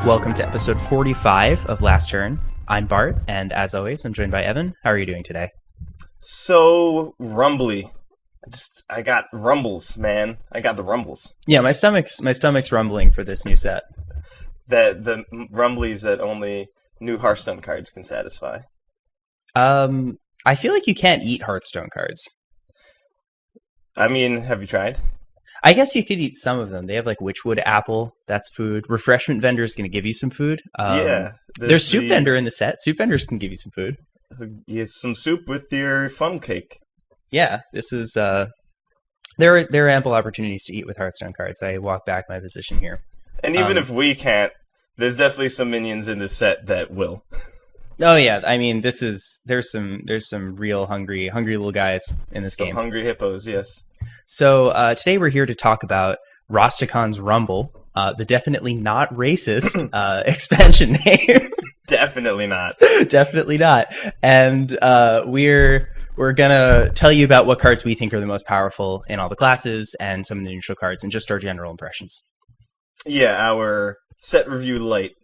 Welcome to episode 45 of Last Turn. I'm Bart, and as always, I'm joined by Evan. How are you doing today? So rumbly. I got rumbles, man. I got the rumbles. Yeah, my stomach's rumbling for this new set. The rumblies that only new Hearthstone cards can satisfy. I feel like you can't eat Hearthstone cards. I mean, have you tried? I guess you could eat some of them. They have like Witchwood Apple, that's food. Refreshment Vendor is going to give you some food. Yeah. There's Soup Vendor in the set. Soup Vendors can give you some food. Some soup with your fun cake. Yeah, this is there are ample opportunities to eat with Hearthstone cards. I walk back my position here. And even if we can't, there's definitely some minions in this set that will. Oh yeah, I mean there's some real hungry little guys in this game. Hungry hippos, yes. So today we're here to talk about Rastakhan's Rumble, the definitely not racist expansion name. Definitely not. Definitely not. And we're gonna tell you about what cards we think are the most powerful in all the classes, and some of the neutral cards, and just our general impressions. Yeah, our set review Lite.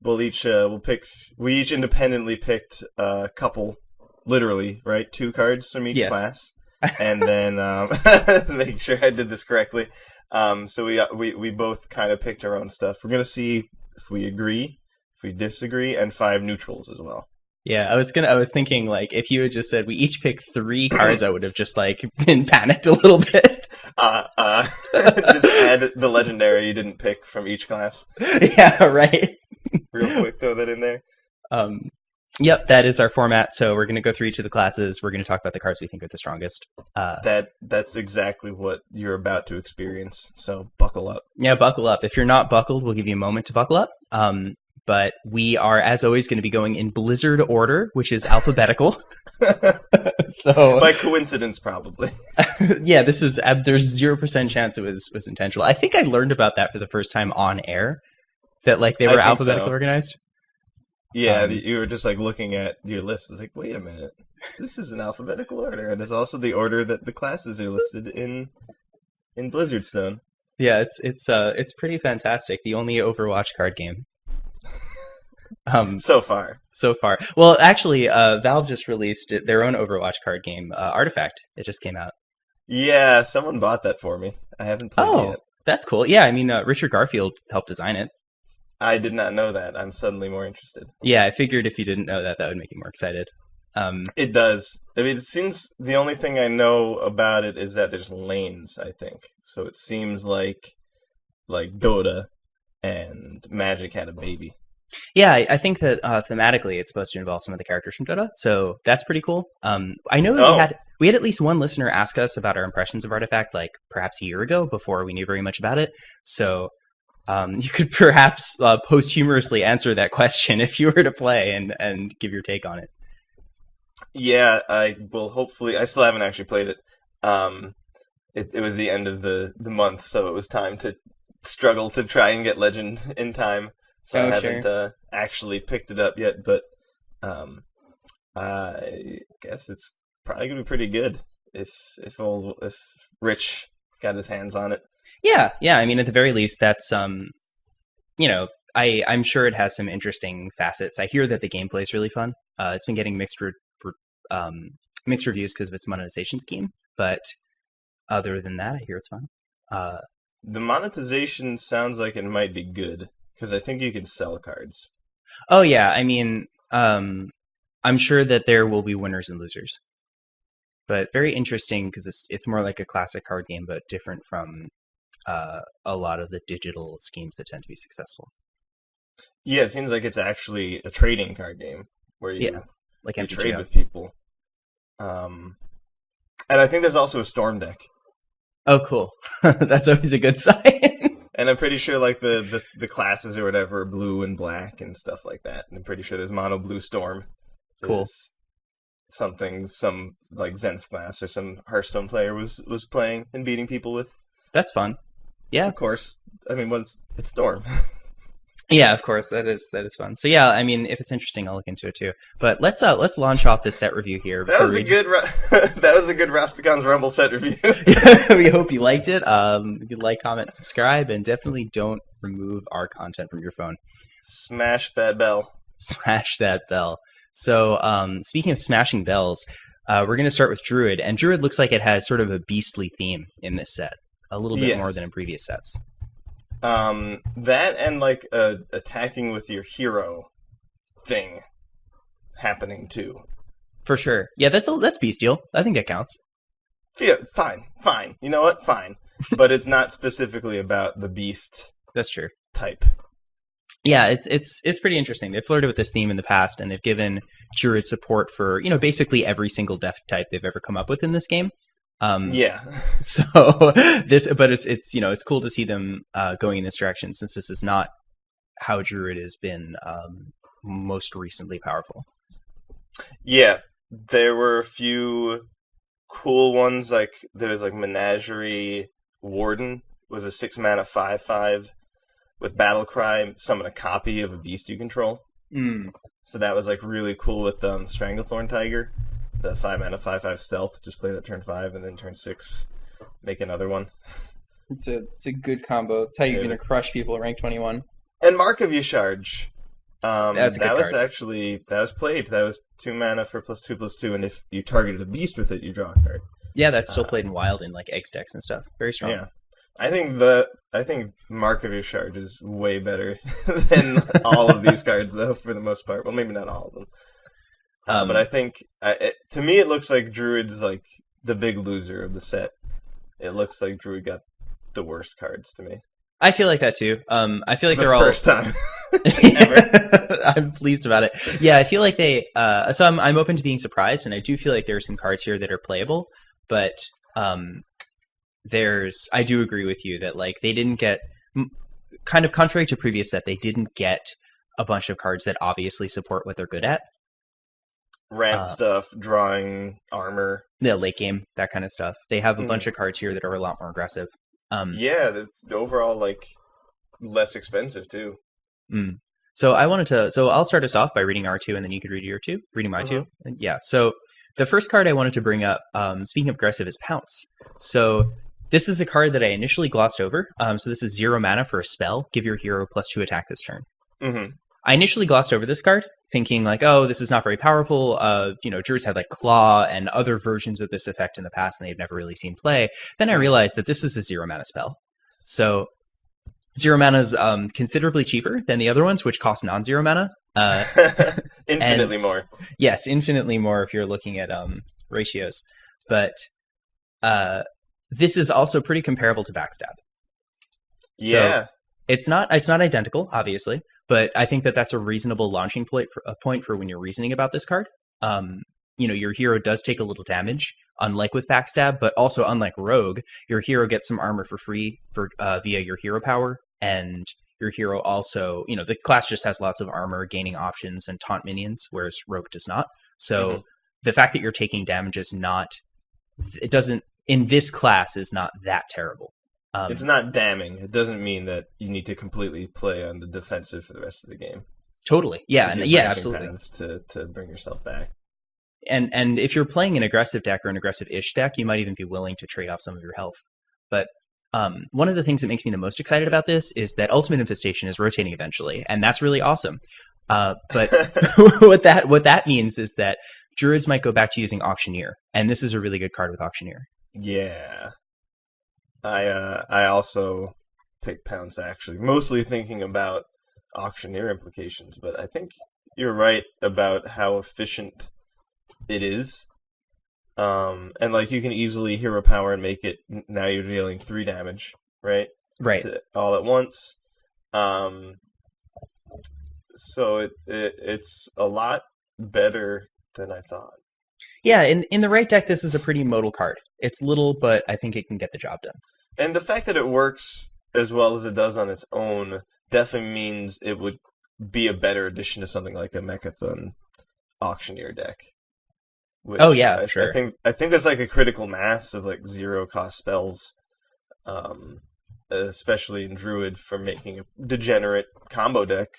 We each independently picked a couple, literally, right? 2 cards from each class. And then, make sure I did this correctly. So we both kind of picked our own stuff. We're going to see if we agree, if we disagree, and 5 neutrals as well. Yeah, I was thinking, like, if you had just said we each pick 3 cards, I would have just, like, been panicked a little bit. Just add the legendary you didn't pick from each class. Yeah, right. Real quick, throw that in there. Yep, that is our format. So we're going to go through each of the classes. We're going to talk about the cards we think are the strongest. That's exactly what you're about to experience. So buckle up. Yeah, buckle up. If you're not buckled, we'll give you a moment to buckle up. But we are, as always, going to be going in Blizzard order, which is alphabetical. So by coincidence, probably. Yeah, there's 0% chance it was intentional. I think I learned about that for the first time on air. That like they were alphabetically organized. Yeah, you were just like looking at your list. It's like, wait a minute, this is an alphabetical order, and it's also the order that the classes are listed in Blizzard Stone. Yeah, it's pretty fantastic. The only Overwatch card game. So far. Well, actually, Valve just released their own Overwatch card game, Artifact. It just came out. Yeah, someone bought that for me. I haven't played it yet. That's cool. Yeah, I mean, Richard Garfield helped design it. I did not know that. I'm suddenly more interested. Yeah, I figured if you didn't know that would make you more excited. It does. I mean, it seems the only thing I know about it is that there's lanes, I think. So it seems like Dota and Magic had a baby. Yeah, I think that thematically it's supposed to involve some of the characters from Dota, so that's pretty cool. I know that we had at least one listener ask us about our impressions of Artifact, like perhaps a year ago, before we knew very much about it. So you could perhaps posthumously answer that question if you were to play and give your take on it. Yeah, I will hopefully. I still haven't actually played it. It was the end of the month, so it was time to struggle to try and get Legend in time. So I haven't actually picked it up yet, but I guess it's probably gonna be pretty good if Rich got his hands on it. Yeah. I mean, at the very least, that's I'm sure it has some interesting facets. I hear that the gameplay is really fun. It's been getting mixed reviews because of its monetization scheme, but other than that, I hear it's fun. The monetization sounds like it might be good because I think you can sell cards. Oh yeah, I mean, I'm sure that there will be winners and losers, but very interesting because it's more like a classic card game, but different from a lot of the digital schemes that tend to be successful. Yeah, it seems like it's actually a trading card game where you trade with people. And I think there's also a Storm deck. Oh, cool. That's always a good sign. And I'm pretty sure like the classes or whatever are blue and black and stuff like that. And I'm pretty sure there's mono blue Storm. Cool. Some like Zenith class or some Hearthstone player was playing and beating people with. That's fun. Yeah. So of course, I mean, it's Storm. Yeah, of course, that is fun. So yeah, I mean, if it's interesting, I'll look into it too. But let's launch off this set review here That before was a we good just. that was a good Rastakhan's Rumble set review. We hope you liked it. You could like, comment, subscribe, and definitely don't remove our content from your phone. Smash that bell. Smash that bell. So, speaking of smashing bells, we're going to start with Druid, and Druid looks like it has sort of a beastly theme in this set, a little bit more than in Yes. previous sets. That and like attacking with your hero thing happening too. For sure. Yeah, that's bestial. I think that counts. Yeah, fine. You know what? Fine. But it's not specifically about the beast That's true. type. Yeah, it's pretty interesting. They've flirted with this theme in the past, and they've given Druid support for basically every single death type they've ever come up with in this game. Yeah. So but it's cool to see them going in this direction, since this is not how Druid has been most recently powerful. Yeah. There were a few cool ones, like there's like Menagerie Warden was a 6 mana 5/5 with Battle Cry, summon a copy of a beast you control. Mm. So that was like really cool with Stranglethorn Tiger, the 5 mana 5/5 stealth. Just play that turn 5 and then turn 6, make another one. It's a good combo. It's how you're gonna crush people at rank 21. And Mark of Yasharj. That's a good that was card. actually that was played. That was 2 mana for +2/+2, and if you targeted a beast with it, you draw a card. Yeah, that's still played in Wild in like egg decks and stuff. Very strong. Yeah. I think Mark of Yasharj is way better than all of these cards, though, for the most part. Well, maybe not all of them. But I think, to me, it looks like Druid's like the big loser of the set. It looks like Druid got the worst cards to me. I feel like that too. I feel like The they're all first time ever. I'm pleased about it. Yeah, I feel like they. So I'm open to being surprised, and I do feel like there are some cards here that are playable. But I do agree with you that like they didn't get, kind of contrary to previous set, they didn't get a bunch of cards that obviously support what they're good at. Ramp stuff, drawing armor. The late game, that kind of stuff. They have a bunch of cards here that are a lot more aggressive. Yeah, that's overall like less expensive too. So I'll start us off by reading R2, and then you could read your 2, reading my 2. And yeah, so the first card I wanted to bring up, speaking of aggressive, is Pounce. So this is a card that I initially glossed over. So this is 0 mana for a spell. Give your hero +2 attack this turn. I initially glossed over this card, thinking like, oh, this is not very powerful. Druids had like Claw and other versions of this effect in the past, and they've never really seen play. Then I realized that this is a 0 mana spell. So 0 mana is considerably cheaper than the other ones, which cost non-zero mana. Infinitely more. Yes, infinitely more if you're looking at ratios. But this is also pretty comparable to Backstab. Yeah. So it's not identical, obviously, but I think that that's a reasonable launching point for when you're reasoning about this card. Your hero does take a little damage, unlike with Backstab, but also unlike Rogue, your hero gets some armor for free via your hero power, and your hero also, the class just has lots of armor, gaining options, and taunt minions, whereas Rogue does not. So the fact that you're taking damage in this class is not that terrible. It's not damning. It doesn't mean that you need to completely play on the defensive for the rest of the game. Totally. Yeah, and yeah, absolutely. To bring yourself back. And if you're playing an aggressive deck or an aggressive-ish deck, you might even be willing to trade off some of your health. But one of the things that makes me the most excited about this is that Ultimate Infestation is rotating eventually, and that's really awesome. But what that means is that Druids might go back to using Auctioneer, and this is a really good card with Auctioneer. Yeah. I also picked Pounce, actually, mostly thinking about Auctioneer implications, but I think you're right about how efficient it is. And like you can easily hero power and make it, now you're dealing 3 damage, right? Right. All at once. So it's a lot better than I thought. Yeah, in the right deck, this is a pretty modal card. It's little, but I think it can get the job done. And the fact that it works as well as it does on its own definitely means it would be a better addition to something like a Mechathon Auctioneer deck. Oh yeah, sure. I think there's like a critical mass of like 0 cost spells especially in Druid, for making a degenerate combo deck,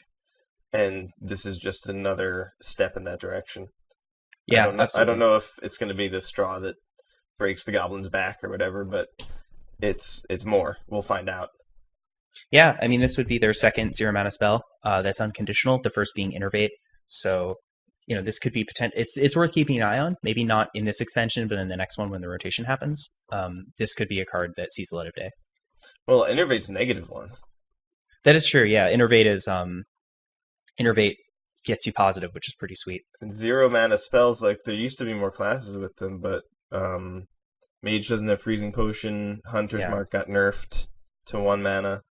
and this is just another step in that direction. Yeah, I don't absolutely. know if it's going to be the straw that breaks the goblin's back or whatever, but it's more. We'll find out. Yeah, I mean, this would be their second 0 mana spell that's unconditional, the first being Innervate. So, this could be it's worth keeping an eye on. Maybe not in this expansion, but in the next one when the rotation happens. This could be a card that sees the light of day. Well, Innervate's -1. That is true, yeah. Innervate gets you positive, which is pretty sweet. And 0 mana spells, like, there used to be more classes with them, but Mage doesn't have Freezing Potion, Hunter's Yeah. Mark got nerfed to 1 mana.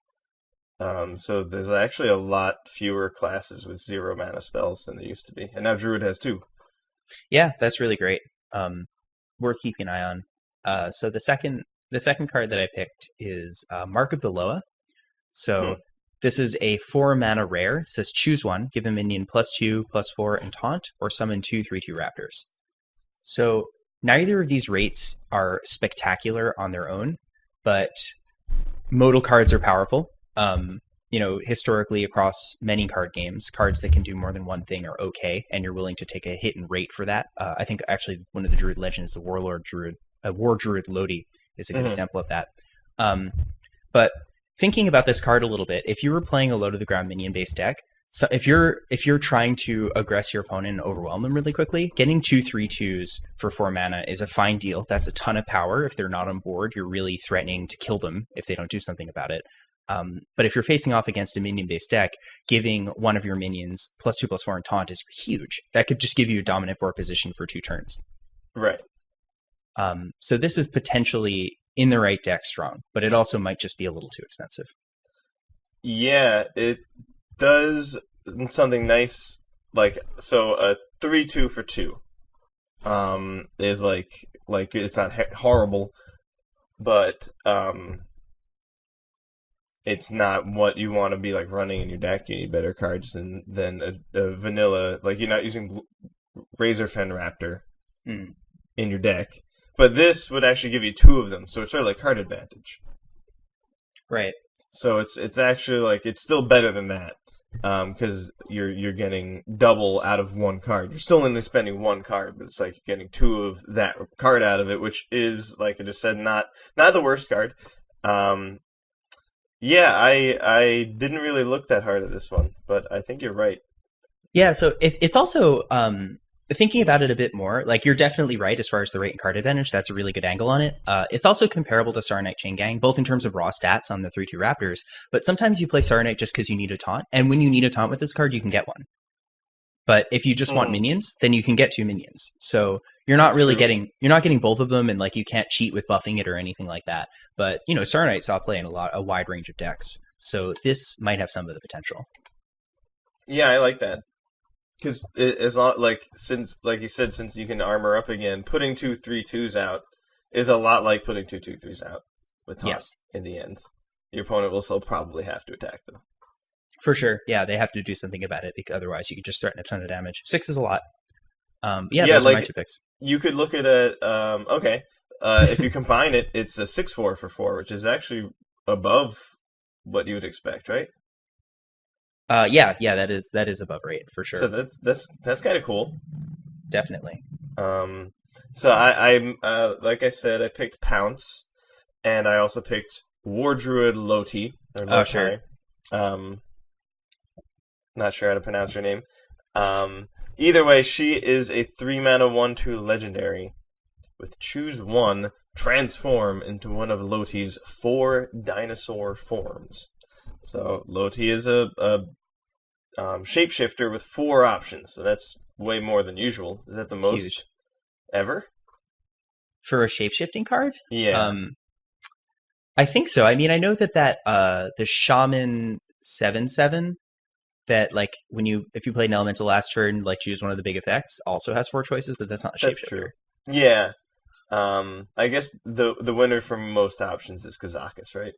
So there's actually a lot fewer classes with 0 mana spells than there used to be. And now Druid has 2. Yeah, that's really great. Worth keeping an eye on. So the second card that I picked is Mark of the Lowa. So this is a 4 mana rare. It says choose one, give a minion +2, +4, and taunt, or summon 2/3/2 raptors. So neither of these rates are spectacular on their own, but modal cards are powerful. Historically across many card games, cards that can do more than one thing are okay, and you're willing to take a hit and rate for that. I think actually one of the Druid legends, the Warlord Druid, War Druid Lodi, is a good example of that. But thinking about this card a little bit, if you were playing a low to the ground minion based deck, so if you're trying to aggress your opponent and overwhelm them really quickly, getting 2/3/2s for 4 mana is a fine deal. That's a ton of power. If they're not on board, you're really threatening to kill them if they don't do something about it. But if you're facing off against a minion-based deck, giving one of your minions +2, +4, and taunt is huge. That could just give you a dominant board position for 2 turns. Right. So this is potentially in the right deck strong, but it also might just be a little too expensive. Yeah, it does something nice, like, so a 3/2 for 2 is like it's not horrible, but it's not what you want to be like running in your deck. You need better cards than a vanilla, like, you're not using Razorfen Raptor in your deck, but this would actually give you 2 of them, so it's sort of like card advantage. Right. So it's actually, like, it's still better than that, because you're getting double out of 1 card. You're still only spending 1 card, but it's like you're getting 2 of that card out of it, which is, like I just said, not the worst card. Yeah, I didn't really look that hard at this one, but I think you're right. Yeah, so it's also thinking about it a bit more, like, you're definitely right as far as the rate and card advantage. That's a really good angle on it. It's also comparable to Saronite Chain Gang, both in terms of raw stats on the 3/2 Raptors, but sometimes you play Saronite just because you need a taunt, and when you need a taunt with this card, you can get one. But if you just want minions, then you can get 2 minions. So you're not really getting both of them, and, like, you can't cheat with buffing it or anything like that. But Saronite saw play in a wide range of decks, so this might have some of the potential. Yeah, I like that. Because as long, since, like you said, since you can armor up again, putting 2/3/2s out is a lot like putting 2/2/3s out with taunt. Yes. In the end. Your opponent will still probably have to attack them. For sure. Yeah, they have to do something about it, because otherwise you could just threaten a ton of damage. 6 is a lot. Those are my 2 picks. You could look at it, okay. If you combine it, it's a 6/4 for 4, which is actually above what you would expect, right? Yeah, that is above rate for sure. So that's kind of cool. Definitely. So I'm like I said, I picked Pounce, and I also picked War Druid Loti. Oh, sure. Not sure how to pronounce her name. Either way, she is a 3-mana 1/2 legendary with choose one, transform into one of Loti's 4 dinosaur forms. So Loti is a shapeshifter with 4 options, so that's way more than usual. Is that the most ever? For a shapeshifting card? Yeah. I think so. I mean, I know that the Shaman 7/7 that, like, if you play an elemental last turn, like, choose one of the big effects, also has 4 choices. That's not a shapeshifter. That's true. Yeah. I guess the winner for most options is Kazakus, right?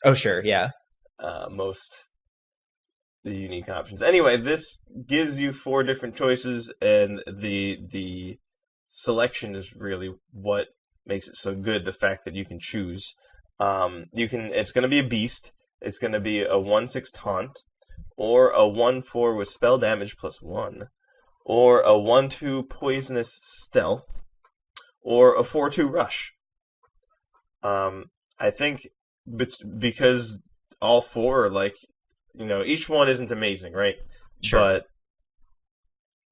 Oh, sure, yeah. Most unique options. Anyway, this gives you 4 different choices, and the selection is really what makes it so good. The fact that you can choose. It's going to be a beast. It's going to be a 1/6 taunt, or a 1/4 with spell damage +1, or a 1/2 poisonous stealth, or a 4/2 rush. I think because all four are like, each one isn't amazing, right? Sure. But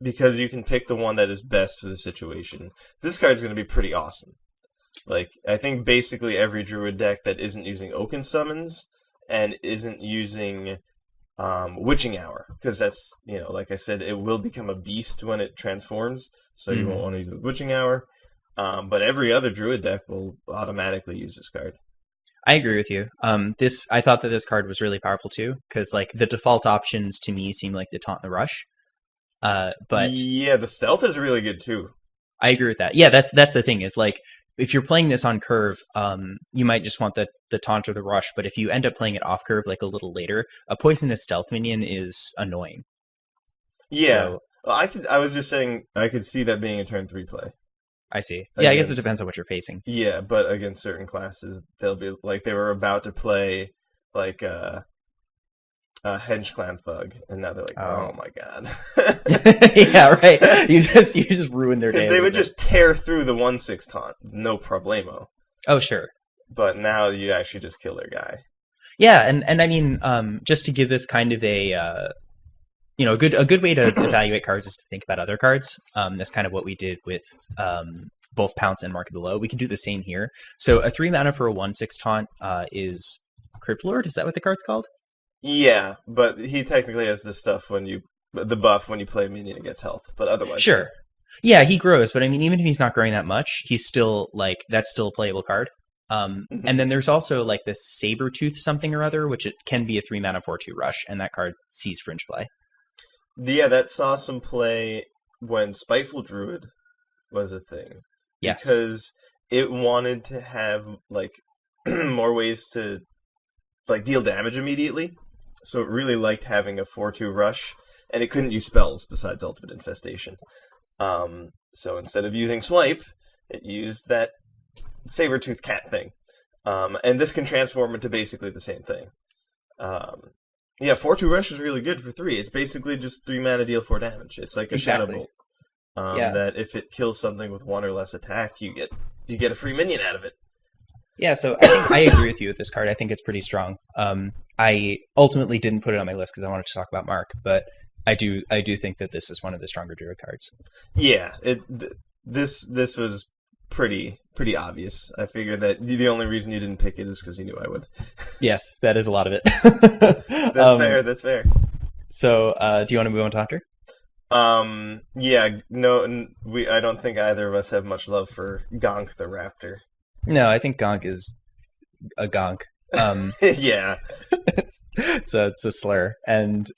because you can pick the one that is best for the situation, this card's going to be pretty awesome. Like, I think basically every Druid deck that isn't using Oaken Summons and isn't using Witching Hour, because that's, like I said, it will become a beast when it transforms, so you won't want to use it with Witching Hour. But every other Druid deck will automatically use this card. I agree with you. I thought that this card was really powerful too, because like the default options to me seem like the Taunt and the Rush. But yeah, the Stealth is really good too. I agree with that. Yeah, that's the thing is like if you're playing this on curve, you might just want the Taunt or the Rush. But if you end up playing it off curve like a little later, a Poisonous Stealth minion is annoying. Yeah, so, well, I was just saying I could see that being a turn 3 play. I see. Yeah, I guess it depends on what you're facing. Yeah, but against certain classes, they'll be like they were about to play like a Henge Clan Thug, and now they're like, oh my god. Yeah, right. You just ruined their day. Because they would just tear through the 1/6 taunt, no problemo. Oh, sure. But now you actually just kill their guy. Yeah, and I mean, just to give this kind of a a good way to evaluate cards is to think about other cards. That's kind of what we did with both Pounce and Mark of the Low. We can do the same here. So a 3 mana for a 1/6 taunt is Cryptlord. Is that what the card's called? Yeah, but he technically has the stuff the buff when you play a minion it gets health, but otherwise. Sure. Yeah, he grows, but I mean, even if he's not growing that much, he's still that's still a playable card. And then there's also like the Sabertooth something or other, which it can be a 3 mana 4/2 rush, and that card sees fringe play. Yeah, that saw some play when Spiteful Druid was a thing. Yes. Because it wanted to have like more ways to like deal damage immediately. So it really liked having a 4/2 rush, and it couldn't use spells besides Ultimate Infestation. So instead of using Swipe, it used that Sabertooth cat thing. And this can transform into basically the same thing. Yeah, 4/2 rush is really good for 3. It's basically just 3 mana deal 4 damage. It's like a Shadow Bolt. That if it kills something with 1 or less attack, you get a free minion out of it. Yeah, so I think I agree with you with this card. I think it's pretty strong. I ultimately didn't put it on my list because I wanted to talk about Mark, but I do think that this is one of the stronger Druid cards. Yeah, this was pretty obvious. I figured that the only reason you didn't pick it is because you knew I would. Yes, that is a lot of it. That's fair. So, do you want to move on to Hunter? Yeah, no, I don't think either of us have much love for Gonk the Raptor. No, I think Gonk is a Gonk. Yeah. So it's a slur, and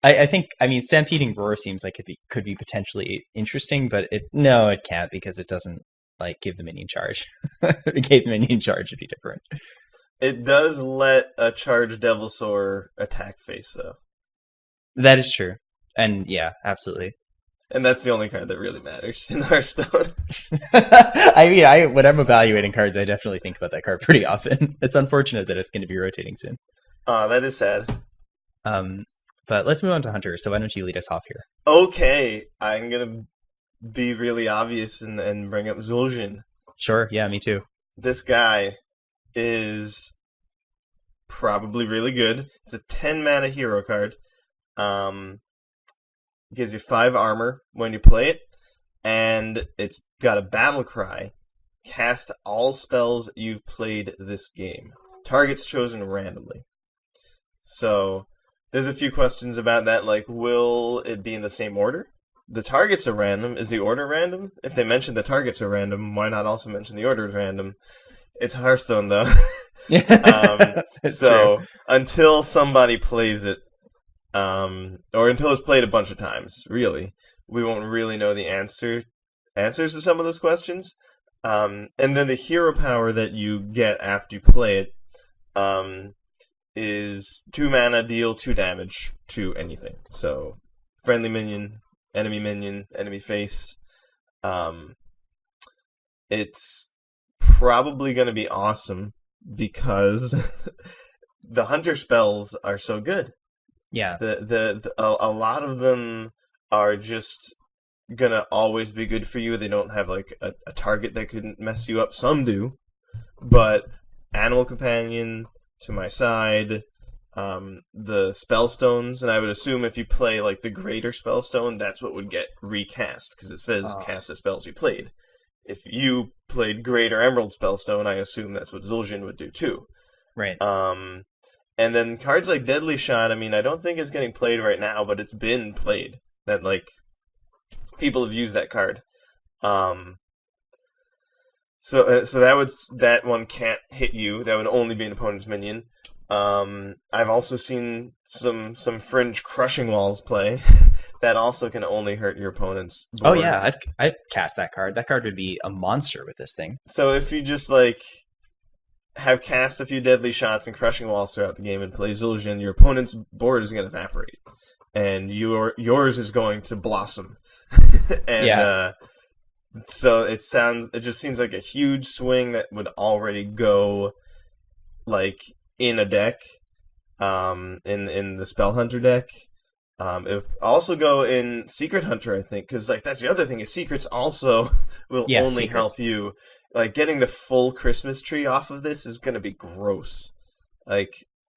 I think Stampeding Roar seems like it could be potentially interesting, but it can't because it doesn't like give the minion charge. If it gave the minion charge, it'd be different. It does let a charged Devilsaur attack face though. That is true, and yeah, absolutely. And that's the only card that really matters in Hearthstone. I mean, when I'm evaluating cards, I definitely think about that card pretty often. It's unfortunate that it's going to be rotating soon. That is sad. But let's move on to Hunter. So why don't you lead us off here? Okay, I'm gonna be really obvious and bring up Zul'jin. Sure. Yeah, me too. This guy is probably really good. It's a 10 mana hero card. Gives you 5 armor when you play it, and it's got a battle cry. Cast all spells you've played this game. Targets chosen randomly. So there's a few questions about that, like will it be in the same order? The targets are random. Is the order random? If they mention the targets are random, why not also mention the order is random? It's Hearthstone though. So true. Until somebody plays it, or until it's played a bunch of times, really, we won't really know the answers to some of those questions. And then the hero power that you get after you play it is 2 mana, deal 2 damage to anything. So friendly minion, enemy face. It's probably going to be awesome because the hunter spells are so good. Yeah. A lot of them are just gonna always be good for you. They don't have like a target that could mess you up. Some do, but Animal Companion, To My Side, the Spellstones, and I would assume if you play like the Greater Spellstone, that's what would get recast because it says cast the spells you played. If you played Greater Emerald Spellstone, I assume that's what Zul'jin would do too. Right. And then cards like Deadly Shot, I mean, I don't think it's getting played right now, but it's been played. That, like, people have used that card. So that one can't hit you. That would only be an opponent's minion. I've also seen some Fringe Crushing Walls play. That also can only hurt your opponent's board. Oh yeah, I've cast that card. That card would be a monster with this thing. So if you just, like, have cast a few Deadly Shots and Crushing Walls throughout the game and play Zul'jin, your opponent's board is going to evaporate. And yours is going to blossom. And so it just seems like a huge swing that would already go like in a deck, in the Spell Hunter deck. It also go in Secret Hunter, I think, because like that's the other thing is secrets also will only help you. Like, getting the full Christmas tree off of this is going to be gross. Like,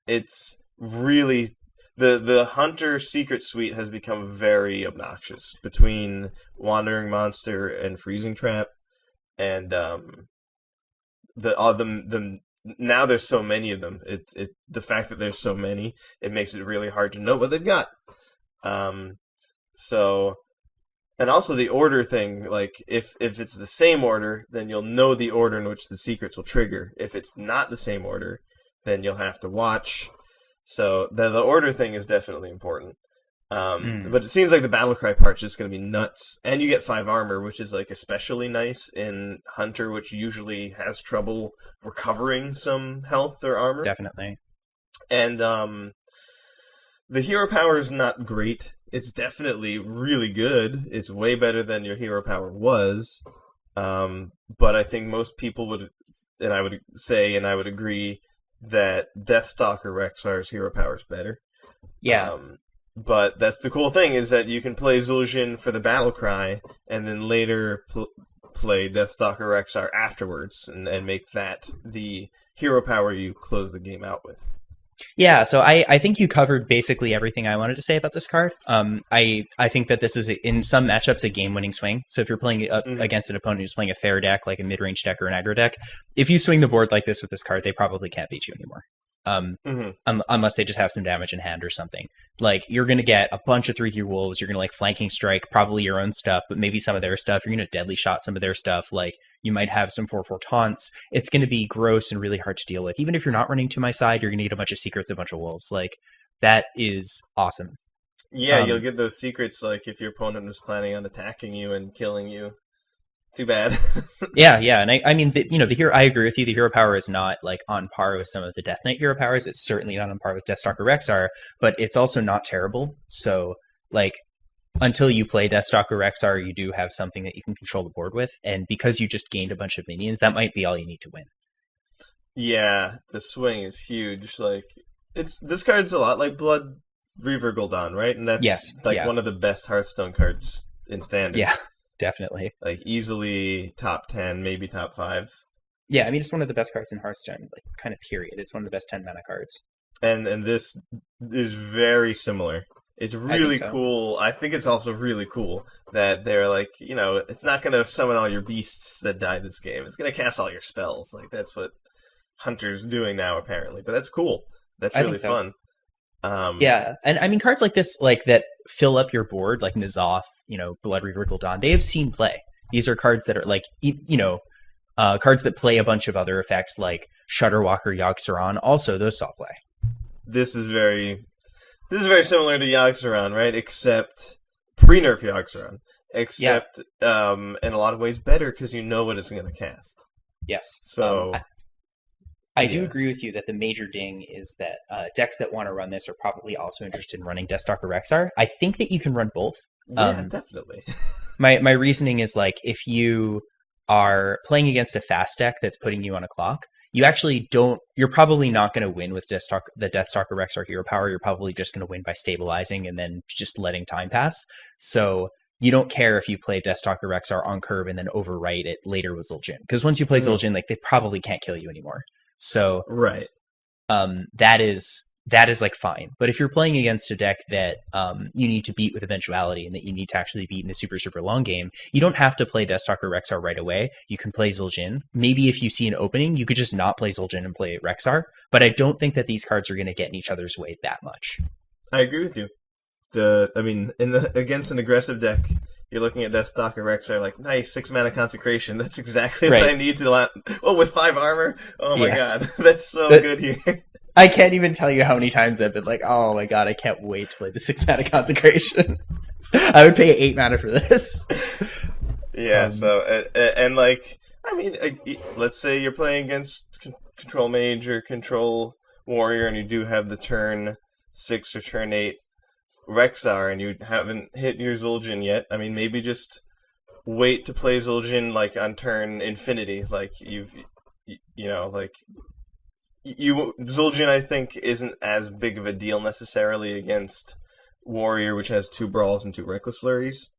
it's really... The Hunter Secret Suite has become very obnoxious between Wandering Monster and Freezing Trap. And now there's so many of them. The fact that there's so many, it makes it really hard to know what they've got. And also the order thing, like, if it's the same order, then you'll know the order in which the secrets will trigger. If it's not the same order, then you'll have to watch. So the order thing is definitely important. But it seems like the Battlecry part's just going to be nuts. And you get 5 armor, which is, like, especially nice in Hunter, which usually has trouble recovering some health or armor. Definitely. And the hero power is not great. It's definitely really good. It's way better than your hero power was. But I think most people would, and I would say, and I would agree, that Deathstalker Rexar's hero power is better. Yeah. But that's the cool thing, is that you can play Zul'jin for the Battlecry, and then later play Deathstalker Rexar afterwards, and make that the hero power you close the game out with. Yeah, so I think you covered basically everything I wanted to say about this card. I think that this is, in some matchups, a game-winning swing. So if you're playing against an opponent who's playing a fair deck, like a mid-range deck or an aggro deck, if you swing the board like this with this card, they probably can't beat you anymore. Unless they just have some damage in hand or something. Like, you're going to get a bunch of 3-3 wolves, you're going to, like, flanking strike, probably your own stuff, but maybe some of their stuff. You're going to deadly shot some of their stuff. Like, you might have some 4/4 taunts. It's going to be gross and really hard to deal with. Even if you're not running To My Side, you're going to get a bunch of secrets, a bunch of wolves. Like, that is awesome. Yeah, you'll get those secrets, like, if your opponent was planning on attacking you and killing you. Too bad. Yeah, and I mean, the hero. I agree with you. The hero power is not like on par with some of the Death Knight hero powers. It's certainly not on par with Deathstalker Rexar, but it's also not terrible. So, like, until you play Deathstalker Rexar, you do have something that you can control the board with, and because you just gained a bunch of minions, that might be all you need to win. Yeah, the swing is huge. Like, this card's a lot like Blood Reaver Gul'dan, right? And that's one of the best Hearthstone cards in Standard. Yeah. Definitely. Like, easily top 10, maybe top 5. Yeah, I mean, it's one of the best cards in Hearthstone, like, kind of period. It's one of the best 10 mana cards. And this is very similar. It's really cool. I think it's also really cool that they're like, it's not going to summon all your beasts that die this game. It's going to cast all your spells. Like, that's what Hunter's doing now, apparently. But that's cool. That's really fun. Yeah, and I mean, cards like this, like, that fill up your board, like N'Zoth, Blood Reaver Gul'dan, they have seen play. These are cards that are, like, cards that play a bunch of other effects, like Shutterwalker, Yogg-Saron. Also, those saw play. This is very similar to Yogg-Saron, right? Except pre-nerf Yogg-Saron. Except, in a lot of ways, better, because you know what it's going to cast. Yes. So... I do agree with you that the major ding is that decks that want to run this are probably also interested in running Deathstalker Rexar. I think that you can run both. Yeah, definitely. my reasoning is, like, if you are playing against a fast deck that's putting you on a clock, you actually don't. You're probably not going to win with the Deathstalker Rexar hero power. You're probably just going to win by stabilizing and then just letting time pass. So you don't care if you play Deathstalker Rexar on curve and then overwrite it later with Zul'jin, because once you play Zul'jin, like they probably can't kill you anymore. So right, that is like fine. But if you're playing against a deck that you need to beat with eventuality and that you need to actually beat in the super, super long game, you don't have to play Deathstalker Rexar right away. You can play Zul'jin. Maybe if you see an opening, you could just not play Zul'jin and play Rexar. But I don't think that these cards are going to get in each other's way that much. I agree with you. Against an aggressive deck, you're looking at Deathstalker Rexar like, nice, 6 mana Consecration. That's exactly what I need to with 5 armor? Oh my god, that's so good here. I can't even tell you how many times I've been like, oh my god, I can't wait to play the 6 mana Consecration. I would pay 8 mana for this. Yeah, let's say you're playing against Control Mage or Control Warrior and you do have the turn 6 or turn 8 Rexar and you haven't hit your Zul'jin yet. I mean, maybe just wait to play Zul'jin like on turn infinity. Like Zul'jin, I think, isn't as big of a deal necessarily against Warrior, which has 2 Brawls and 2 Reckless Flurries,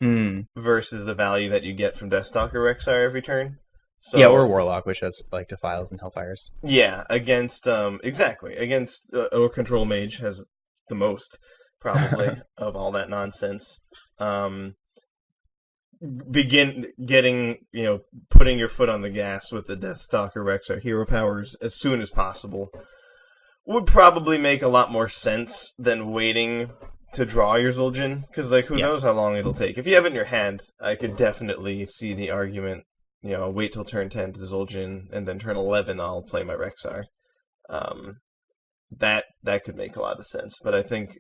versus the value that you get from Deathstalker Rexar every turn. So, yeah, or Warlock, which has like Defiles and Hellfires. Yeah, against or Control Mage has the most probably of all that nonsense. Begin getting, putting your foot on the gas with the Deathstalker Rexar hero powers as soon as possible would probably make a lot more sense than waiting to draw your Zul'jin, because who knows how long it'll take. If you have it in your hand, I could definitely see the argument, wait till turn 10 to Zul'jin, and then turn 11 I'll play my Rexar. That could make a lot of sense, but I think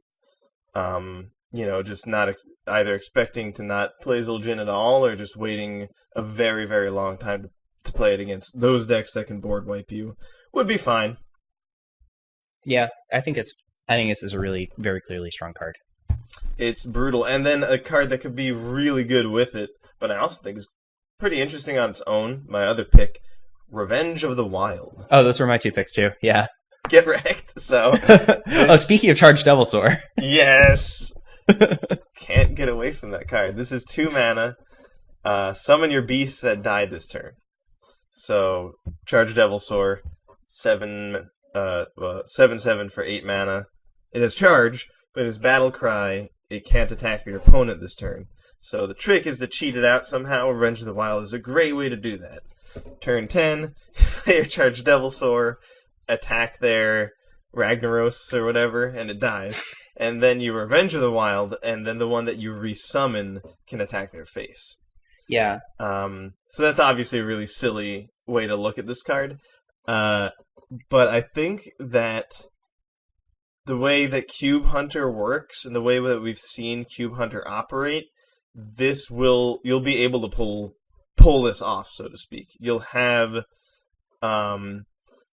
just not either expecting to not play Zul'jin at all, or just waiting a very, very long time to play it against those decks that can board wipe you would be fine. Yeah, I think this is a really very clearly strong card. It's brutal, and then a card that could be really good with it, but I also think is pretty interesting on its own. My other pick, Revenge of the Wild. Oh, those were my 2 picks too. Yeah. Get wrecked. So. Speaking of Charged Devilsaur. Yes. Can't get away from that card. This is 2 mana. Summon your beasts that died this turn. So, Charged Devilsaur, 7/7 for 8 mana. It has charge, but its battle cry, it can't attack your opponent this turn. So the trick is to cheat it out somehow. Revenge of the Wild is a great way to do that. Turn 10, play your Charged Devilsaur, attack their Ragnaros or whatever, and it dies. And then you Revenge of the Wild, and then the one that you resummon can attack their face. Yeah. So that's obviously a really silly way to look at this card. But I think that the way that Cube Hunter works and the way that we've seen Cube Hunter operate, you'll be able to pull this off, so to speak. You'll have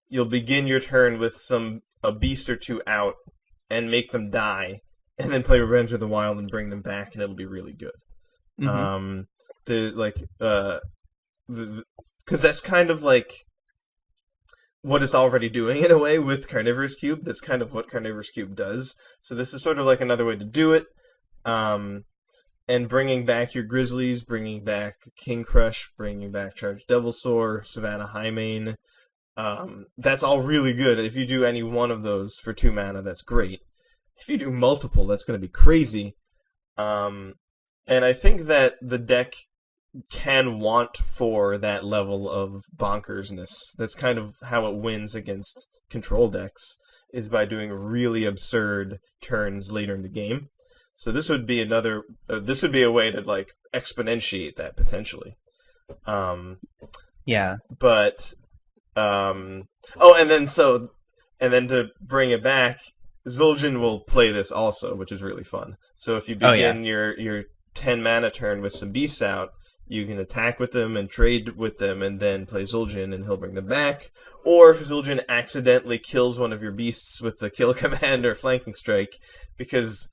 you'll begin your turn with a beast or 2 out and make them die, and then play Revenge of the Wild and bring them back, and it'll be really good. Mm-hmm. Because that's kind of like what it's already doing in a way with Carnivorous Cube. That's kind of what Carnivorous Cube does. So this is sort of like another way to do it. And bringing back your Grizzlies, bringing back King Crush, bringing back Charged Devilsaur, Savannah Highmane. That's all really good. If you do any one of those for 2 mana, that's great. If you do multiple, that's going to be crazy. And I think that the deck can want for that level of bonkersness. That's kind of how it wins against control decks, is by doing really absurd turns later in the game. So this would be this would be a way to exponentiate that potentially. Yeah. But and then to bring it back, Zul'jin will play this also, which is really fun. So if you begin your 10 mana turn with some beasts out, you can attack with them and trade with them and then play Zul'jin and he'll bring them back. Or if Zul'jin accidentally kills one of your beasts with the kill command or flanking strike, because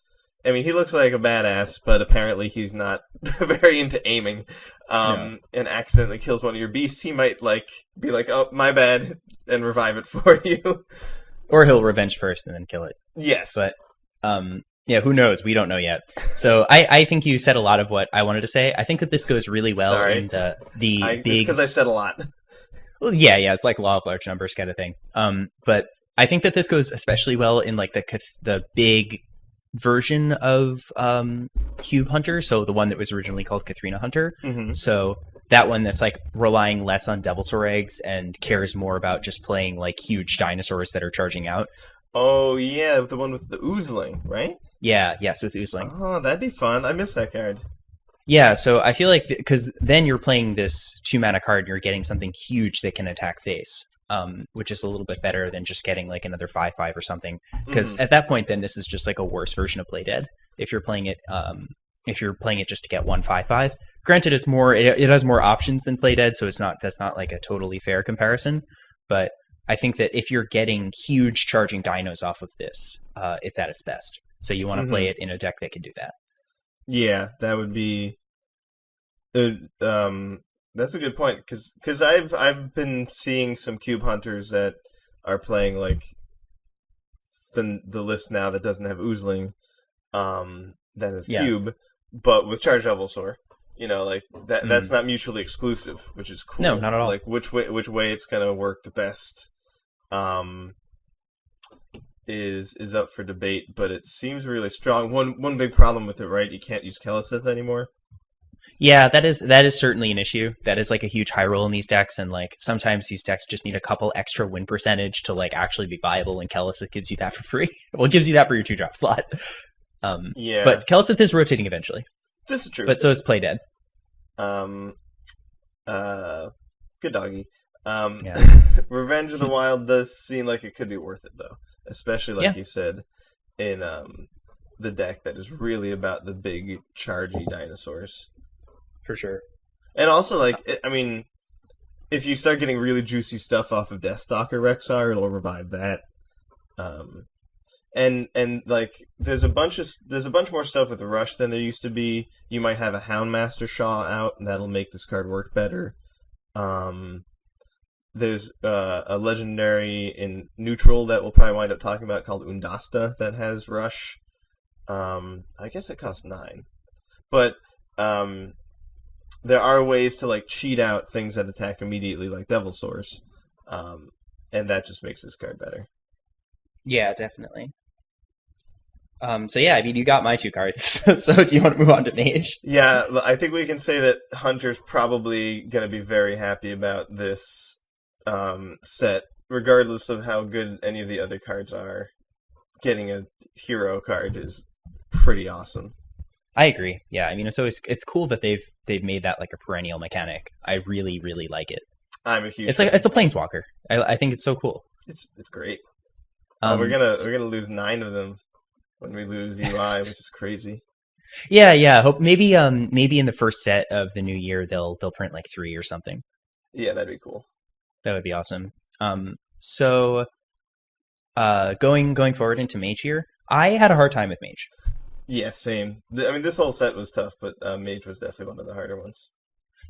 I mean, he looks like a badass, but apparently he's not very into aiming, No. and accidentally kills one of your beasts. He might like be like, "Oh, my bad," and revive it for you. Or he'll revenge first and then kill it. Yes. But yeah, who knows? We don't know yet. So I think you said a lot of what I wanted to say. I think that this goes really well in the big. It's because I said a lot. Well, yeah, it's like law of large numbers kind of thing. But I think that this goes especially well in like the big version of Cube Hunter. So the one that was originally called Katharina Hunter. Mm-hmm. So that one that's like relying less on Devilsaur eggs and cares more about just playing like huge dinosaurs that are charging out. Oh yeah, the one with the oozling, right? Yeah, yes, with oozling. Oh, that'd be fun. I miss that card. Yeah, so I feel like because then you're playing this 2-mana card and you're getting something huge that can attack face, which is a little bit better than just getting like another 5/5 or something. Because at that point, then this is just like a worse version of Play Dead. If you're playing it just to get 1/5/5. Granted, it's more it has more options than Play Dead, so that's not like a totally fair comparison. But I think that if you're getting huge charging dinos off of this, it's at its best. So you want to play it in a deck that can do that. Yeah, that would be. That's a good point because I've been seeing some cube hunters that are playing like the list now that doesn't have oozling, that is cube, but with charge Devilsaur. You know, like that. That's not mutually exclusive, which is cool. No, not at all. Like which way it's gonna work the best, is up for debate, but it seems really strong. One big problem with it, right? You can't use Kelesith anymore. Yeah, that is certainly an issue. That is like a huge high roll in these decks, and like sometimes these decks just need a couple extra win percentage to like actually be viable, and Kelesith gives you that for free. Well, it gives you that for your 2-drop slot. Yeah. But Kelesith is rotating eventually. This is true. But so is Play Dead. Good doggy. Yeah. Revenge of the Wild does seem like it could be worth it, though. Especially, like you said, in the deck that is really about the big, chargy dinosaurs. For sure. And also, like, I mean, if you start getting really juicy stuff off of Deathstalker Rexar, it'll revive that. And like, there's a bunch more stuff with Rush than there used to be. You might have a Houndmaster Shaw out, and that'll make this card work better. There's a legendary in neutral that we'll probably wind up talking about called Undasta that has Rush. I guess it costs 9. But there are ways to like cheat out things that attack immediately, like Devilsaurs. And that just makes this card better. Yeah, definitely. So yeah, I mean, you got my 2 cards. So do you want to move on to Mage? Yeah, I think we can say that Hunter's probably going to be very happy about this set, regardless of how good any of the other cards are. Getting a hero card is pretty awesome. I agree. Yeah, I mean, it's cool that they've made that like a perennial mechanic. I really, really like it. I'm a huge. It's like it's a planeswalker. I think it's so cool. It's great. We're gonna lose 9 of them when we lose UI, which is crazy. Yeah. Hope maybe in the first set of the new year they'll print like 3 or something. Yeah, that'd be cool. That would be awesome. So going forward into Mage here, I had a hard time with Mage. Yeah, same. I mean, this whole set was tough, but Mage was definitely one of the harder ones.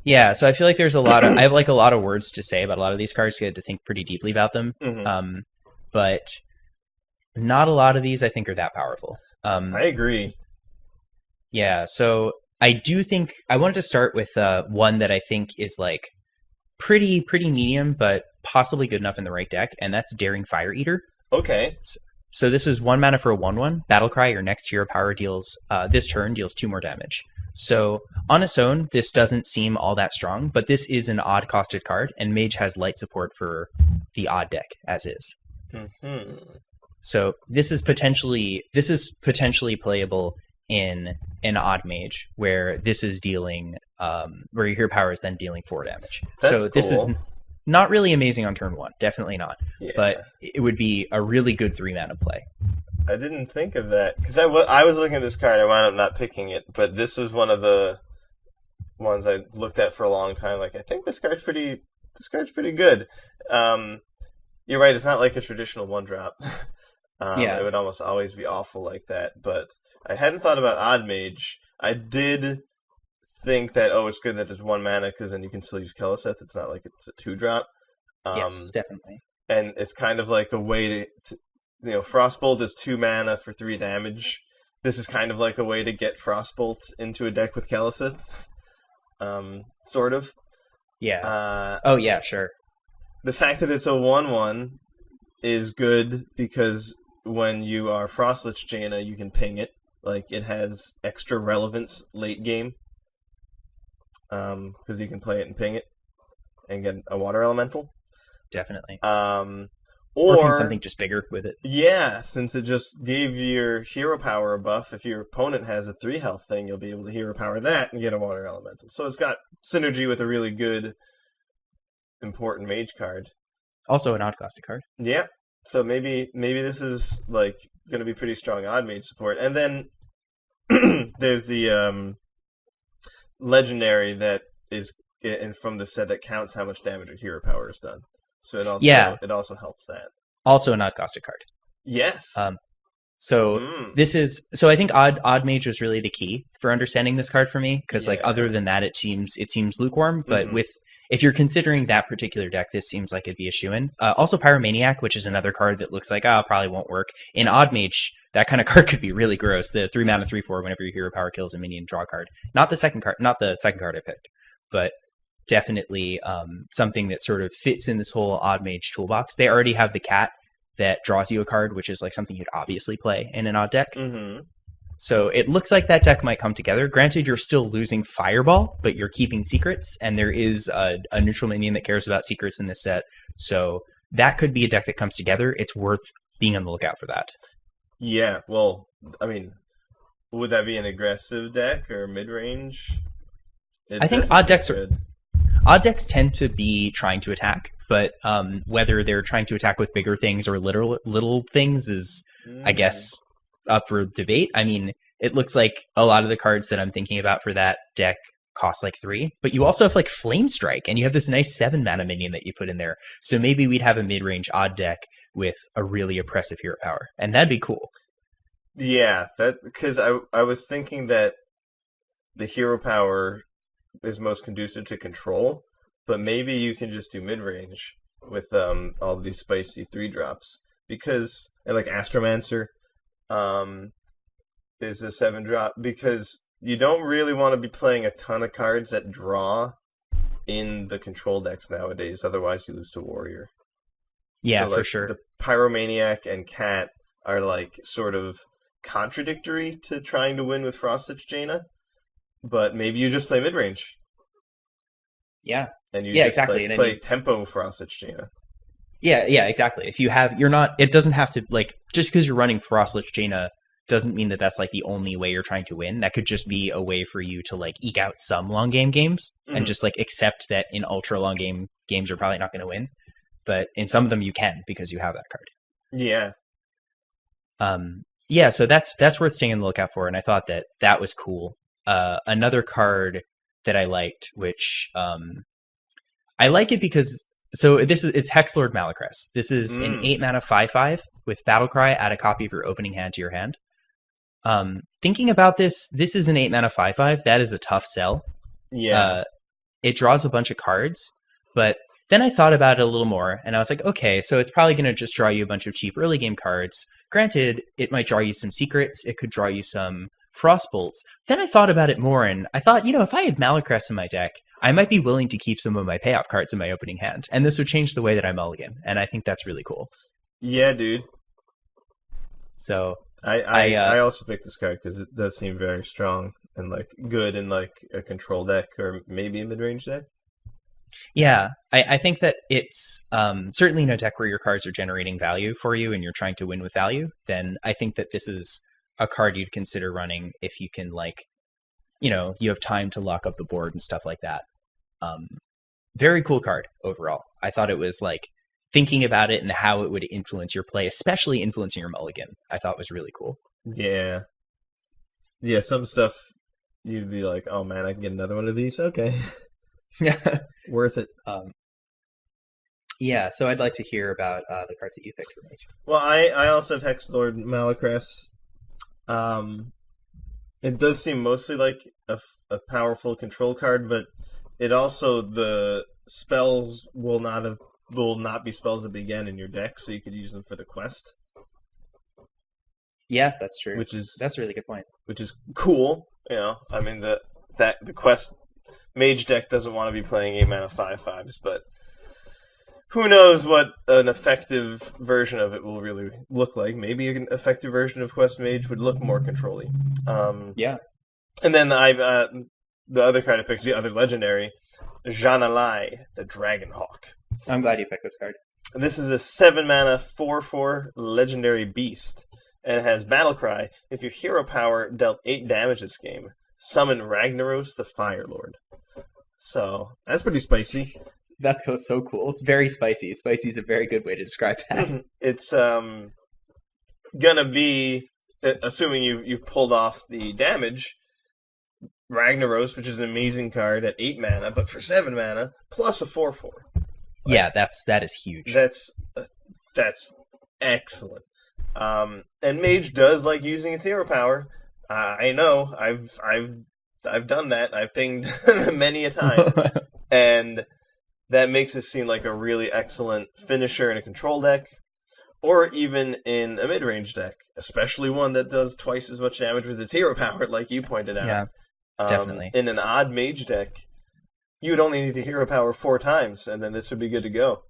Yeah, so I feel like there's I have like a lot of words to say about a lot of these cards. You had to think pretty deeply about them. Mm-hmm. But not a lot of these I think are that powerful. I agree. Yeah, so I do think I wanted to start with one that I think is like pretty medium, but possibly good enough in the right deck, and that's Daring Fireeater. Okay. So this is 1 mana for a 1/1. Battlecry, your next hero power deals this turn deals 2 more damage. So on its own, this doesn't seem all that strong, but this is an odd costed card, and Mage has light support for the odd deck as is. Mm-hmm. So this is potentially playable in an odd Mage where this is dealing where your hero power is then dealing 4 damage. That's so cool. This is not really amazing on turn 1, definitely not. Yeah. But it would be a really good 3-mana play. I didn't think of that because I was looking at this card. I wound up not picking it, but this was one of the ones I looked at for a long time. Like, I think this card's pretty good. You're right. It's not like a traditional 1-drop. Yeah. It would almost always be awful like that. But I hadn't thought about Odd Mage. I did think that, it's good that there's 1 mana, because then you can still use Keleseth. It's not like it's a 2-drop. Yes, definitely. And it's kind of like a way to Frostbolt is 2 mana for 3 damage. This is kind of like a way to get Frostbolt into a deck with Keleseth. Sort of. Yeah. Yeah, sure. The fact that it's a 1/1 is good because when you are Frostlich Jaina, you can ping it. Like, it has extra relevance late game. Because you can play it and ping it and get a water elemental. Definitely. Or something just bigger with it. Yeah, since it just gave your hero power a buff, if your opponent has a 3 health thing, you'll be able to hero power that and get a water elemental. So it's got synergy with a really good, important mage card. Also an odd costed card. Yeah. So maybe this is like going to be pretty strong odd mage support. And then there's the legendary that is from the set that counts how much damage your hero power has done. So it also helps that. Also an odd costed card. Yes. So I think odd mage was really the key for understanding this card for me, because like other than that it seems lukewarm, but if you're considering that particular deck, this seems like it'd be a shoo-in. Also Pyromaniac, which is another card that looks like probably won't work. In odd mage, that kind of card could be really gross. The 3 mana 3/4 whenever your hero power kills a minion, draw a card. Not the second card I picked, but definitely something that sort of fits in this whole odd mage toolbox. They already have the cat that draws you a card, which is like something you'd obviously play in an odd deck. So it looks like that deck might come together. Granted, you're still losing Fireball, but you're keeping secrets, and there is a neutral minion that cares about secrets in this set. So that could be a deck that comes together. It's worth being on the lookout for that. Yeah, well, I mean, would that be an aggressive deck or mid-range? I think odd decks tend to be trying to attack, but whether they're trying to attack with bigger things or little things is, I guess, up for debate. I mean, it looks like a lot of the cards that I'm thinking about for that deck cost like 3, but you also have like Flame Strike, and you have this nice 7 mana minion that you put in there. So maybe we'd have a mid-range odd deck with a really oppressive hero power, and that'd be cool. Yeah, because I was thinking that the hero power is most conducive to control, but maybe you can just do mid-range with all these spicy 3-drops, because and like Astromancer is a 7-drop, because you don't really want to be playing a ton of cards that draw in the control decks nowadays, otherwise you lose to Warrior. Yeah, so, like, for sure. The Pyromaniac and Cat are like sort of contradictory to trying to win with Frostlich Jaina, but maybe you just play mid-range. Yeah. And you play tempo Frostlich Jaina. Yeah, exactly. If it doesn't have to, like, just because you're running Frostlich Jaina doesn't mean that that's like the only way you're trying to win. That could just be a way for you to like eke out some long games and just like accept that in ultra long games you're probably not going to win, but in some of them you can because you have that card. Yeah. Yeah, so that's worth staying on the lookout for, and I thought that was cool. Another card that I liked, which I like it because it's Hexlord Mellow Cress. This is an 8 mana 5/5 with Battlecry. Add a copy of your opening hand to your hand. Thinking about this is an 8 mana 5/5. That is a tough sell. Yeah. It draws a bunch of cards, but then I thought about it a little more, and I was like, okay, so it's probably going to just draw you a bunch of cheap early game cards. Granted, it might draw you some secrets. It could draw you some Frostbolts. Then I thought about it more, and I thought, if I had Mellow Cress in my deck, I might be willing to keep some of my payoff cards in my opening hand, and this would change the way that I mulligan, and I think that's really cool. Yeah, dude. So I also picked this card because it does seem very strong and like good in like a control deck or maybe a mid-range deck. Yeah, I think that it's certainly in a deck where your cards are generating value for you and you're trying to win with value, then I think that this is a card you'd consider running if you can, like, you have time to lock up the board and stuff like that. Very cool card overall. I thought it was like thinking about it and how it would influence your play, especially influencing your mulligan, I thought was really cool. Yeah. Yeah, some stuff you'd be like, oh man, I can get another one of these? Okay. Yeah. Worth it. Yeah, so I'd like to hear about the cards that you picked for me. Well, I also have Hexlord Mellow Cress. It does seem mostly like a powerful control card, but it also the spells will not be spells that begin in your deck, so you could use them for the quest. Yeah, that's true. That's a really good point. Which is cool. You know, I mean the quest mage deck doesn't want to be playing 8-mana 5/5s, but who knows what an effective version of it will really look like. Maybe an effective version of Quest Mage would look more control-y. Yeah. And then the other card I picked, the other legendary, Janalai, the Dragonhawk. I'm glad you picked this card. This is a 7-mana 4/4 legendary beast, and it has Battle Cry. If your hero power dealt 8 damage this game, summon Ragnaros the Fire Lord. So, that's pretty spicy. That's so cool. It's very spicy. Spicy is a very good way to describe that. It's gonna be, assuming you've pulled off the damage, Ragnaros, which is an amazing card at 8 mana, but for 7 mana plus a 4/4. Yeah, that is huge. That's excellent. And Mage does like using its hero power. I know. I've done that. I've pinged many a time, and that makes it seem like a really excellent finisher in a control deck, or even in a mid-range deck, especially one that does twice as much damage with its hero power, like you pointed out. Yeah, definitely. In an odd mage deck, you would only need the hero power 4 times, and then this would be good to go.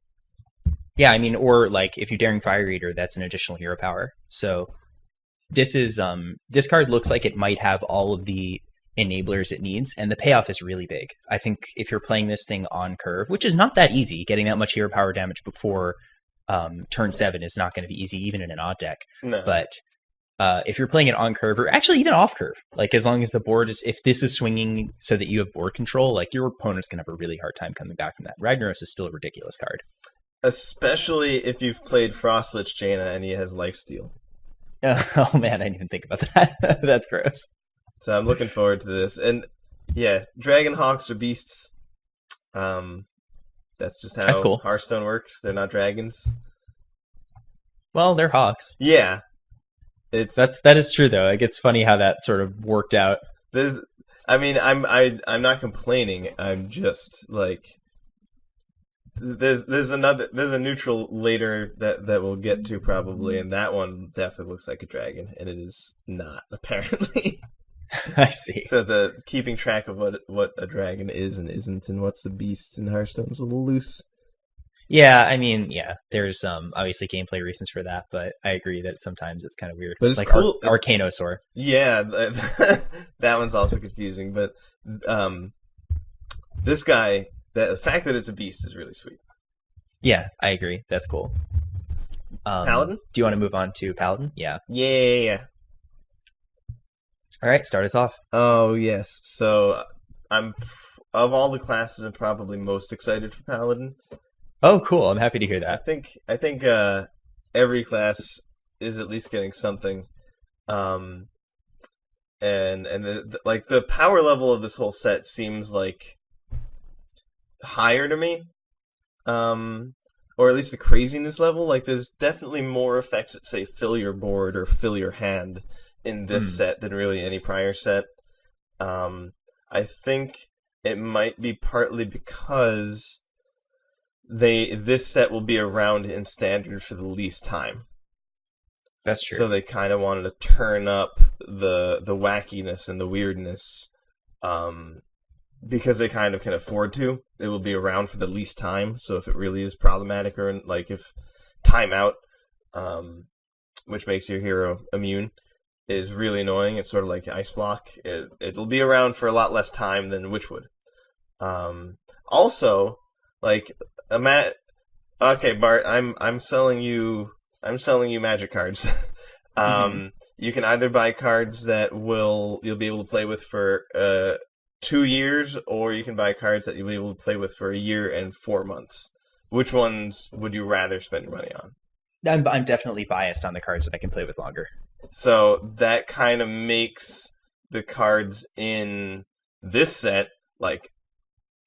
Yeah, I mean, or like if you're daring Fireeater, that's an additional hero power. So this card looks like it might have all of the enablers it needs, and the payoff is really big. I think if you're playing this thing on curve, which is not that easy, getting that much hero power damage before turn 7 is not going to be easy, even in an odd deck. No. But if you're playing it on curve, or actually even off curve, like as long as the board is, if this is swinging so that you have board control, like your opponent's going to have a really hard time coming back from that. Ragnaros is still a ridiculous card. Especially if you've played Frostlich Jaina and he has lifesteal. Oh man, I didn't even think about that. That's gross. So I'm looking forward to this. And yeah, Dragonhawks are beasts. That's just how cool. Hearthstone works. They're not dragons. Well, they're hawks. Yeah. That is true though. Like, it's funny how that sort of worked out. I'm not complaining. I'm just like there's a neutral later that we'll get to probably, and that one definitely looks like a dragon, and it is not, apparently. I see. So the keeping track of what a dragon is and isn't, and what's a beast in Hearthstone is a little loose. Yeah, I mean, yeah, there's obviously gameplay reasons for that, but I agree that sometimes it's kind of weird. But it's like cool. Arcanosaur. Yeah, that one's also confusing, but this guy, the fact that it's a beast is really sweet. Yeah, I agree. That's cool. Paladin? Do you want to move on to Paladin? Yeah. Yeah. All right, start us off. Oh, yes. So, of all the classes, I'm probably most excited for Paladin. Oh, cool. I'm happy to hear that. I think every class is at least getting something. And the power level of this whole set seems like higher to me. Or at least the craziness level. Like, there's definitely more effects that say fill your board or fill your hand in this set than really any prior set. I think it might be partly because this set will be around in standard for the least time. That's true. So they kind of wanted to turn up the wackiness and the weirdness, because they kind of can afford to. It will be around for the least time. So if it really is problematic, or like if timeout, which makes your hero immune, is really annoying, it's sort of like Ice Block. It'll be around for a lot less time than Witchwood. Also, like okay, Bart, I'm selling you magic cards. You can either buy cards that you'll be able to play with for 2 years, or you can buy cards that you'll be able to play with for 1 year and 4 months. Which ones would you rather spend your money on? I'm definitely biased on the cards that I can play with longer. So that kind of makes the cards in this set like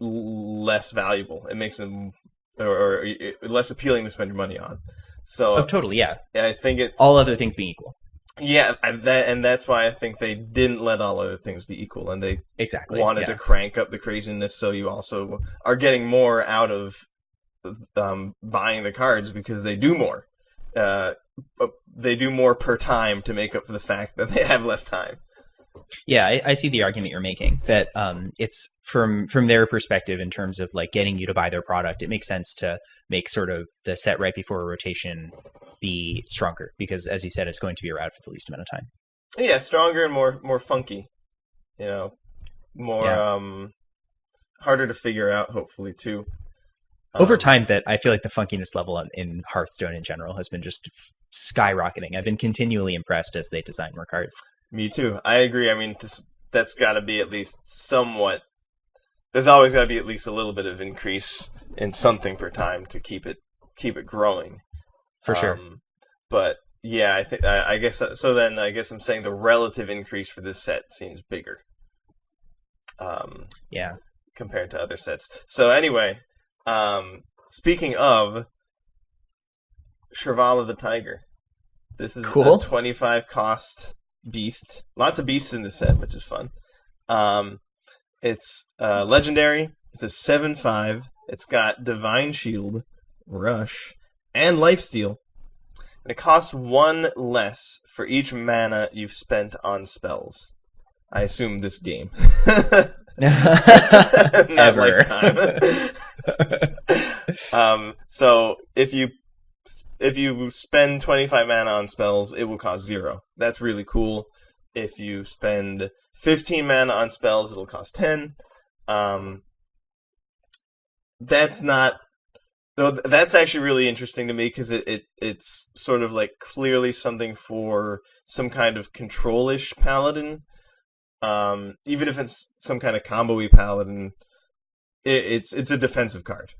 less valuable. It makes them or less appealing to spend your money on. So totally, yeah. I think it's all other things being equal. Yeah, and that's why I think they didn't let all other things be equal, and they wanted to Yeah. crank up the craziness, so you also are getting more out of buying the cards because they do more. Uh, they do more per time to make up for the fact that they have less time. Yeah, I see the argument you're making that it's from their perspective in terms of like getting you to buy their product. It makes sense to make sort of the set right before a rotation be stronger because, as you said, it's going to be around for the least amount of time. Yeah, stronger and more funky. You know, more Yeah. Harder to figure out. Hopefully too. Over time, that I feel like the funkiness level in Hearthstone in general has been just skyrocketing. I've been continually impressed as they design more cards. Me too. I agree. I mean, that's got to be at least somewhat. There's always got to be at least a little bit of increase in something per time to keep it growing. For sure. But yeah, I guess so. Then I guess I'm saying the relative increase for this set seems bigger. Yeah. Compared to other sets. So anyway, speaking of Chavala the Tiger, this is cool. a 25 cost beast. Lots of beasts in the set, which is fun. It's legendary. It's a 7/5. It's got Divine Shield, Rush, and Lifesteal. And it costs 1 less for each mana you've spent on spells. I assume this game. Not lifetime. So if you spend 25 mana on spells, it will cost 0. That's really cool. If you spend 15 mana on spells, it'll cost 10. That's actually really interesting to me because it's sort of like clearly something for some kind of control-ish paladin. Even if it's some kind of combo-y paladin, it's a defensive card.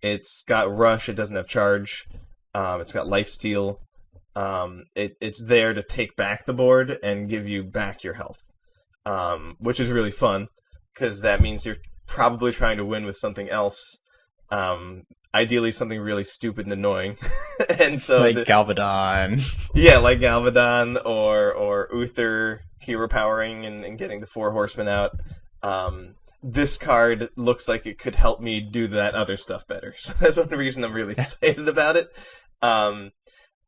It's got rush. It doesn't have charge. It's got lifesteal. It's there to take back the board and give you back your health, which is really fun because that means you're probably trying to win with something else. Ideally, something really stupid and annoying, and so like Galvadon. Yeah, like Galvadon or Uther hero powering and getting the 4 horsemen out. This card looks like it could help me do that other stuff better. So that's one reason I'm really excited about it.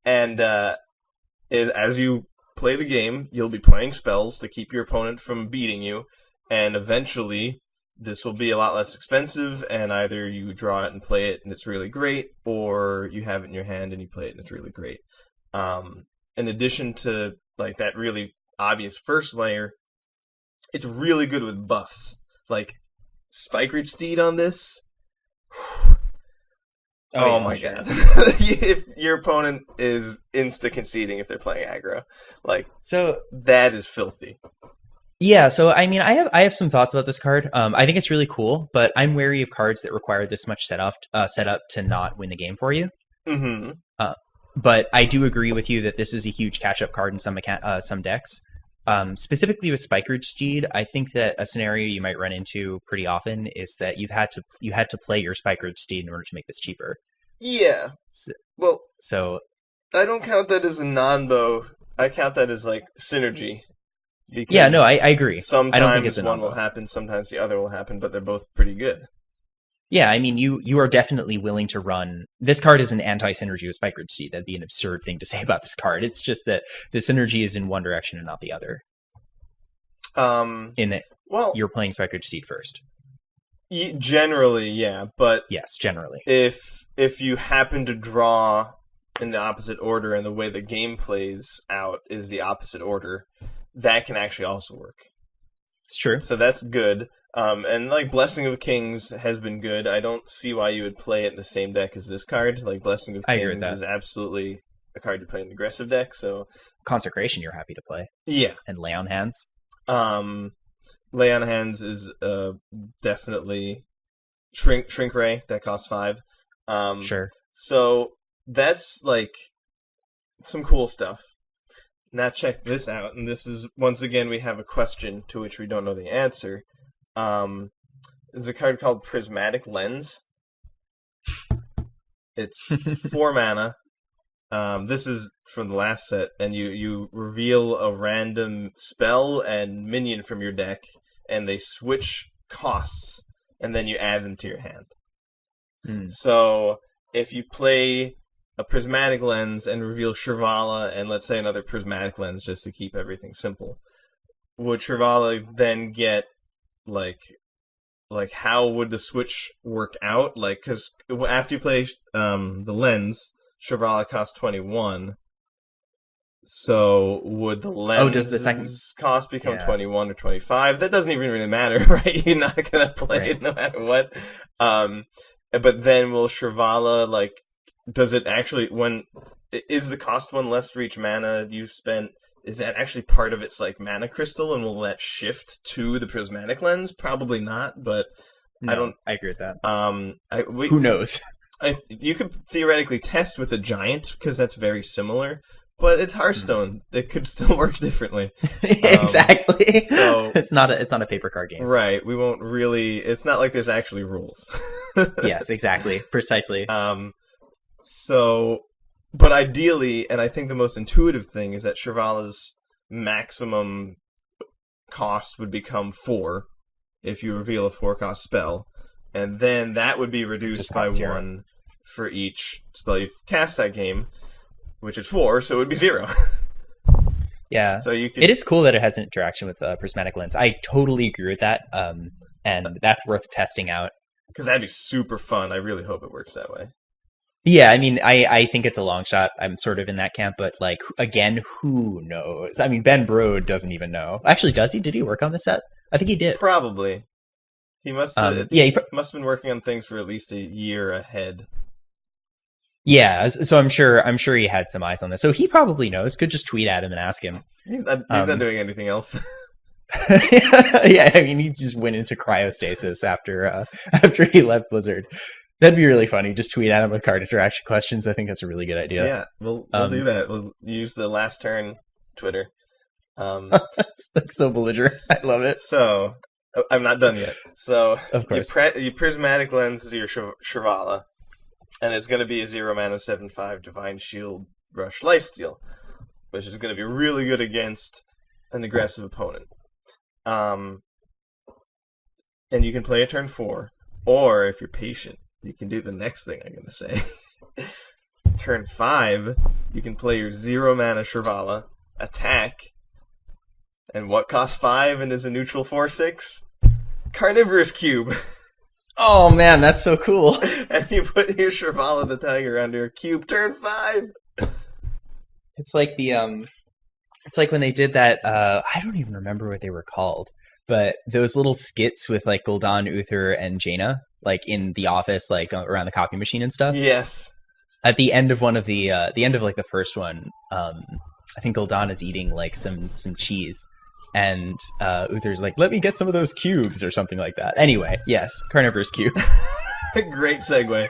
As you play the game, you'll be playing spells to keep your opponent from beating you, and eventually this will be a lot less expensive, and either you draw it and play it and it's really great, or you have it in your hand and you play it and it's really great. In addition to like that really obvious first layer, it's really good with buffs. Like Spikeridge Steed on this. Oh my god. If your opponent is insta-conceding if they're playing aggro. So that is filthy. Yeah, so I mean, I have some thoughts about this card. I think it's really cool, but I'm wary of cards that require this much setup to not win the game for you. Mm-hmm. But I do agree with you that this is a huge catch-up card in some decks. Specifically with Spikeridge Steed, I think that a scenario you might run into pretty often is that you had to play your Spikeridge Steed in order to make this cheaper. Yeah. So I don't count that as a non-bow. I count that as like synergy. Yeah, no, I agree. Sometimes I don't think it's one will happen, sometimes the other will happen, but they're both pretty good. Yeah, I mean, you are definitely willing to run. This card is an anti-synergy with Spikeridge Steed. That'd be an absurd thing to say about this card. It's just that the synergy is in one direction and not the other. In that, you're playing Spikeridge Steed first. Generally, yeah, but yes, generally. If you happen to draw in the opposite order and the way the game plays out is the opposite order, that can actually also work. It's true. So that's good. And like Blessing of Kings has been good. I don't see why you would play it in the same deck as this card. Like Blessing of Kings is absolutely a card you play in an aggressive deck. So Consecration, you're happy to play. Yeah. And Lay on Hands. Lay on Hands is definitely Shrink Ray that costs 5. Sure. So that's like some cool stuff. Now check this out, and this is, once again, we have a question to which we don't know the answer. There's a card called Prismatic Lens. It's 4 mana. this is from the last set, and you reveal a random spell and minion from your deck, and they switch costs, and then you add them to your hand. So if you play a Prismatic Lens and reveal Chavala and let's say another Prismatic Lens just to keep everything simple, would Chavala then get, like how would the switch work out? Like, because after you play the Lens, Chavala costs 21. So would the lens does the second cost become 21 or 25? That doesn't even really matter, right? You're not going to play it no matter what. But then will Chavala, like, does it actually, is the cost one less for each mana you've spent, is that actually part of its, like, mana crystal, and will that shift to the Prismatic Lens? Probably not, but I agree with that. Who knows? You could theoretically test with a Giant, because that's very similar. But it's Hearthstone. It could still work differently. Exactly. So it's not a paper card game. Right. We won't really. It's not like there's actually rules. Yes, exactly. Precisely. But ideally, and I think the most intuitive thing is that Chavala's maximum cost would become 4 if you reveal a 4-cost spell, and then that would be reduced by 1 for each spell you cast that game. Which is 4, so it would be 0. Yeah. So you could... It is cool that it has an interaction with Prismatic Lens. I totally agree with that, and that's worth testing out. Because that'd be super fun. I really hope it works that way. Yeah, I mean, I think it's a long shot. I'm sort of in that camp, but, like, again, who knows? I mean, Ben Brode doesn't even know. Actually, does he? Did he work on the set? I think he did. Probably. He must have must have been working on things for at least a year ahead. Yeah, so I'm sure he had some eyes on this. So he probably knows. Could just tweet at him and ask him. He's not doing anything else. Yeah, I mean, he just went into cryostasis after he left Blizzard. That'd be really funny. Just tweet at him with card interaction questions. I think that's a really good idea. Yeah, we'll do that. We'll use the last turn Twitter. That's so belligerent. I love it. So I'm not done yet. So of course, you Prismatic Lens is your Chavala. And it's going to be a 0-mana 7/5 Divine Shield Rush Lifesteal, which is going to be really good against an aggressive opponent. And you can play a turn 4, or if you're patient, you can do the next thing I'm going to say. Turn 5, you can play your 0-mana Chavala, attack, and what costs 5 and is a neutral 4/6? Carnivorous Cube. Oh man, that's so cool! And you put your Chavala the Tiger under a cube. Turn 5. It's like it's like when they did that. I don't even remember what they were called, but those little skits with like Gul'dan, Uther, and Jaina, like in the office, like around the copy machine and stuff. Yes. At the end of one of the end of like the first one, I think Gul'dan is eating like some cheese. And Uther's like, let me get some of those cubes or something like that. Anyway, yes, Carnivorous Cube. Great segue.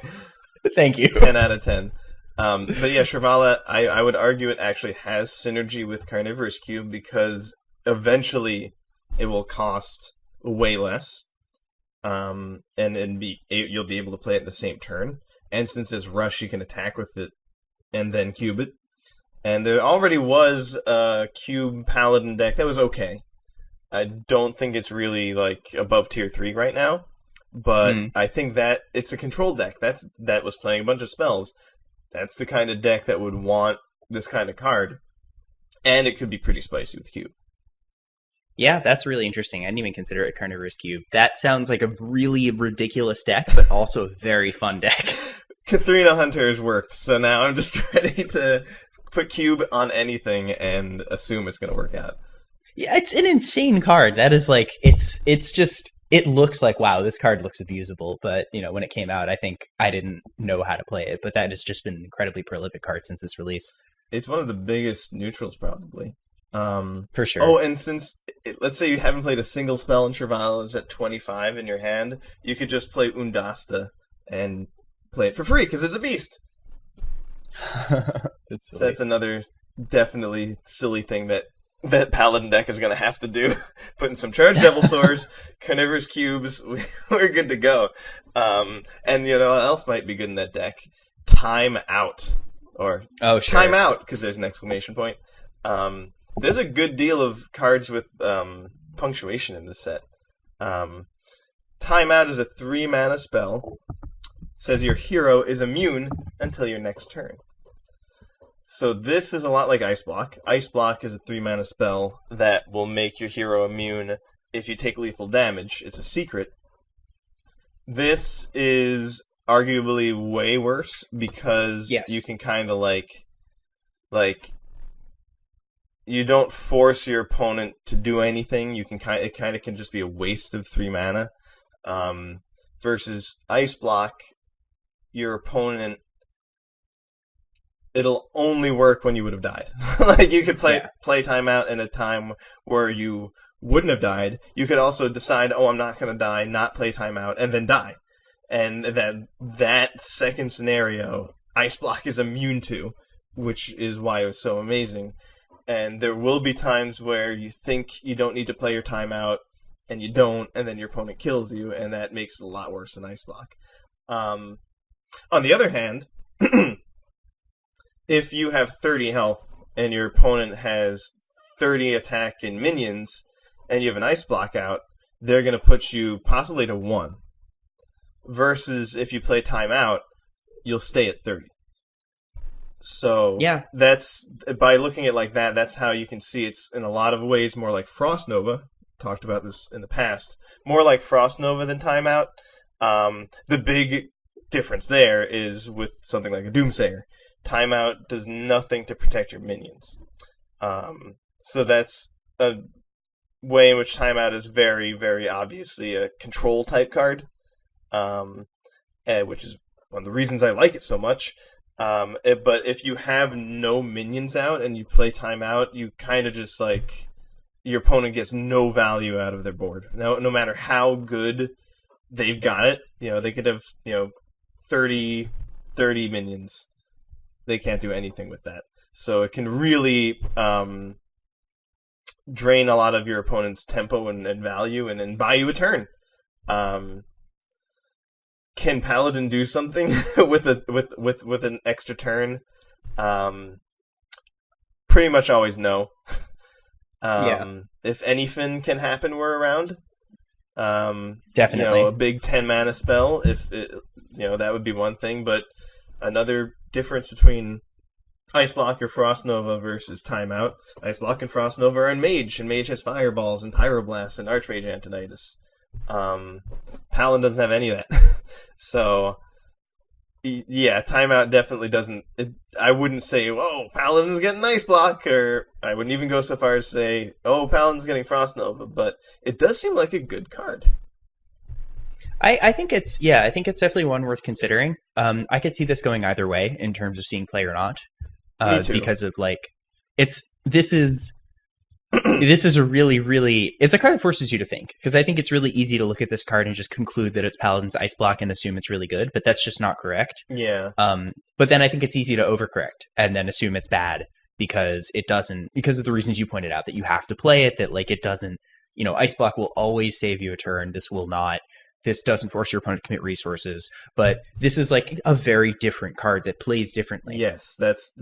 Thank you. 10 out of 10. But yeah, Chavala, I would argue it actually has synergy with Carnivorous Cube because eventually it will cost way less. And you'll be able to play it in the same turn. And since it's Rush, you can attack with it and then cube it. And there already was a Cube Paladin deck that was okay. I don't think it's really like above tier 3 right now, but I think that it's a control deck. That was playing a bunch of spells. That's the kind of deck that would want this kind of card, and it could be pretty spicy with Cube. Yeah, that's really interesting. I didn't even consider it Carnivorous Cube. That sounds like a really ridiculous deck, but also a very fun deck. Katharina Hunter has worked, so now I'm just ready to put Cube on anything and assume it's going to work out. Yeah, it's an insane card. That is like, it's just, it looks like, wow, this card looks abusable. But, you know, when it came out, I think I didn't know how to play it. But that has just been an incredibly prolific card since its release. It's one of the biggest neutrals, probably. For sure. Oh, and since, let's say you haven't played a single spell in Chavala, is at 25 in your hand, you could just play Undasta and play it for free, because it's a beast. So that's another definitely silly thing that Paladin deck is going to have to do. Putting some Charged Devil Swords, Carnivorous Cubes, we're good to go. And you know what else might be good in that deck? Time Out. or sure. timeout, because there's an exclamation point. There's a good deal of cards with punctuation in this set. Timeout is a 3-mana spell. Says your hero is immune until your next turn. So this is a lot like Ice Block. Ice Block is a 3-mana spell that will make your hero immune if you take lethal damage. It's a secret. This is arguably way worse because you can kind of like you don't force your opponent to do anything. You can it kind of can just be a waste of 3 mana. Versus Ice Block, your opponent, it'll only work when you would have died. Like you could play timeout in a time where you wouldn't have died. You could also decide, I'm not going to die, not play timeout, and then die. And that second scenario, Ice Block is immune to, which is why it was so amazing. And there will be times where you think you don't need to play your timeout, and you don't, and then your opponent kills you, and that makes it a lot worse than Ice Block. On the other hand, if you have 30 health and your opponent has 30 attack and minions, and you have an Ice Block out, they're going to put you possibly to 1. Versus if you play timeout, you'll stay at 30. So that's, by looking at it like that, that's how you can see it's in a lot of ways more like Frost Nova. Talked about this in the past. More like Frost Nova than timeout. The big difference there is with something like a Doomsayer. Timeout does nothing to protect your minions. So that's a way in which timeout is very, very obviously a control type card, which is one of the reasons I like it so much. But if you have no minions out and you play timeout, you kind of just like your opponent gets no value out of their board. No matter how good they've got it, they could have 30 minions. They can't do anything with that. So it can really drain a lot of your opponent's tempo and value, and then buy you a turn. Can Paladin do something with an extra turn? Pretty much always no. If anything can happen, we're around. Definitely. A big 10-mana spell, that would be one thing, but another difference between Ice Block or Frost Nova versus timeout, Ice Block and Frost Nova are in Mage, and Mage has Fireballs and Pyroblast and Archmage Antonidas. Paladin doesn't have any of that. So, timeout definitely doesn't. I wouldn't say, Paladin's getting Ice Block, or I wouldn't even go so far as to say, Paladin's getting Frost Nova, but it does seem like a good card. I think it's definitely one worth considering. I could see this going either way in terms of seeing play or not. Me too. Because of this is a really, really, it's a card that forces you to think, because I think it's really easy to look at this card and just conclude that it's Paladin's Ice Block and assume it's really good, but that's just not correct. Yeah. But then I think it's easy to overcorrect and then assume it's bad because of the reasons you pointed out, that you have to play it, that it doesn't, Ice Block will always save you a turn. This doesn't force your opponent to commit resources, but this is a very different card that plays differently. Yes, that's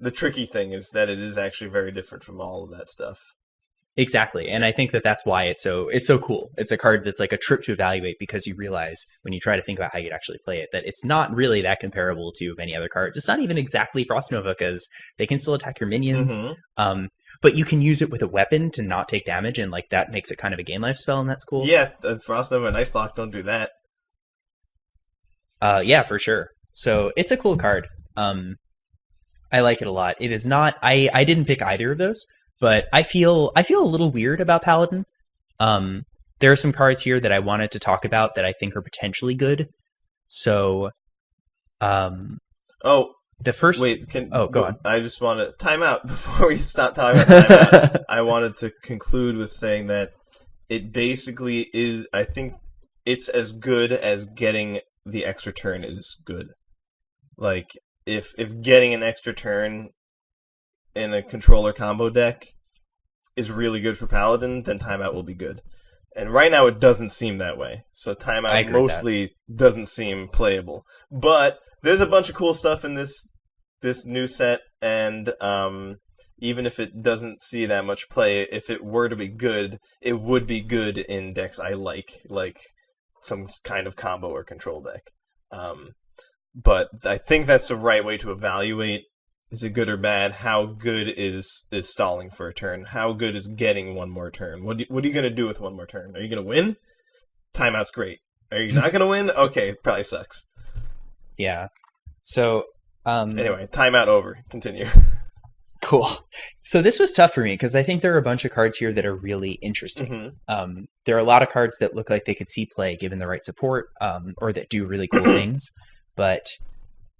the tricky thing, is that it is actually very different from all of that stuff. Exactly, and I think that's why it's so cool. It's a card that's like a trip to evaluate, because you realize when you try to think about how you'd actually play it that it's not really that comparable to many other cards. It's not even exactly Frost Nova, because they can still attack your minions. Mm-hmm. But you can use it with a weapon to not take damage, and that makes it kind of a game life spell, and that's cool. Yeah, Frost Nova and Ice Block don't do that. Yeah, for sure. So it's a cool card. I like it a lot. It is not. I didn't pick either of those, but I feel a little weird about Paladin. There are some cards here that I wanted to talk about that I think are potentially good. So, the first. Wait, go on. I just want to time out before we stop talking about timeout. I wanted to conclude with saying that it basically is. I think it's as good as getting the extra turn is good. If getting an extra turn in a controller combo deck is really good for Paladin, then timeout will be good. And right now it doesn't seem that way. So timeout mostly doesn't seem playable. But there's a bunch of cool stuff in this this new set, and even if it doesn't see that much play, if it were to be good, it would be good in decks I like some kind of combo or control deck. But I think that's the right way to evaluate, is it good or bad? How good is stalling for a turn? How good is getting one more turn? What are you going to do with one more turn? Are you going to win? Timeout's great. Are you not going to win? Okay, probably sucks. Yeah. So, anyway, timeout over. Continue. Cool. So this was tough for me because I think there are a bunch of cards here that are really interesting. Mm-hmm. There are a lot of cards that look like they could see play given the right support, or that do really cool things. But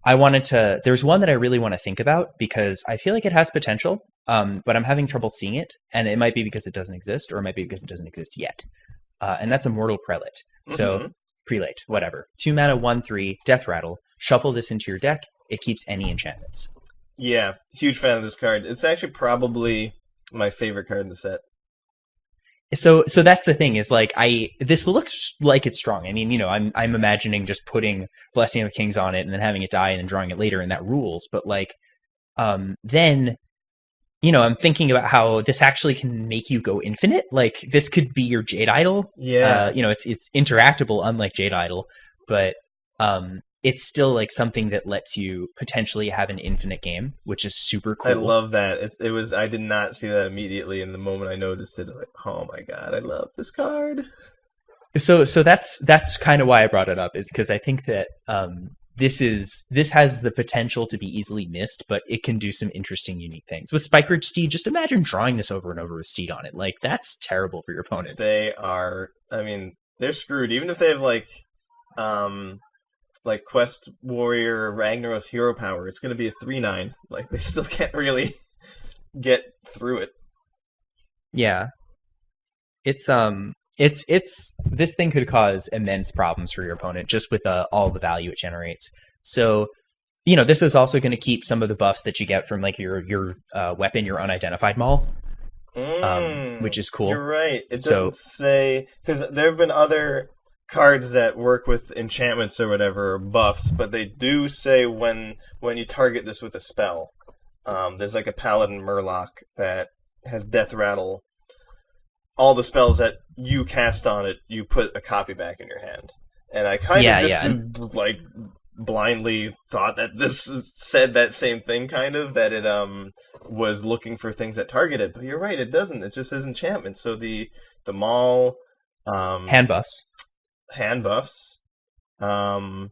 there's one that I really want to think about because I feel like it has potential, but I'm having trouble seeing it. And it might be because it doesn't exist, or it might be because it doesn't exist yet. And that's Immortal Prelate. So, Prelate, whatever. 2 mana, 1/3, Death Rattle. Shuffle this into your deck. It keeps any enchantments. Yeah, huge fan of this card. It's actually probably my favorite card in the set. So that's the thing, is like this looks like it's strong. I mean, I'm imagining just putting Blessing of Kings on it and then having it die and then drawing it later, and that rules. But like, then, I'm thinking about how this actually can make you go infinite. Like, this could be your Jade Idol. Yeah. It's interactable, unlike Jade Idol, but it's still like something that lets you potentially have an infinite game, which is super cool. I love that. It was. I did not see that immediately. In the moment I noticed it, like, oh my god, I love this card. So that's kind of why I brought it up, is because I think that this has the potential to be easily missed, but it can do some interesting, unique things. With Spikeridge Steed, just imagine drawing this over and over with Steed on it. Like, that's terrible for your opponent. They are. I mean, they're screwed. Even if they have like Quest Warrior Ragnaros Hero Power, it's going to be a 3/9. Like, they still can't really get through it. Yeah. It's this thing could cause immense problems for your opponent just with all the value it generates. So, this is also going to keep some of the buffs that you get from like your weapon, your unidentified maul, which is cool. You're right. It doesn't say, because there have been other cards that work with enchantments or whatever, or buffs, but they do say when you target this with a spell. There's like a Paladin Murloc that has Death Rattle. All the spells that you cast on it, you put a copy back in your hand. And I kind of just like blindly thought that this said that same thing, kind of, that it was looking for things that target it. But you're right, it doesn't. It just says enchantments. So the Maul, hand buffs, and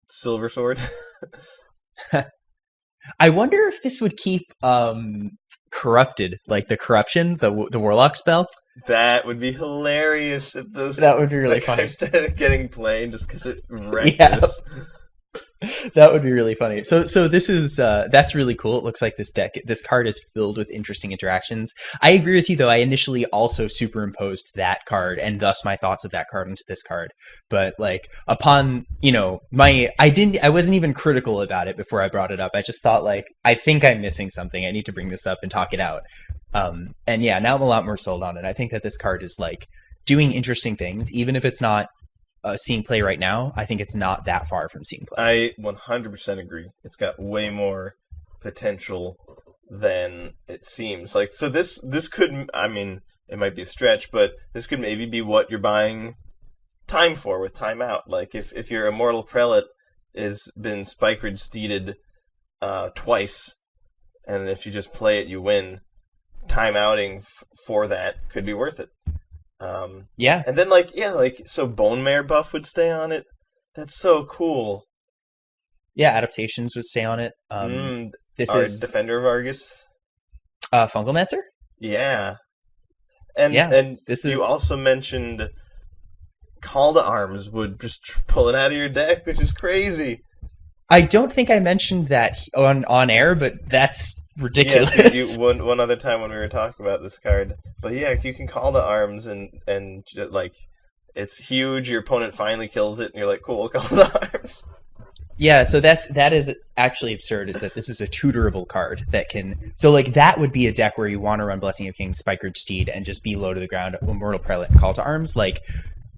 Silver Sword. I wonder if this would keep Corrupted, like the corruption, the Warlock spell. That would be hilarious if that would be really funny. Started getting played just because it wrecked this. That would be really funny. So this is that's really cool. It looks like this card is filled with interesting interactions. I agree with you, though. I initially also superimposed that card and thus my thoughts of that card into this card. But like, upon I wasn't even critical about it before I brought it up. I just thought, like, I think I'm missing something. I need to bring this up and talk it out. And yeah, now I'm a lot more sold on it. I think that this card is like doing interesting things, even if it's not seeing play right now. I think it's not that far from seeing play. I 100% agree. It's got way more potential than it seems. Like, so this could, I mean, it might be a stretch, but this could maybe be what you're buying time for with timeout. Like, if your Immortal Prelate has been Spikeridge Steeded twice, and if you just play it, you win, timeouting for that could be worth it. Yeah. And then, so Bone Mare buff would stay on it. That's so cool. Yeah, adaptations would stay on it. This is Defender of Argus. Fungalmancer? Yeah. And this you also mentioned Call to Arms would just pull it out of your deck, which is crazy. I don't think I mentioned that on air, but that's ridiculous. Yes, one other time when we were talking about this card. But yeah, you can Call to Arms and like, it's huge. Your opponent finally kills it, and you're like, cool, Call to Arms. Yeah, so that is actually absurd. Is that this is a tutorable card that can, so like that would be a deck where you want to run Blessing of Kings, Spikeridge Steed, and just be low to the ground, Immortal Prelate, and Call to Arms. Like,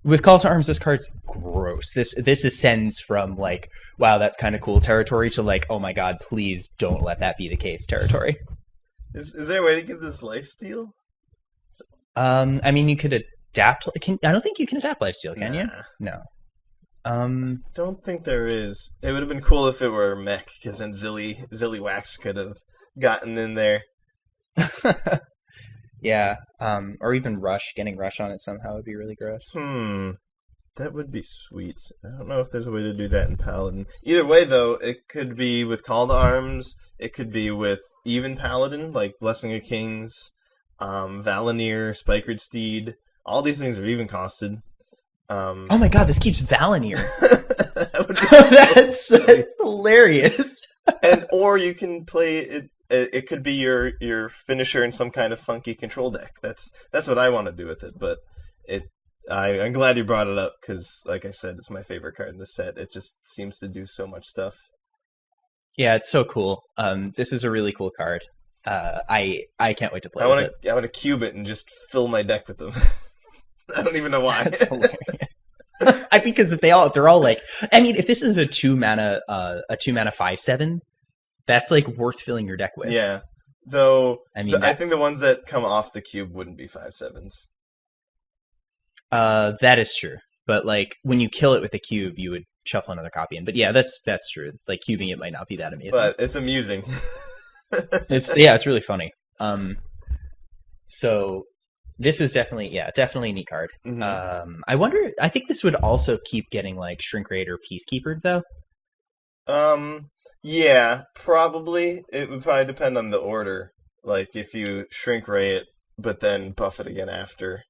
With Call to Arms, this card's gross. This ascends from like, wow, that's kind of cool territory to like, oh my god, please don't let that be the case territory. Is there a way to give this lifesteal? I mean, you could adapt. I don't think you can adapt lifesteal, can you? No. I don't think there is. It would have been cool if it were mech, because then Zilly Wax could have gotten in there. Yeah. Or even Rush. Getting Rush on it somehow would be really gross. That would be sweet. I don't know if there's a way to do that in Paladin. Either way, though, it could be with Call to Arms. It could be with even Paladin, like Blessing of Kings, Valanier, Spikered Steed. All these things are even costed. Oh my god, this keeps Valanier. That's hilarious. Or you can play it. It could be your finisher in some kind of funky control deck. That's what I want to do with it. But I'm glad you brought it up because, like I said, it's my favorite card in the set. It just seems to do so much stuff. Yeah, it's so cool. This is a really cool card. I can't wait to play with it. I want to cube it and just fill my deck with them. I don't even know why. That's hilarious. Because if they're all like, I mean, if this is a 2-mana 5/7, that's like worth filling your deck with. Yeah. Though I mean, I think the ones that come off the cube wouldn't be 5/7s. That is true. But like when you kill it with a cube, you would shuffle another copy in. But yeah, that's true. Like cubing it might not be that amazing. But it's amusing. It's really funny. So this is definitely a neat card. Mm-hmm. I think this would also keep getting like Shrink Raid or Peacekeeper though. Yeah, probably. It would probably depend on the order. Like if you Shrink Ray it, but then buff it again after.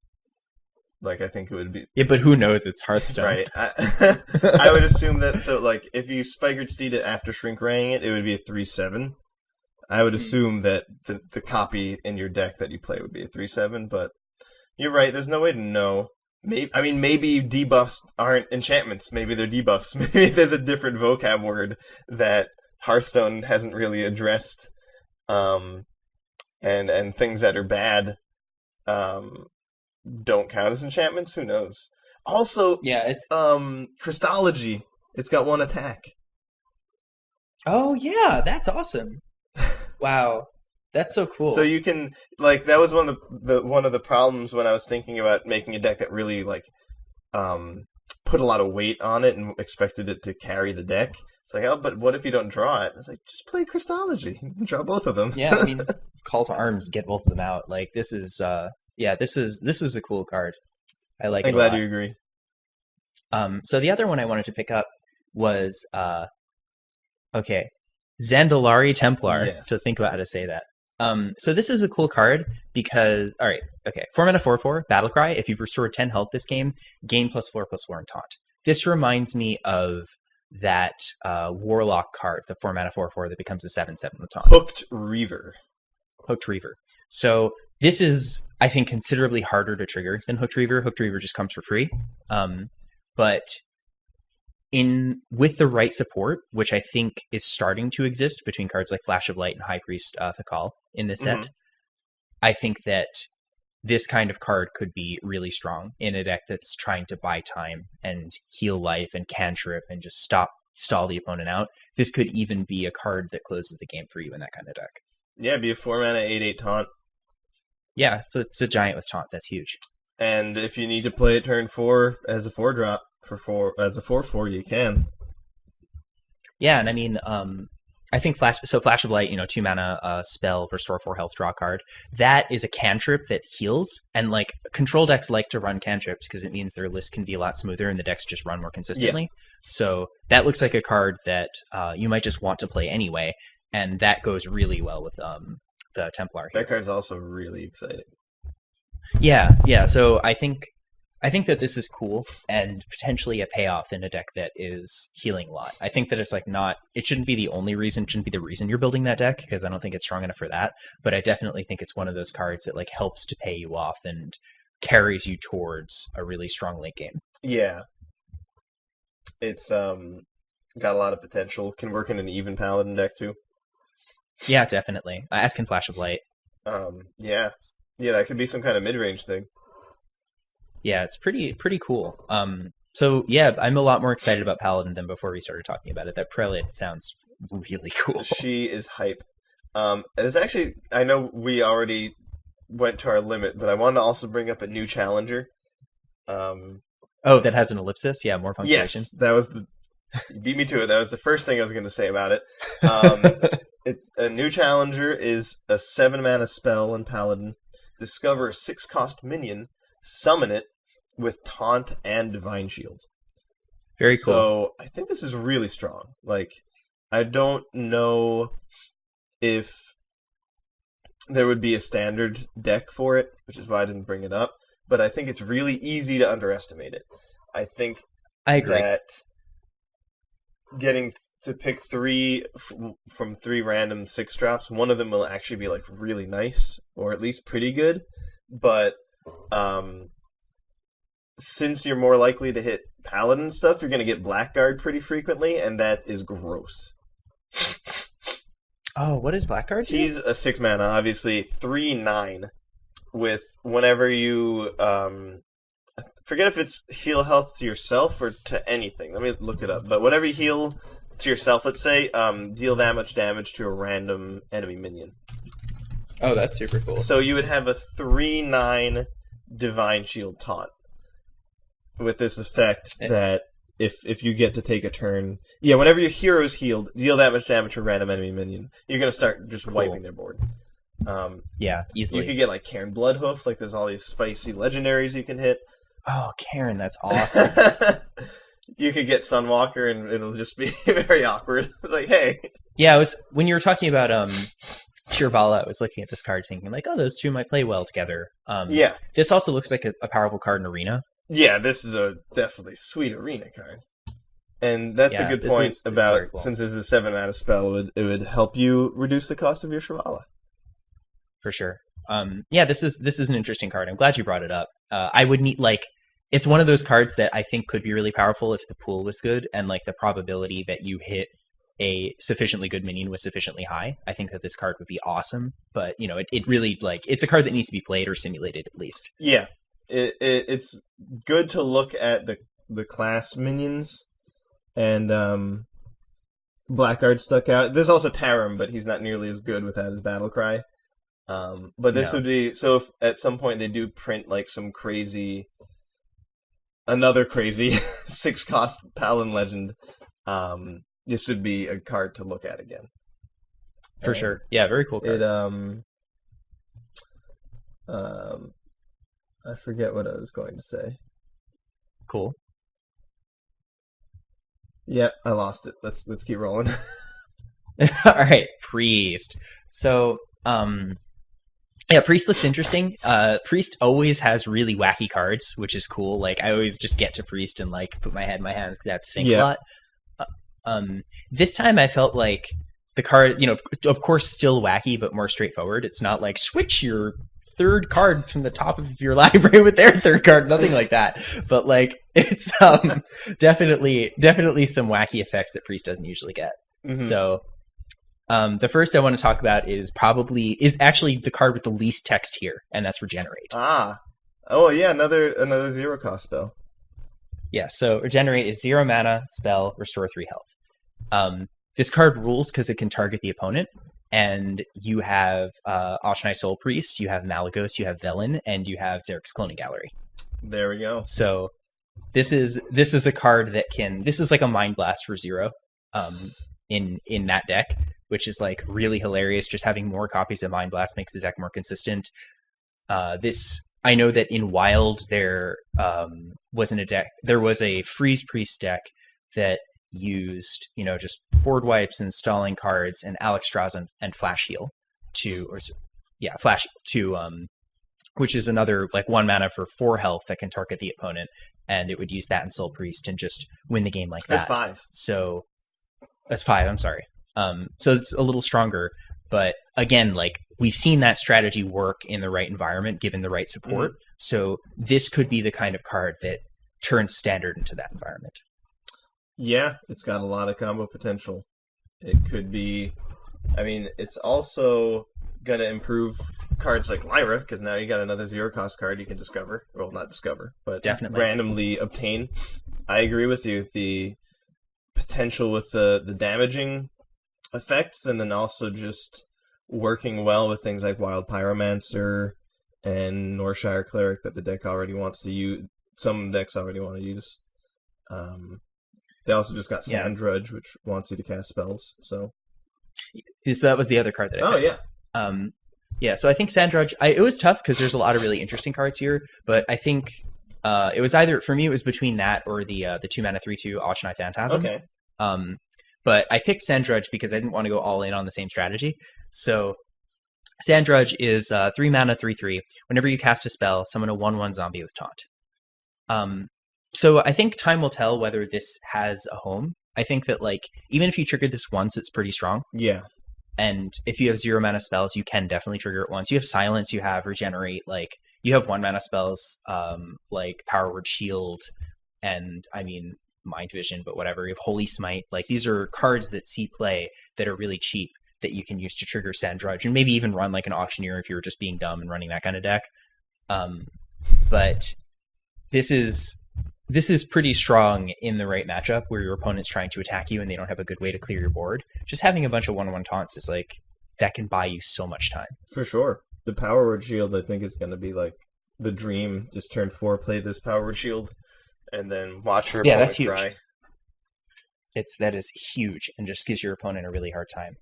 Like I think it would be. Yeah, but who knows? It's Hearthstone. Right. I would assume that. So like if you Spikered Steed it after Shrink Raying it, it would be a 3/7. I would assume that the copy in your deck that you play would be a 3/7, but you're right. There's no way to know. Maybe debuffs aren't enchantments. Maybe they're debuffs. Maybe there's a different vocab word that Hearthstone hasn't really addressed, and things that are bad don't count as enchantments. Who knows? Also, yeah, it's Crystology. It's got 1 attack. Oh yeah, that's awesome. Wow. That's so cool. So you can that was one of the problems when I was thinking about making a deck that really put a lot of weight on it and expected it to carry the deck. It's like, oh, but what if you don't draw it? It's like, just play Crystology. You can draw both of them. Yeah, I mean, Call to Arms, get both of them out. Like this is this is a cool card. I like it. I'm glad you agree. So the other one I wanted to pick up was Zandalari Templar. Yes. To think about how to say that. So this is a cool card because, all right, okay, 4-mana 4/4 Battlecry. If you've restored 10 health this game, gain +4/+4 and taunt. This reminds me of that Warlock card, the 4-mana 4/4 that becomes a 7/7 with taunt. Hooked Reaver. So this is, I think, considerably harder to trigger than Hooked Reaver. Hooked Reaver just comes for free, but with the right support, which I think is starting to exist between cards like Flash of Light and High Priest Thakal in this set, I think that this kind of card could be really strong in a deck that's trying to buy time and heal life and cantrip and just stall the opponent out. This could even be a card that closes the game for you in that kind of deck. Yeah, it'd be a 4-mana 8/8 taunt. Yeah, so it's a giant with taunt. That's huge. And if you need to play it turn 4 as a 4-drop as a 4/4, you can. Yeah, and I mean, I think Flash of Light, 2-mana spell, restore 4 health, draw a card. That is a cantrip that heals, and like control decks like to run cantrips because it means their list can be a lot smoother and the decks just run more consistently. Yeah. So that looks like a card that you might just want to play anyway, and that goes really well with the Templar here. That card's also really exciting. Yeah. So I think that this is cool and potentially a payoff in a deck that is healing a lot. I think that it's it shouldn't be the only reason, shouldn't be the reason you're building that deck, because I don't think it's strong enough for that. But I definitely think it's one of those cards that helps to pay you off and carries you towards a really strong late game. Yeah. It's got a lot of potential. Can work in an even Paladin deck too. Yeah, definitely. As can Flash of Light. Yeah, that could be some kind of mid-range thing. Yeah, it's pretty cool. So yeah, I'm a lot more excited about Paladin than before we started talking about it. That Prelate sounds really cool. She is hype. It's actually, I know we already went to our limit, but I wanted to also bring up a new challenger. Oh, that has an ellipsis? Yeah, more punctuation. Yes, you beat me to it. That was the first thing I was going to say about it. It's a new challenger is a 7-mana spell in Paladin. Discover a 6-cost minion, summon it with Taunt and Divine Shield. Very cool. So I think this is really strong. Like, I don't know if there would be a standard deck for it, which is why I didn't bring it up. But I think it's really easy to underestimate it. I agree that getting to pick 3 from 3 random 6-drops, one of them will actually be like really nice, or at least pretty good. But since you're more likely to hit Paladin stuff, you're going to get Blackguard pretty frequently, and that is gross. Oh, what is Blackguard? He's a 6-mana, obviously 3/9. With whenever you forget if it's heal health to yourself or to anything. Let me look it up. But whenever you heal to yourself, let's say, deal that much damage to a random enemy minion. Oh, that's super cool. So you would have a 3/9 Divine Shield taunt with this effect that if you get to take a turn, whenever your hero's healed, deal that much damage to a random enemy minion. You're gonna start just wiping their board. Easily. You could get like Cairn Bloodhoof, like there's all these spicy legendaries you can hit. Oh, Cairn, that's awesome. You could get Sunwalker and it'll just be very awkward. Like, hey. Yeah, when you were talking about Chavala, I was looking at this card thinking like, oh, those two might play well together. This also looks like a powerful card in Arena. Yeah, this is a definitely sweet Arena card. And that's a good point about, since this is a 7-mana spell, it would help you reduce the cost of your Chavala. For sure. This is an interesting card. I'm glad you brought it up. I would need it's one of those cards that I think could be really powerful if the pool was good and like the probability that you hit a sufficiently good minion was sufficiently high. I think that this card would be awesome, but it really it's a card that needs to be played or simulated at least. Yeah, it's good to look at the class minions, and Blackguard stuck out. There's also Tarim, but he's not nearly as good without his battle cry. But this would be, so if at some point they do print like another crazy 6-cost Paladin legend, this would be a card to look at again. For sure. Yeah, very cool card. I forget what I was going to say. Cool. Yeah, I lost it. Let's keep rolling. All right, Priest. So, Priest looks interesting. Priest always has really wacky cards, which is cool. Like, I always just get to Priest and like put my head in my hands because I have to think a lot. This time I felt like the card, of course, still wacky, but more straightforward. It's not like switch your third card from the top of your library with their third card, nothing like that. But like, it's definitely some wacky effects that Priest doesn't usually get. Mm-hmm. So. The first I want to talk about is actually the card with the least text here, and that's Regenerate. Another 0-cost spell. Yeah, so Regenerate is 0 mana spell, restore 3 health. This card rules because it can target the opponent, and you have Ashnai Soul Priest, you have Malagos, you have Velen, and you have Zarek's Cloning Gallery. There we go. So this is a card that this is like a Mind Blast for 0 in that deck, which is like really hilarious. Just having more copies of Mind Blast makes the deck more consistent. I know that in Wild there was a Freeze Priest deck that used just board wipes, installing cards, and Alexstrasza and Flash Heal which is another like 1 mana for 4 health that can target the opponent, and it would use that and Soul Priest and just win the game like that. That's 5. So that's 5. I'm sorry. So it's a little stronger, but again, like we've seen that strategy work in the right environment, given the right support. Mm-hmm. So this could be the kind of card that turns standard into that environment. Yeah, it's got a lot of combo potential. It could be, it's also going to improve cards like Lyra, because now you got another 0-cost card you can discover. Well, not discover, but definitely randomly obtain. I agree with you. The potential with the damaging effects, and then also just working well with things like Wild Pyromancer and Norshire Cleric that the deck already wants to use. Some decks already want to use. They also just got Sand Drudge, which wants you to cast spells. So that was the other card that I picked. Yeah, so I think Sand Drudge, it was tough because there's a lot of really interesting cards here, but I think it was either, for me, it was between that or the 2-mana 3/2 Auctioneye Phantasm. Okay. But I picked Sand Drudge because I didn't want to go all in on the same strategy. So Sand Drudge is 3-mana 3/3. Whenever you cast a spell, summon a 1/1 zombie with taunt. So I think time will tell whether this has a home. I think that, like, even if you triggered this once, it's pretty strong. Yeah. And if you have 0-mana spells, you can definitely trigger it once. You have Silence, you have Regenerate, like, you have 1-mana spells, like Power Word Shield, and, I mean, Mind Vision, but whatever. You have Holy Smite. Like, these are cards that see play that are really cheap that you can use to trigger Sand Drudge, and maybe even run, like, an Auctioneer if you were just being dumb and running that kind of deck. But this is pretty strong in the right matchup where your opponent's trying to attack you and they don't have a good way to clear your board. Just having a bunch of 1/1 taunts is like, that can buy you so much time. For sure. The Power Word Shield, I think, is going to be like the dream. Just turn 4, play this Power Word Shield, and then watch your opponent that's huge. cry. That is huge and just gives your opponent a really hard time.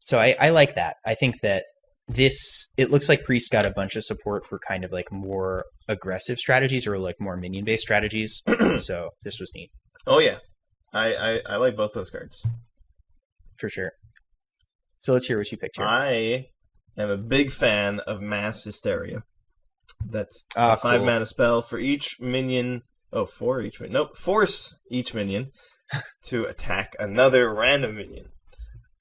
So I like that. I think that it looks like Priest got a bunch of support for kind of like more aggressive strategies or like more minion-based strategies. So this was neat. Oh, yeah. I like both those cards. For sure. So let's hear what you picked here. I am a big fan of Mass Hysteria. That's a 5-mana spell for each minion. Oh, for each minion. Nope, force each minion to attack another random minion.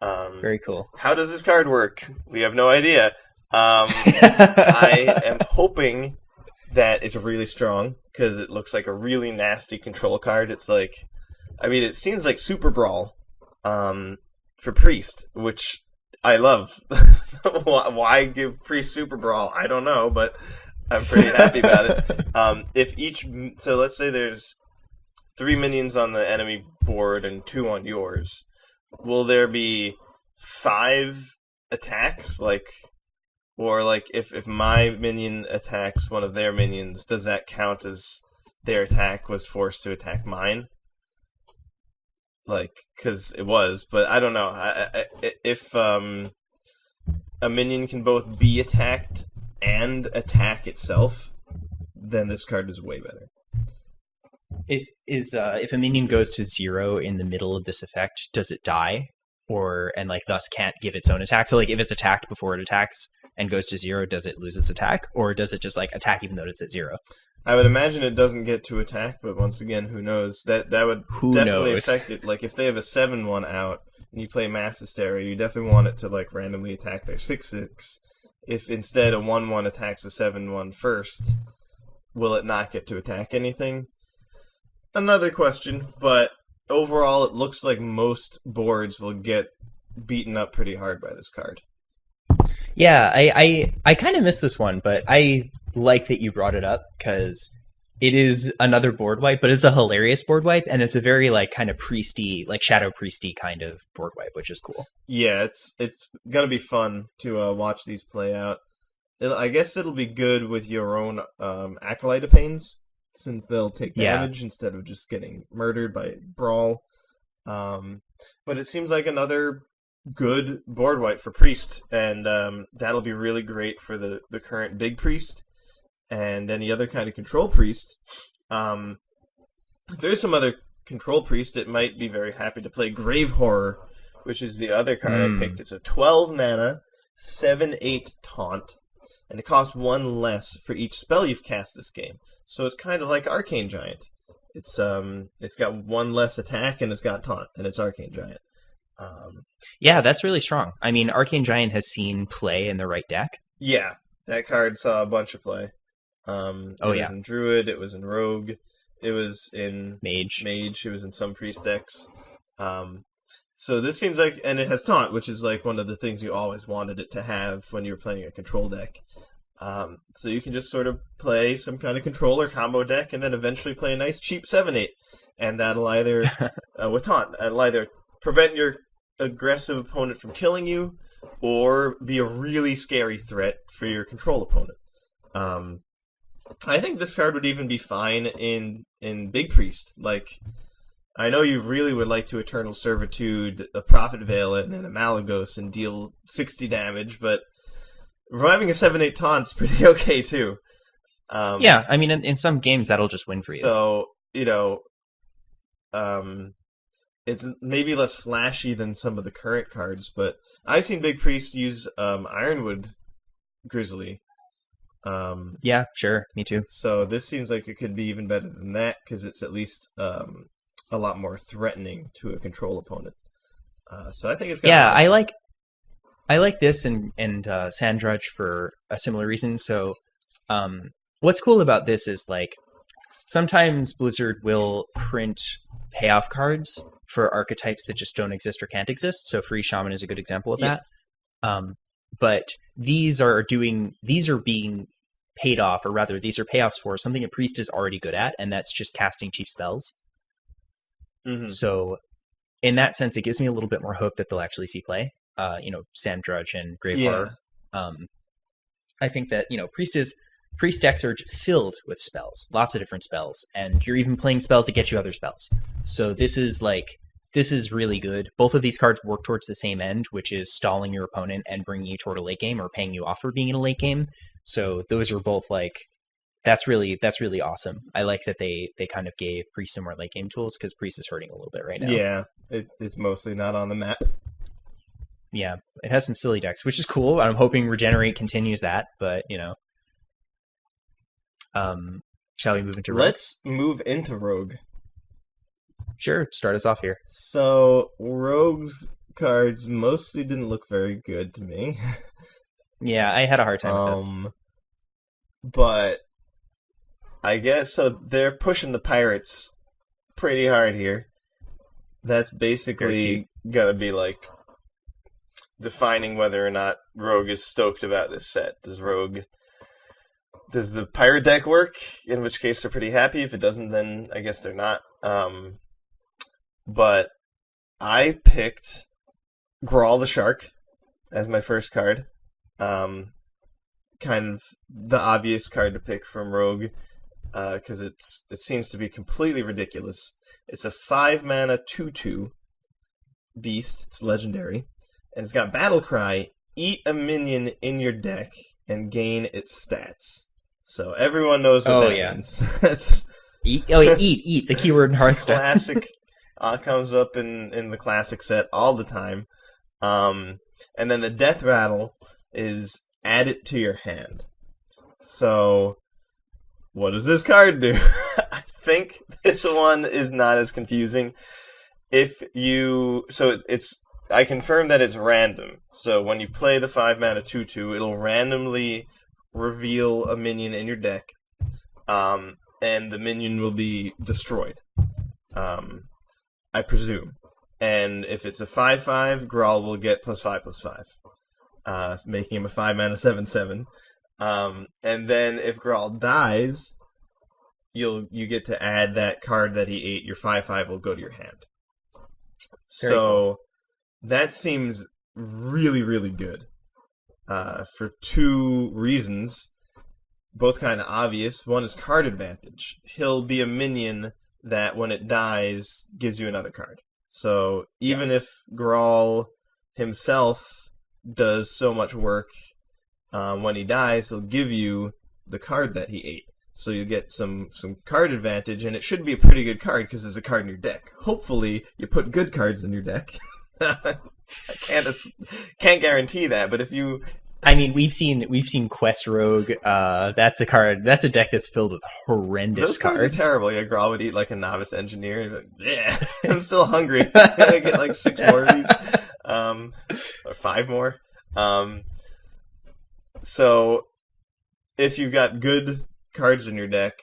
Very cool. How does this card work? We have no idea. I am hoping that it's really strong because it looks like a really nasty control card. It's like, I mean, it seems like Super Brawl for Priest, which I love. Why give Priest Super Brawl? I don't know, but I'm pretty happy about it. So let's say there's 3 minions on the enemy board and 2 on yours. Will there be 5 attacks? Or if my minion attacks one of their minions, does that count as their attack was forced to attack mine? Because it was, but I don't know. If a minion can both be attacked and attack itself, then this card is way better. If a minion goes to 0 in the middle of this effect, does it die, and thus can't give its own attack? So like if it's attacked before it attacks and goes to 0, does it lose its attack, or does it just like attack even though it's at 0? I would imagine it doesn't get to attack, but once again, who knows? That would definitely affect it. Like if they have a 7/1 out and you play Mass Hysteria, you definitely want it to like randomly attack their 6/6. If instead a 1/1 attacks a 7/1 first, will it not get to attack anything? Another question, but overall it looks like most boards will get beaten up pretty hard by this card. Yeah, I kind of missed this one, but I like that you brought it up because it is another board wipe, but it's a hilarious board wipe, and it's a very like kind of priesty, like shadow priesty kind of board wipe, which is cool. Yeah, it's gonna be fun to watch these play out. I guess it'll be good with your own Acolyte Pains, since they'll take damage instead of just getting murdered by Brawl. But it seems like another good board wipe for Priest, and that'll be really great for the current Big Priest and any other kind of Control Priest. If there's some other Control Priest that might be very happy to play Grave Horror, which is the other card I picked. It's a 12-mana, 7/8 taunt, and it costs 1 less for each spell you've cast this game. So it's kind of like Arcane Giant. It's got 1 less attack and it's got taunt, and it's Arcane Giant. Yeah, that's really strong. I mean, Arcane Giant has seen play in the right deck. Yeah, that card saw a bunch of play. It was in Druid, it was in Rogue, it was in Mage. It was in some Priest decks. So this seems like, and it has taunt, which is like one of the things you always wanted it to have when you were playing a control deck. So you can just sort of play some kind of control or combo deck, and then eventually play a nice cheap 7/8, and that'll either with taunt, it'll either prevent your aggressive opponent from killing you, or be a really scary threat for your control opponent. I think this card would even be fine in Big Priest. Like, I know you really would like to Eternal Servitude, a Prophet Veil, and a Malagos and deal 60 damage, but reviving a 7/8 taunt's pretty okay too. Yeah, I mean, in some games that'll just win for you. So, it's maybe less flashy than some of the current cards, but I've seen Big Priest use Ironwood Grizzly. Yeah, sure, me too. So this seems like it could be even better than that, because it's at least a lot more threatening to a control opponent. So I think it's got I like this and Sand Drudge for a similar reason. So what's cool about this is, like, sometimes Blizzard will print payoff cards for archetypes that just don't exist or can't exist. So Free Shaman is a good example of that. But these are being paid off, or rather, these are payoffs for something a priest is already good at, and that's just casting cheap spells. Mm-hmm. So in that sense, it gives me a little bit more hope that they'll actually see play. Sand Drudge and Grave Horror. I think that, priest decks are filled with spells, lots of different spells, and you're even playing spells that get you other spells. So this is really good. Both of these cards work towards the same end, which is stalling your opponent and bringing you toward a late game, or paying you off for being in a late game. So those are both, like, that's really awesome. I like that they kind of gave Priest some more late game tools, because Priest is hurting a little bit right now. Yeah, it's mostly not on the map. Yeah, it has some silly decks, which is cool. I'm hoping Regenerate continues that, but, shall we move into Rogue? Let's move into Rogue. Sure, start us off here. So, Rogue's cards mostly didn't look very good to me. Yeah, I had a hard time with this. But I guess, so they're pushing the pirates pretty hard here. That's basically gonna be, like, defining whether or not Rogue is stoked about this set. Does the pirate deck work? In which case they're pretty happy. If it doesn't, then I guess they're not. But I picked Grawl the Shark as my first card. Kind of the obvious card to pick from Rogue, because it seems to be completely ridiculous. It's a 5-mana 2/2 beast. It's legendary. And it's got Battle Cry, eat a minion in your deck and gain its stats. So everyone knows what that means. That's eat, the keyword in Hearthstone. Classic. Comes up in the classic set all the time. And then the Death Rattle is add it to your hand. So what does this card do? I think this one is not as confusing. I confirm that it's random. So when you play the 5-mana 2/2, it'll randomly reveal a minion in your deck, and the minion will be destroyed, I presume. And if it's a 5/5, Grawl will get +5/+5, making him a 5-mana 7/7. And then if Grawl dies, you get to add that card that he ate. Your 5/5 will go to your hand. Very cool. That seems really, really good, for two reasons, both kind of obvious. One is card advantage. He'll be a minion that, when it dies, gives you another card. So even if Grawl himself does so much work, when he dies, he'll give you the card that he ate. So you get some card advantage, and it should be a pretty good card because there's a card in your deck. Hopefully, you put good cards in your deck. I can't guarantee that, but if you, I mean, we've seen Quest Rogue. That's a deck that's filled with horrendous those cards. Are terrible. Yeah, Grawl would eat like a Novice Engineer. Like, yeah, I'm still hungry. I gotta get like 6 more of these, or 5 more. So if you've got good cards in your deck,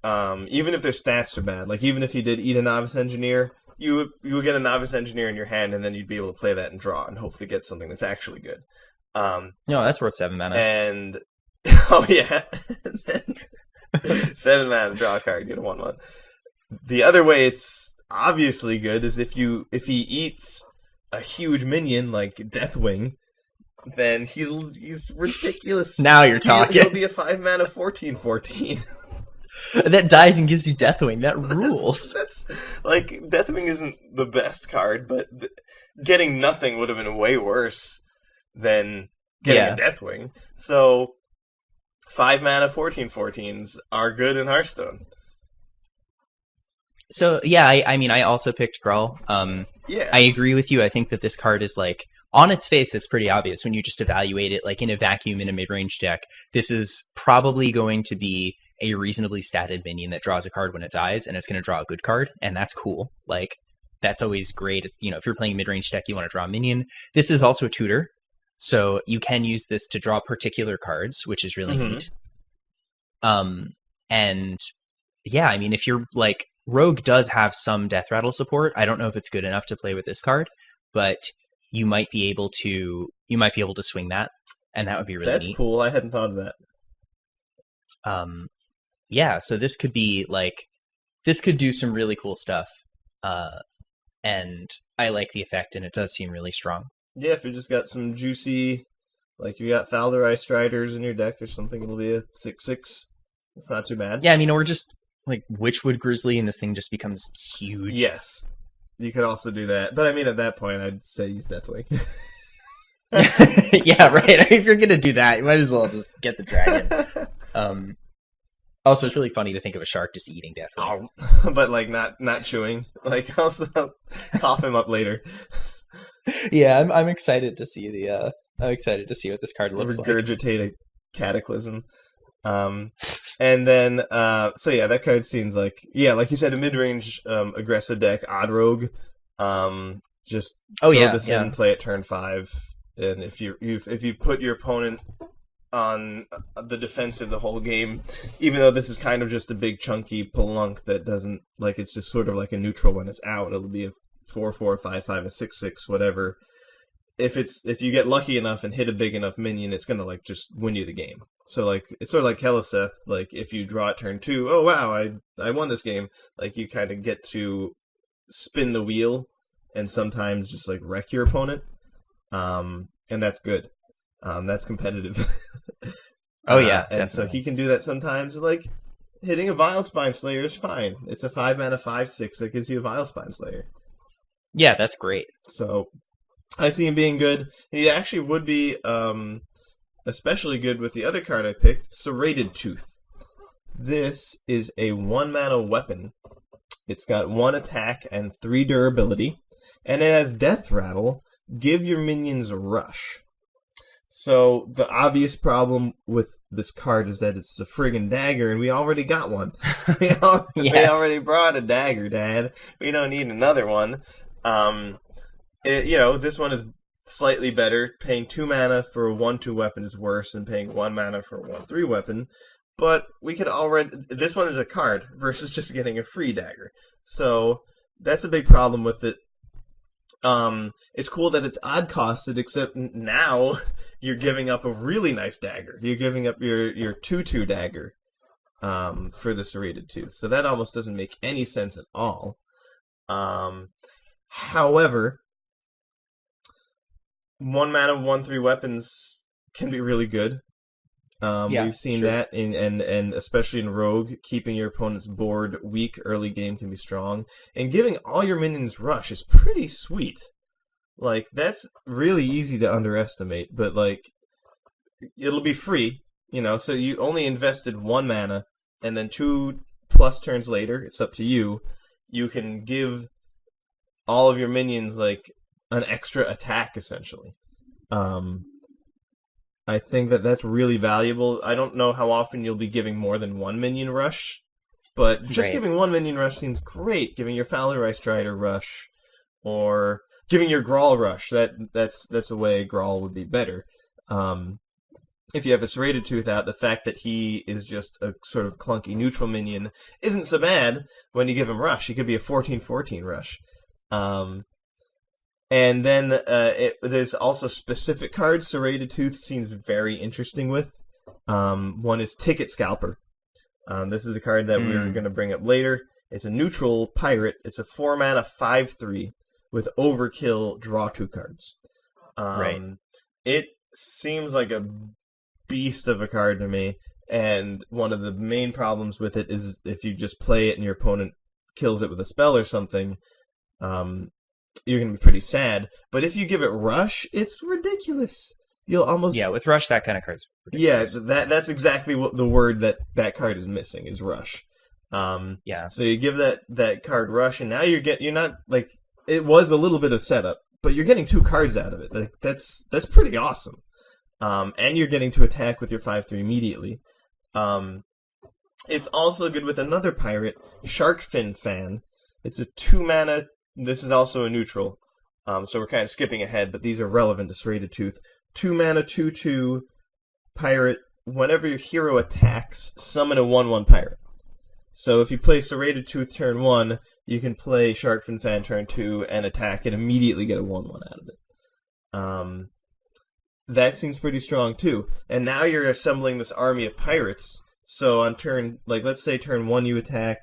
even if their stats are bad, like even if you did eat a Novice Engineer, you would get a Novice Engineer in your hand, and then you'd be able to play that and draw, and hopefully get something that's actually good. No, that's worth 7 mana. And oh yeah, 7 mana, draw a card, get a 1/1. The other way it's obviously good is if he eats a huge minion like Deathwing, then he's ridiculous. Now you're talking. He'll be a 5 mana 14/14. That dies and gives you Deathwing. That rules. That's like Deathwing isn't the best card, but getting nothing would have been way worse than getting a Deathwing. So 5 mana 14/14s are good in Hearthstone. So yeah, I mean, I also picked Gruul. I agree with you. I think that this card is like, on its face, it's pretty obvious when you just evaluate it, like in a vacuum in a mid-range deck. This is probably going to be a reasonably statted minion that draws a card when it dies, and it's going to draw a good card, and that's cool. Like, that's always great. You know, if you're playing a mid-range deck, you want to draw a minion. This is also a tutor, so you can use this to draw particular cards, which is really neat. And yeah, I mean, if you're like, Rogue does have some Death Rattle support. I don't know if it's good enough to play with this card, but you might be able to swing that, and that would be really neat. That's cool. I hadn't thought of that. Yeah, so this could be like, this could do some really cool stuff. And I like the effect, and it does seem really strong. Yeah, if you just got some juicy, like you got Falderai Striders in your deck or something, it'll be a 6/6. It's not too bad. Yeah, I mean, or just like Witchwood Grizzly, and this thing just becomes huge. Yes, you could also do that. But I mean, at that point, I'd say use Deathwing. Yeah, right. I mean, if you're gonna do that, you might as well just get the dragon. Also, it's really funny to think of a shark just eating Deathwing. Oh, but like not chewing. Like, also cough him up later. Yeah, I'm excited to see I'm excited to see what this card looks like. Regurgitate a Cataclysm. And then so yeah, that card seems like, like you said, a mid-range aggressive deck, Odd Rogue. Just throw this in, play it turn 5, and if you put your opponent on the defensive the whole game, even though this is kind of just a big chunky plunk that doesn't, like, it's just sort of like a neutral when it's out. It'll be a 4/4, 5/5, a 6/6, whatever. If you get lucky enough and hit a big enough minion, it's gonna like just win you the game. So like, it's sort of like Heliseth. Like, if you draw it turn 2, oh wow, I won this game. Like, you kind of get to spin the wheel and sometimes just like wreck your opponent. And that's good. That's competitive. Oh yeah, and definitely. So he can do that sometimes. Like, hitting a Vile Spine Slayer is fine. It's a 5 mana 5/6 that gives you a Vile Spine Slayer. Yeah, that's great. So I see him being good. He actually would be especially good with the other card I picked, Serrated Tooth. This is a 1 mana weapon. It's got 1 attack and 3 durability, and it has Death Rattle. Give your minions a rush. So the obvious problem with this card is that it's a friggin' dagger, and we already got one. We already brought a dagger, Dad. We don't need another one. This one is slightly better. Paying 2 mana for a 1/2 weapon is worse than paying 1 mana for a 1/3 weapon. But we could already... This one is a card versus just getting a free dagger. So that's a big problem with it. It's cool that it's odd costed, except now you're giving up a really nice dagger. You're giving up your 2/2 dagger for the Serrated Tooth. So that almost doesn't make any sense at all. However, 1 mana 1/3 weapons can be really good. We've seen that, and especially in Rogue, keeping your opponent's board weak early game can be strong. And giving all your minions rush is pretty sweet. Like, that's really easy to underestimate, but, like, it'll be free, so you only invested 1 mana, and then 2+ turns later, it's up to you, you can give all of your minions, like, an extra attack, essentially. I think that's really valuable. I don't know how often you'll be giving more than 1 minion rush, but just giving 1 minion rush seems great. Giving your Falderai Strider rush, or giving your Gruul rush. That's a way Gruul would be better. If you have a Serrated Tooth out, the fact that he is just a sort of clunky neutral minion isn't so bad when you give him rush. He could be a 14/14 rush. And then there's also specific cards Serrated Tooth seems very interesting with. One is Ticket Scalper. This is a card that we're going to bring up later. It's a neutral pirate. It's a 4-mana 5/3 with Overkill, draw 2 cards. Right. It seems like a beast of a card to me, and one of the main problems with it is if you just play it and your opponent kills it with a spell or something, you're going to be pretty sad. But if you give it Rush, it's ridiculous. You'll almost... Yeah, with Rush, that kind of card's ridiculous. Yeah, that's exactly what the word that card is missing, is Rush. Yeah. So you give that card Rush, and now you're not, like, it was a little bit of setup, but you're getting 2 cards out of it. Like, that's pretty awesome. And you're getting to attack with your 5/3 immediately. It's also good with another pirate, Sharkfin Fan. It's a 2-mana... This is also a neutral, so we're kind of skipping ahead, but these are relevant to Serrated Tooth. 2-mana 2/2 pirate. Whenever your hero attacks, summon a 1/1 pirate. So if you play Serrated Tooth turn 1, you can play Sharkfin Fan turn 2 and attack and immediately get a 1/1 out of it. That seems pretty strong too. And now you're assembling this army of pirates. So on let's say turn 1 you attack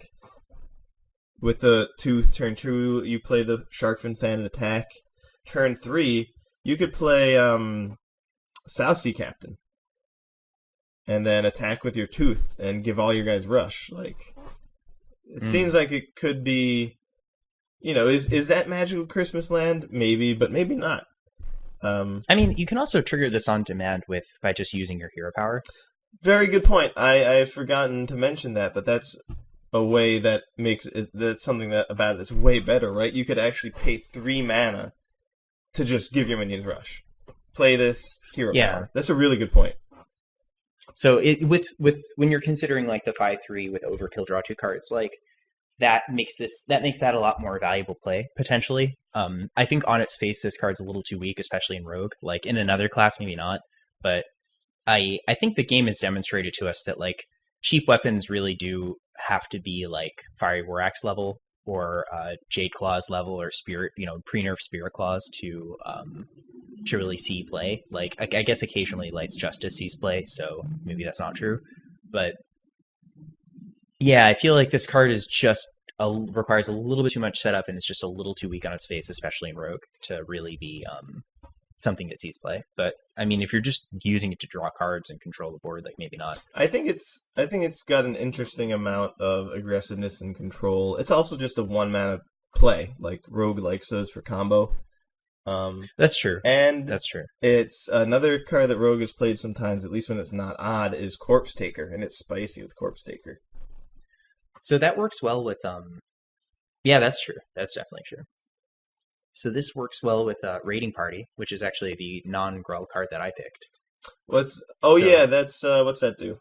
with the Tooth, turn 2 you play the Sharkfin Fan and attack. Turn 3 you could play South Sea Captain and then attack with your Tooth and give all your guys Rush. Like, it seems like it could be, is that Magical Christmas Land? Maybe, but maybe not. I mean, you can also trigger this on demand by just using your hero power. Very good point. I've forgotten to mention that, but that's a way that that's something about it's way better, right? You could actually pay 3 mana to just give your minions Rush. Play this hero power. That's a really good point. So with when you're considering like the 5/3 with Overkill, draw 2 cards, like that makes that a lot more valuable play potentially. I think on its face this card's a little too weak, especially in Rogue. Like in another class, maybe not. But I think the game has demonstrated to us that like cheap weapons really do have to be like Fiery War Axe level or Jade Claws level or Spirit, pre-nerf Spirit Claws to really see play. Like I guess occasionally Light's Justice sees play, so maybe that's not true. But yeah, I feel like this card is just requires a little bit too much setup and it's just a little too weak on its face, especially in Rogue, to really be something that sees play. But I mean, if you're just using it to draw cards and control the board, like maybe not. I think it's got an interesting amount of aggressiveness and control. It's also just a 1-mana play, like Rogue likes those for combo. That's true. And that's true. It's another card that Rogue has played sometimes, at least when it's not odd, is Corpse Taker, and it's spicy with Corpse Taker. So that works well with yeah, that's true. That's definitely true. So this works well with Raiding Party, which is actually the non-Gruul card that I picked. That's what's that do?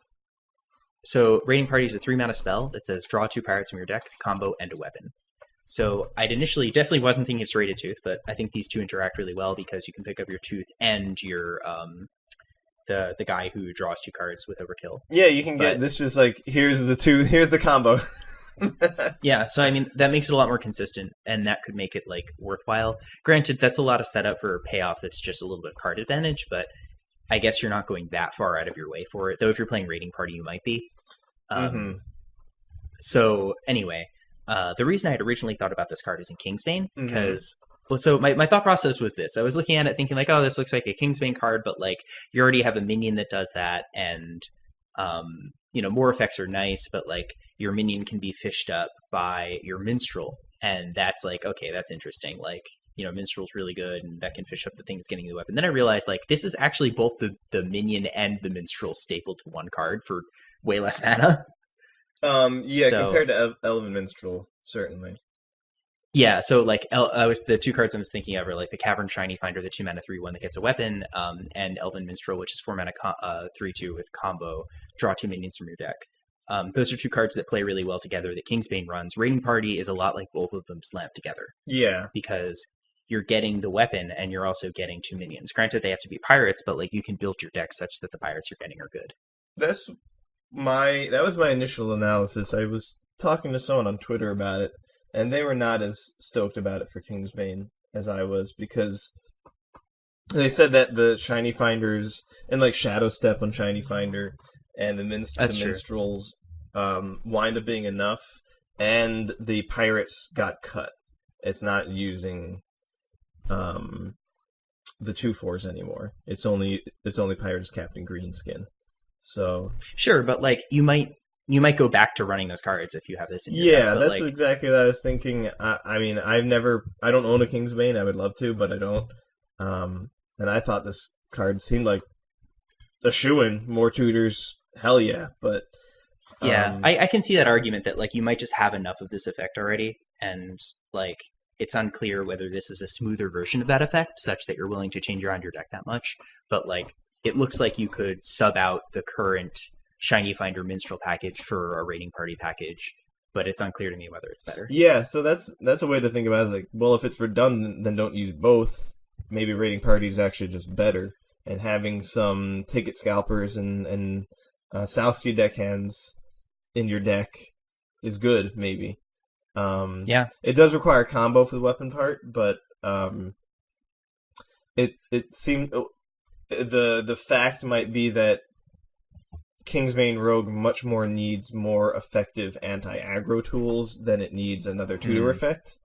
So Raiding Party is a 3-mana spell that says draw 2 pirates from your deck, combo, and a weapon. So I'd initially definitely wasn't thinking it's Serrated Tooth, but I think these two interact really well because you can pick up your Tooth and your the guy who draws 2 cards with Overkill. Yeah, you can get this just like here's the combo. Yeah, so I mean that makes it a lot more consistent, and that could make it like worthwhile. Granted, that's a lot of setup for a payoff that's just a little bit of card advantage, but I guess you're not going that far out of your way for it. Though if you're playing Raiding Party, you might be. So anyway, the reason I had originally thought about this card is in Kingsbane, because so my thought process was this. I was looking at it thinking like, oh, this looks like a Kingsbane card, but like you already have a minion that does that, and more effects are nice, but like your minion can be fished up by your Minstrel, and that's like, okay, that's interesting. Like, Minstrel's really good, and that can fish up the things getting the weapon. Then I realized like this is actually both the minion and the Minstrel stapled to one card for way less mana. Compared to Elven Minstrel, certainly. Yeah, so like the 2 cards I was thinking of are like the Cavern Shiny Finder, the 2-mana 3/1 that gets a weapon, and Elven Minstrel, which is 4-mana 3/2 with combo, draw 2 minions from your deck. Those are 2 cards that play really well together that Kingsbane runs. Raiding Party is a lot like both of them slammed together. Yeah. Because you're getting the weapon and you're also getting 2 minions. Granted, they have to be pirates, but like you can build your deck such that the pirates you're getting are good. That was my initial analysis. I was talking to someone on Twitter about it, and they were not as stoked about it for Kingsbane as I was, because they said that the Shiny Finders and like Shadow Step on Shiny Finder and the Minstrels wind up being enough, and the Pirates got cut. It's not using the 2/4s anymore. It's only Pirates Captain Greenskin. So sure, but like you might go back to running those cards if you have this in your deck, that's exactly what I was thinking. I mean, I don't own a Kingsbane. I would love to, but I don't. And I thought this card seemed like a shoo-in. More tutors, hell yeah. But yeah, I can see that argument that like you might just have enough of this effect already, and like it's unclear whether this is a smoother version of that effect, such that you're willing to change around your deck that much. But like it looks like you could sub out the current Shiny Finder Minstrel package for a Raiding Party package, but it's unclear to me whether it's better. Yeah, so that's a way to think about it. Like, well, if it's redundant, then don't use both. Maybe Raiding Party is actually just better, and having some Ticket Scalpers and South Sea deckhands in your deck is good, maybe. Yeah. It does require a combo for the weapon part, but it seemed the fact might be that Kingsbane Rogue much more needs more effective anti-aggro tools than it needs another tutor effect.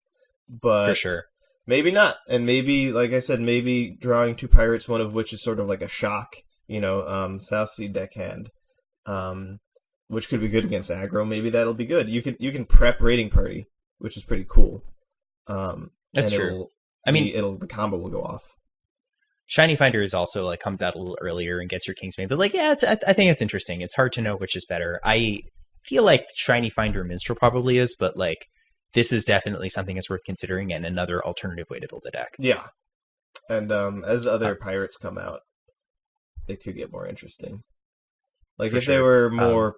But for sure. Maybe not. And maybe, like I said, maybe drawing 2 pirates, one of which is sort of like a shock, South Sea deckhand, which could be good against aggro. Maybe that'll be good. You can prep Raiding Party, which is pretty cool. That's true. The combo will go off. Shiny Finder is also like comes out a little earlier and gets your Kingsbane, but like I think it's interesting. It's hard to know which is better. I feel like Shiny Finder Minstrel probably is, but like this is definitely something that's worth considering and another alternative way to build a deck. Yeah, and as other pirates come out, it could get more interesting. Like if there were more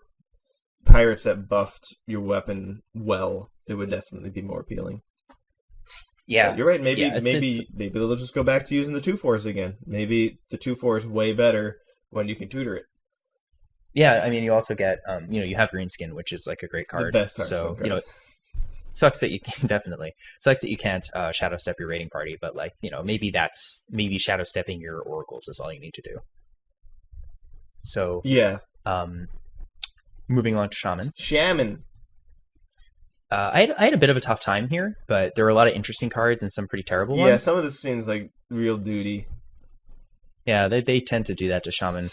pirates that buffed your weapon well, it would definitely be more appealing. Yeah, but you're right. Maybe they'll just go back to using the 2/4s again. Maybe the 2/4 is way better when you can tutor it. Yeah, I mean, you also get, you have Greenskin, which is like a great card. The best card. So sucks that you can't Shadow Step your Raiding Party, but like maybe Shadow Stepping your Oracles is all you need to do. So yeah. Moving on to Shaman. I had a bit of a tough time here, but there were a lot of interesting cards and some pretty terrible ones. Yeah, some of this seems like real duty. Yeah, they tend to do that to Shaman.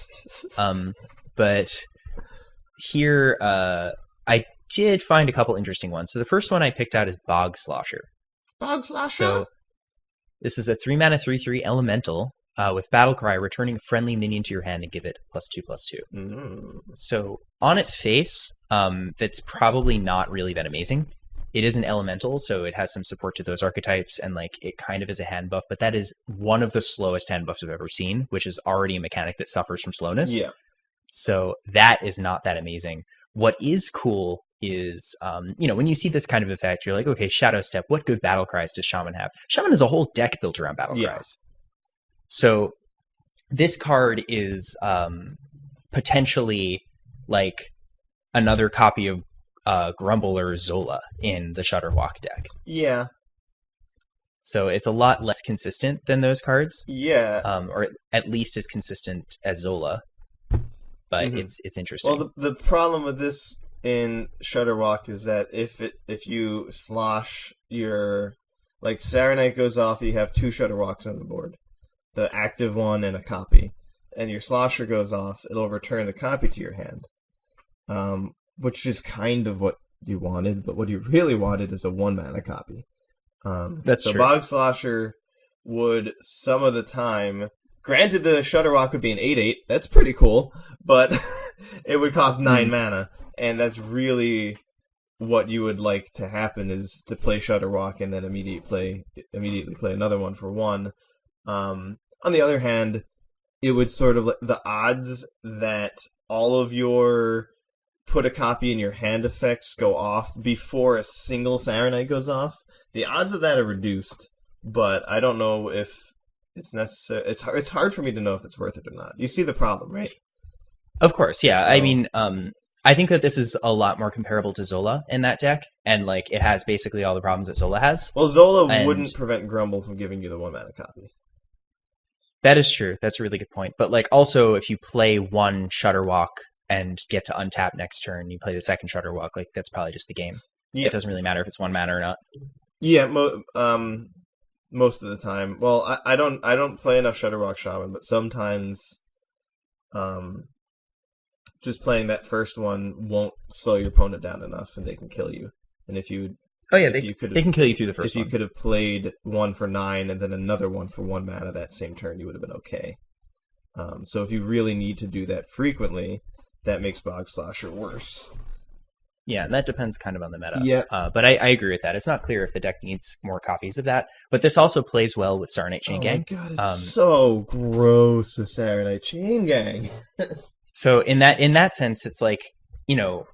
But here, I did find a couple interesting ones. So the first one I picked out is Bog Slosher. Bog Slosher? So this is a 3-mana 3/3 elemental with Battle Cry, returning a friendly minion to your hand and give it +2/+2. So on its face, that's probably not really that amazing. It is an elemental, so it has some support to those archetypes, and like it kind of is a hand buff, but that is one of the slowest hand buffs I've ever seen, which is already a mechanic that suffers from slowness. Yeah. So that is not that amazing. What is cool is, when you see this kind of effect, you're like, okay, Shadow Step, what good battle cries does Shaman have? Shaman has a whole deck built around battle cries. So this card is potentially like another copy of Grumble or Zola in the Shutterwalk deck. Yeah. So it's a lot less consistent than those cards. Yeah. Or at least as consistent as Zola. But it's interesting. Well, the problem with this in Shutterwalk is that if you slosh your, like, Saronite goes off, you have 2 Shutterwalks on the board, the active one and a copy, and your slosher goes off, it'll return the copy to your hand, which is kind of what you wanted, but what you really wanted is a 1-mana copy. That's true. So Bog Slosher would, some of the time, granted the Shutterwalk would be an 8/8, that's pretty cool, but it would cost 9 mana, and that's really what you would like to happen, is to play Shutterwalk and then immediately play another one for 1. On the other hand, it would sort of, the odds that all of your put a copy in your hand effects go off before a single Saronite goes off, the odds of that are reduced, but I don't know if it's necessary. It's hard for me to know if it's worth it or not. You see the problem, right? Of course, yeah. So, I mean, I think that this is a lot more comparable to Zola in that deck, and like it has basically all the problems that Zola has. Well, Zola wouldn't prevent Grumble from giving you the 1-mana copy. That is true. That's a really good point. But like also, if you play one Shutterwalk and get to untap next turn, you play the second Shutterwalk, like that's probably just the game. Yeah. It doesn't really matter if it's 1 mana or not. Yeah, most of the time. Well, I don't play enough Shutterwalk Shaman, but sometimes just playing that first one won't slow your opponent down enough, and they can kill you. And if you they can kill you through the first one. If you could have played one for 9 and then another one for 1 mana that same turn, you would have been okay. So if you really need to do that frequently, that makes Bog Slosher worse. Yeah, and that depends kind of on the meta. Yeah. But I agree with that. It's not clear if the deck needs more copies of that. But this also plays well with Saronite Chain Gang. Oh my god, it's so gross with Saronite Chain Gang. So in that sense, it's like, you know,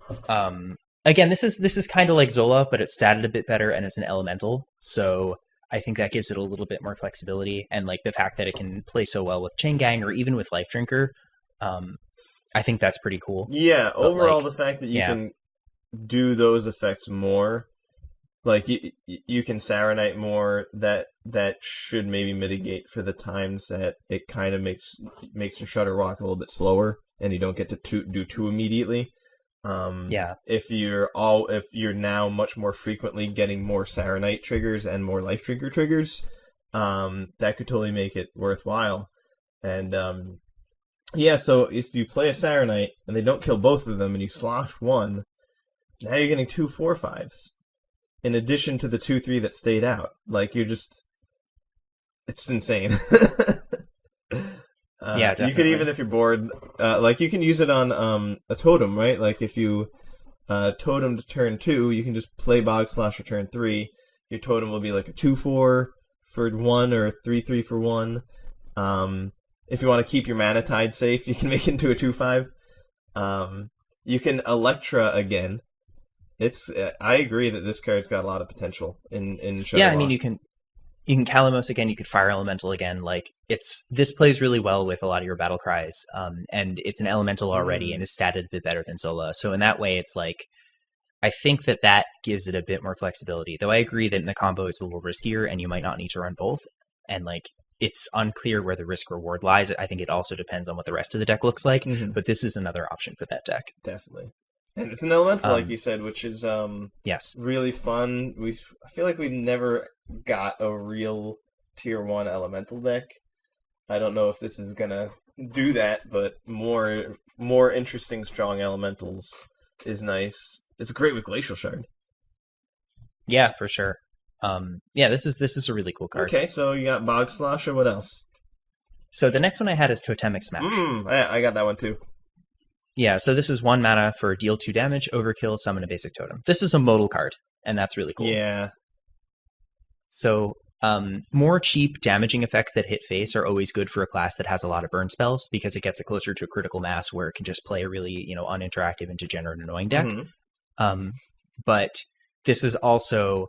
again, this is kind of like Zola, but it's statted a bit better and it's an elemental. So I think that gives it a little bit more flexibility. And like the fact that it can play so well with Chain Gang or even with Life Drinker, I think that's pretty cool. Yeah, but overall, the fact that you can do those effects more, like you can Saronite more, that should maybe mitigate for the times that it kind of makes your Shutterwalk a little bit slower and you don't get to do two immediately. If you're now much more frequently getting more Saronite triggers and more Life Drinker triggers, that could totally make it worthwhile. And so if you play a Saronite and they don't kill both of them and you slosh one, now you're getting 2 4/5s in addition to the 2/3 that stayed out. Like it's insane. Yeah, definitely. You could even, if you're bored, like you can use it on a totem, right? Like if you totem to turn 2, you can just play Bog Slosher turn 3. Your totem will be like a 2/4 for 1 or a 3/3 for 1. If you want to keep your Mana Tide safe, you can make it into a 2/5. You can Electra again. I agree that this card's got a lot of potential in Shutterwalk. Yeah, I mean you can Kalamos again, you could Fire Elemental again. Like this plays really well with a lot of your battle cries, and it's an elemental already and is statted a bit better than Zola. So in that way, it's like I think that gives it a bit more flexibility. Though I agree that in the combo it's a little riskier, and you might not need to run both. And like it's unclear where the risk reward lies. I think it also depends on what the rest of the deck looks like. But this is another option for that deck. Definitely. And it's an elemental, like you said, which is really fun. I feel like we never got a real tier 1 elemental deck. I don't know if this is gonna do that, but more interesting, strong elementals is nice. It's great with Glacial Shard. Yeah, for sure. This is a really cool card. Okay, so you got Bog Slosher. What else? So the next one I had is Totemic Smash. I got that one too. Yeah, so this is 1 mana for deal 2 damage, overkill, summon a basic totem. This is a modal card, and that's really cool. Yeah. So more cheap damaging effects that hit face are always good for a class that has a lot of burn spells, because it gets it closer to a critical mass where it can just play a really, uninteractive and degenerate annoying deck. But this is also,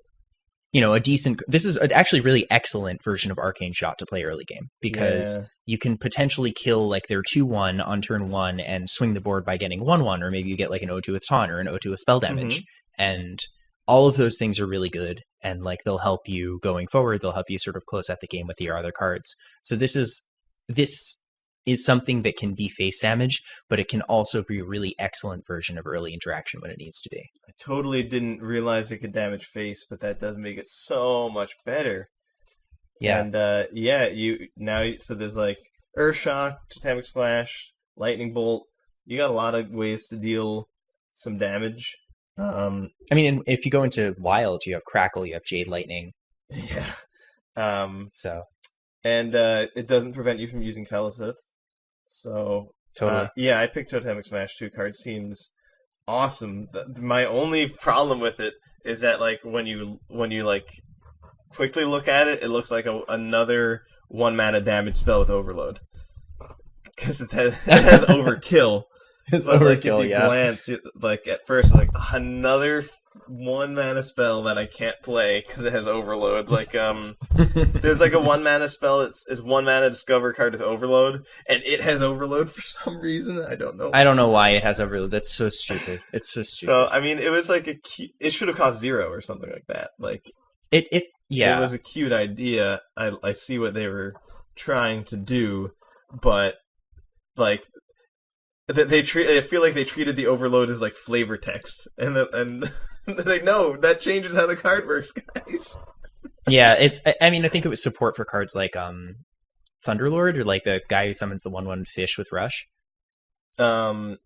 this is actually really excellent version of Arcane Shot to play early game, because you can potentially kill like their 2/1 on turn 1 and swing the board by getting 1/1, or maybe you get like an O2 with taunt or an O2 with spell damage. And all of those things are really good, and like they'll help you going forward. They'll help you sort of close out the game with your other cards. So this is something that can be face damage, but it can also be a really excellent version of early interaction when it needs to be. I totally didn't realize it could damage face, but that does make it so much better. Yeah. And so there's like Earth Shock, Totemic Splash, Lightning Bolt. You got a lot of ways to deal some damage. I mean, if you go into Wild, you have Crackle, you have Jade Lightning. Yeah. And it doesn't prevent you from using Kelesith. So totally. I picked Totemic Smash 2 card. Seems awesome. My only problem with it is that like when you like quickly look at it, it looks like another 1 mana damage spell with Overload, because it has Overkill. It's but Overkill, like if you glance, like at first, like another one mana spell that I can't play because it has Overload. Like, there's like a 1 mana spell is 1 mana discover card with Overload, and it has Overload for some reason. I don't know. I don't know why it has Overload. That's so stupid. It's so stupid. So I mean, it was like it should have cost 0 or something like that. Like it was a cute idea. I see what they were trying to do, but like. I feel like they treated the Overload as like flavor text, and like, no, that changes how the card works, guys. Yeah, I mean, I think it was support for cards like Thunderlord, or like the guy who summons the 1/1 fish with Rush. Thunderhead,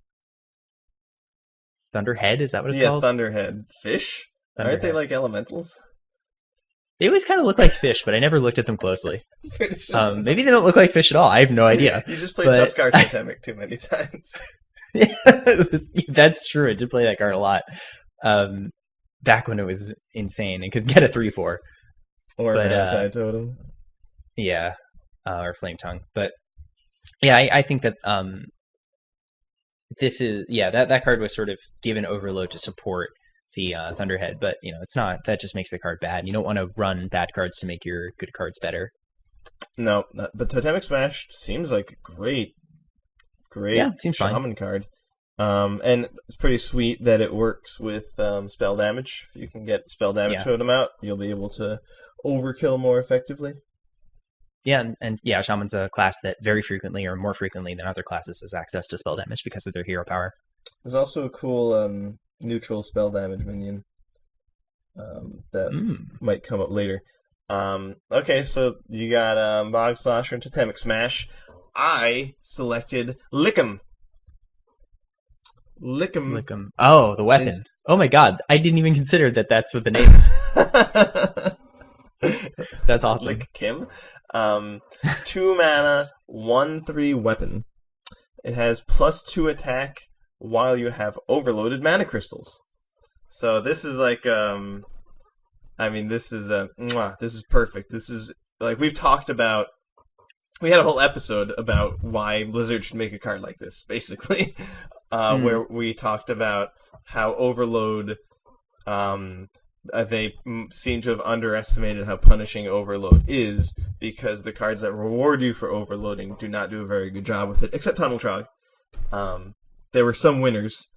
is that what it's called? called? Yeah, Thunderhead. Fish? Aren't they like elementals? They always kind of look like fish, but I never looked at them closely. Sure. Maybe they don't look like fish at all. I have no idea. You just played Tuskar Totemic too many times. Yeah, that's true. I did play that card a lot. Back when it was insane and could get a 3/4. Or Manatee Totem. Yeah, or Flame Tongue. But yeah, I think that this is that card was sort of given Overload to support the Thunderhead, but it's not. That just makes the card bad. You don't want to run bad cards to make your good cards better. No, but Totemic Smash seems like a great seems shaman fine. card. And it's pretty sweet that it works with spell damage. If you can get spell damage totem out, you'll be able to overkill more effectively. Yeah, and Shaman's a class that very frequently, or more frequently than other classes, has access to spell damage because of their hero power. There's also a cool neutral spell damage minion that might come up later. Okay, so you got Bog Slosher and Totemic Smash. I selected Lickem. Lickem. Oh, the weapon. Oh my god, I didn't even consider that that's what the name is. That's awesome. Lickem. 2 mana, 1/3 weapon. It has +2 attack while you have overloaded mana crystals. So this is like, this is perfect. This is, like, we've talked about, we had a whole episode about why Blizzard should make a card like this, basically, where we talked about how Overload, they seem to have underestimated how punishing Overload is, because the cards that reward you for overloading do not do a very good job with it, except Tunnel Trog. There were some winners,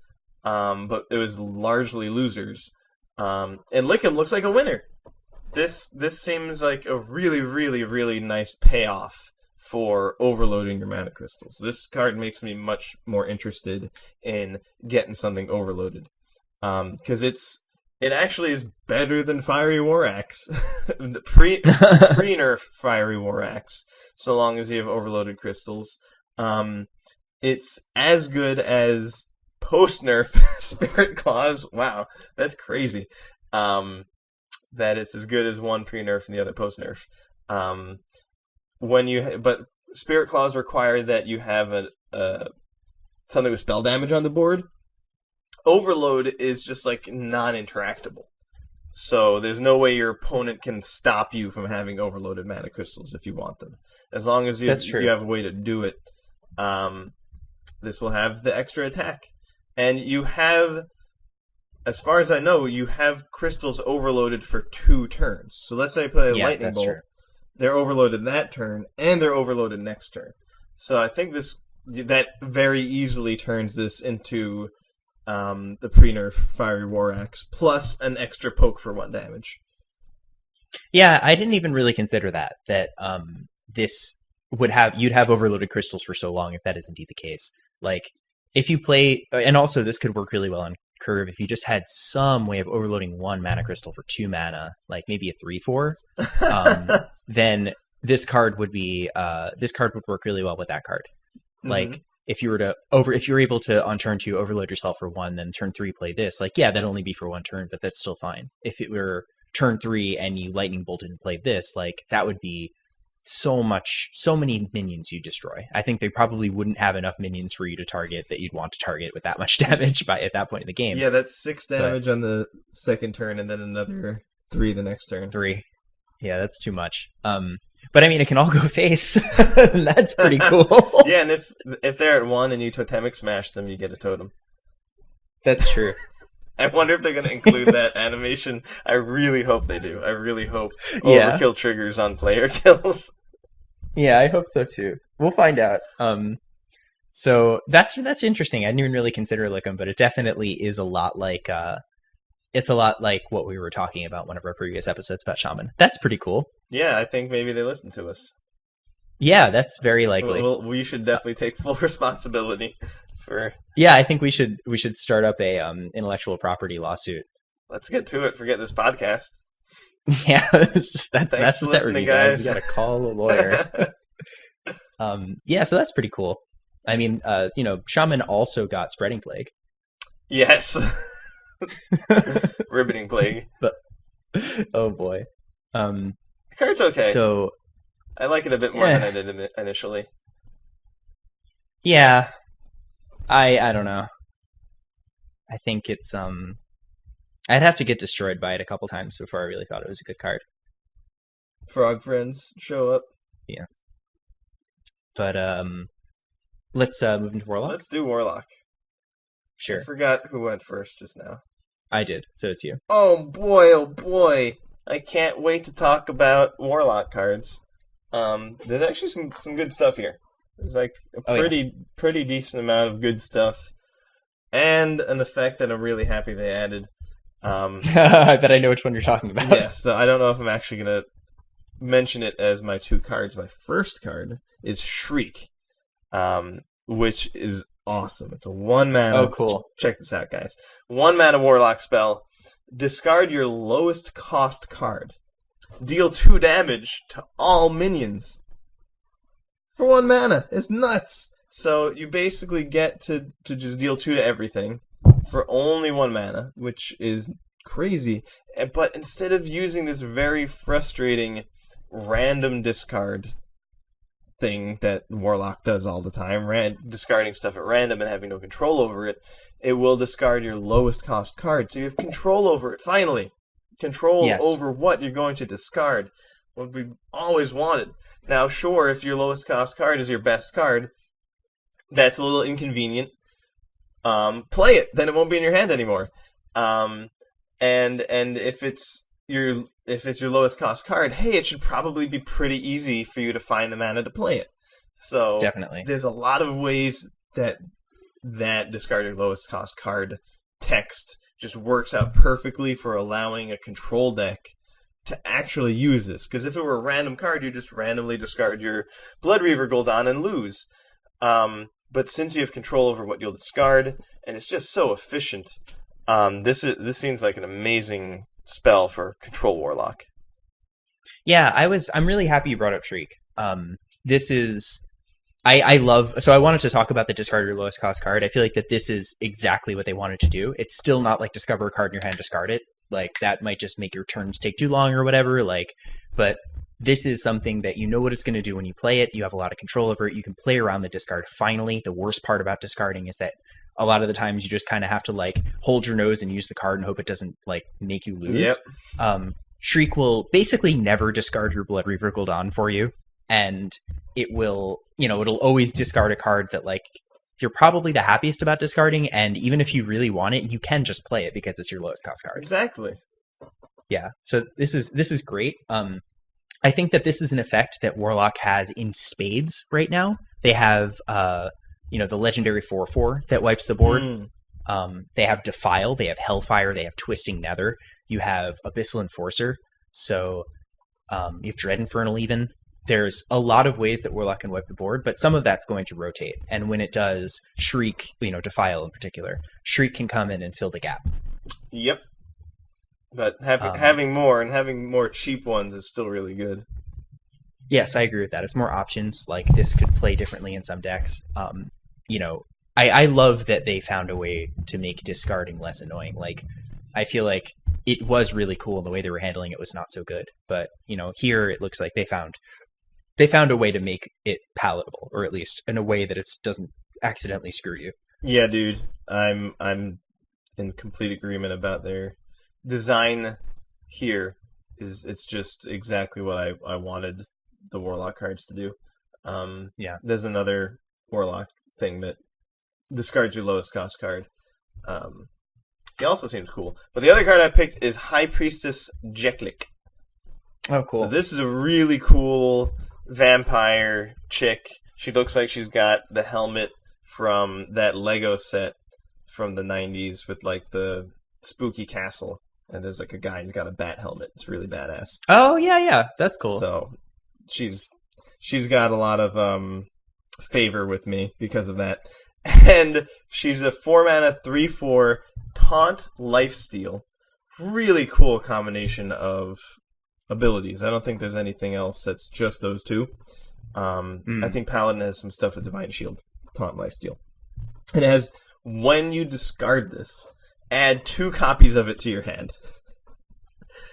but it was largely losers. And Lickem looks like a winner. This seems like a really, really, really nice payoff for overloading your mana crystals. This card makes me much more interested in getting something overloaded. Because it actually is better than Fiery War Axe. The pre-nerf Fiery War Axe, so long as you have overloaded crystals. It's as good as post-nerf Spirit Claws. Wow, that's crazy. That it's as good as one pre-nerf and the other post-nerf. But Spirit Claws require that you have something with spell damage on the board. Overload is just like non-interactable. So there's no way your opponent can stop you from having overloaded mana crystals if you want them. As long as you have a way to do it, this will have the extra attack. And you have, as far as I know, you have crystals overloaded for 2 turns. So let's say I play a Lightning Bolt. True. They're overloaded that turn, and they're overloaded next turn. So I think that very easily turns this into the pre-nerf Fiery War Axe, plus an extra poke for 1 damage. Yeah, I didn't even really consider that this you'd have overloaded crystals for so long if that is indeed the case. Like, if you play, and also this could work really well on Curve, if you just had some way of overloading 1 mana crystal for 2 mana, like maybe a 3/4, then this card would work really well with that card. Like, if you were able to on turn 2 overload yourself for 1, then turn 3 play this, like, yeah, that'd only be for 1 turn, but that's still fine. If it were turn 3 and you lightning bolted and played this, like, that would be so many minions you destroy. I think they probably wouldn't have enough minions for you to target that you'd want to target with that much damage at that point in the game. Yeah, that's 6 damage on the second turn, and then another 3 the next turn. 3. Yeah, that's too much. But I mean, it can all go face. That's pretty cool. Yeah, and if they're at 1 and you Totemic Smash them, you get a totem. That's true. I wonder if they're going to include that animation. I really hope they do. I really hope Yeah. overkill triggers on player kills. Yeah, I hope so too. We'll find out. So that's interesting. I didn't even really consider Lickum, but it definitely is a lot like it's a lot like what we were talking about one of our previous episodes about Shaman. That's pretty cool. Yeah, I think maybe they listen to us. Yeah, that's very likely. We should definitely take full responsibility for. Yeah, I think we should start up a intellectual property lawsuit. Let's get to it. Forget this podcast. Yeah, that's the set review, guys. We gotta call a lawyer. Yeah, so that's pretty cool. I mean, Shaman also got Spreading Plague. Yes. Ribboning Plague. But oh boy. The card's okay. So I like it a bit more than I did initially. Yeah. I don't know. I think it's I'd have to get destroyed by it a couple times before I really thought it was a good card. Frog friends show up. Yeah. But let's move into Warlock. Let's do Warlock. Sure. I forgot who went first just now. I did, so it's you. Oh boy. I can't wait to talk about Warlock cards. There's actually some good stuff here. There's like a pretty decent amount of good stuff. And an effect that I'm really happy they added. I bet I know which one you're talking about. Yes, so I don't know if I'm actually going to mention it as my two cards. My first card is Shriek, which is awesome. It's a 1-mana. Oh, cool. Check this out, guys. 1-mana Warlock spell. Discard your lowest cost card. Deal 2 damage to all minions. For 1 mana. It's nuts. So you basically get to just deal 2 to everything for only 1 mana, which is crazy. But instead of using this very frustrating random discard thing that Warlock does all the time, discarding stuff at random and having no control over it, it will discard your lowest cost card. So you have control over it, finally. Control over what you're going to discard. What we always wanted. Now, sure, if your lowest cost card is your best card, that's a little inconvenient. Play it, then it won't be in your hand anymore. And if it's your lowest cost card, hey, it should probably be pretty easy for you to find the mana to play it. So definitely, there's a lot of ways that discard your lowest cost card text just works out perfectly for allowing a control deck to actually use this. Because if it were a random card, you just randomly discard your Blood Reaver Gul'dan and lose. But since you have control over what you'll discard, and it's just so efficient, this seems like an amazing spell for Control Warlock. Yeah, I'm really happy you brought up Shriek. This is I love, so I wanted to talk about the discard your lowest cost card. I feel like that this is exactly what they wanted to do. It's still not like discover a card in your hand, discard it. Like that might just make your turns take too long or whatever. But this is something that you know what it's going to do when you play it. You have a lot of control over it. You can play around the discard. Finally, the worst part about discarding is that a lot of the times you just kind of have to hold your nose and use the card and hope it doesn't make you lose. Yep. Shriek will basically never discard your Blood Reaver Gul'dan for you, and it will, it'll always discard a card that you're probably the happiest about discarding, and even if you really want it, you can just play it because it's your lowest cost card. Exactly. Yeah. So this is great. I think that this is an effect that Warlock has in spades right now. They have the legendary 4/4 that wipes the board. They have Defile, they have Hellfire, they have Twisting Nether. You have Abyssal Enforcer. So you have Dread Infernal even. There's a lot of ways that Warlock can wipe the board, but some of that's going to rotate. And when it does, Shriek, Defile in particular, Shriek can come in and fill the gap. Yep. But having more cheap ones is still really good. Yes, I agree with that. It's more options. This could play differently in some decks. I love that they found a way to make discarding less annoying. I feel like it was really cool, and the way they were handling it was not so good. But here it looks like they found a way to make it palatable, or at least in a way that it doesn't accidentally screw you. Yeah, dude, I'm in complete agreement about their design here. It's just exactly what I wanted the Warlock cards to do. Yeah. There's another Warlock thing that discards your lowest cost card. He also seems cool. But the other card I picked is High Priestess Jeklik. Oh, cool. So this is a really cool vampire chick. She looks like she's got the helmet from that Lego set from the 90s with like the spooky castle. And there's like a guy who's got a bat helmet. It's really badass. Oh, yeah. That's cool. So she's got a lot of favor with me because of that. And she's a 4-mana 3/4 taunt lifesteal. Really cool combination of abilities. I don't think there's anything else that's just those two. I think Paladin has some stuff with Divine Shield, taunt lifesteal. It has, when you discard this, add 2 copies of it to your hand.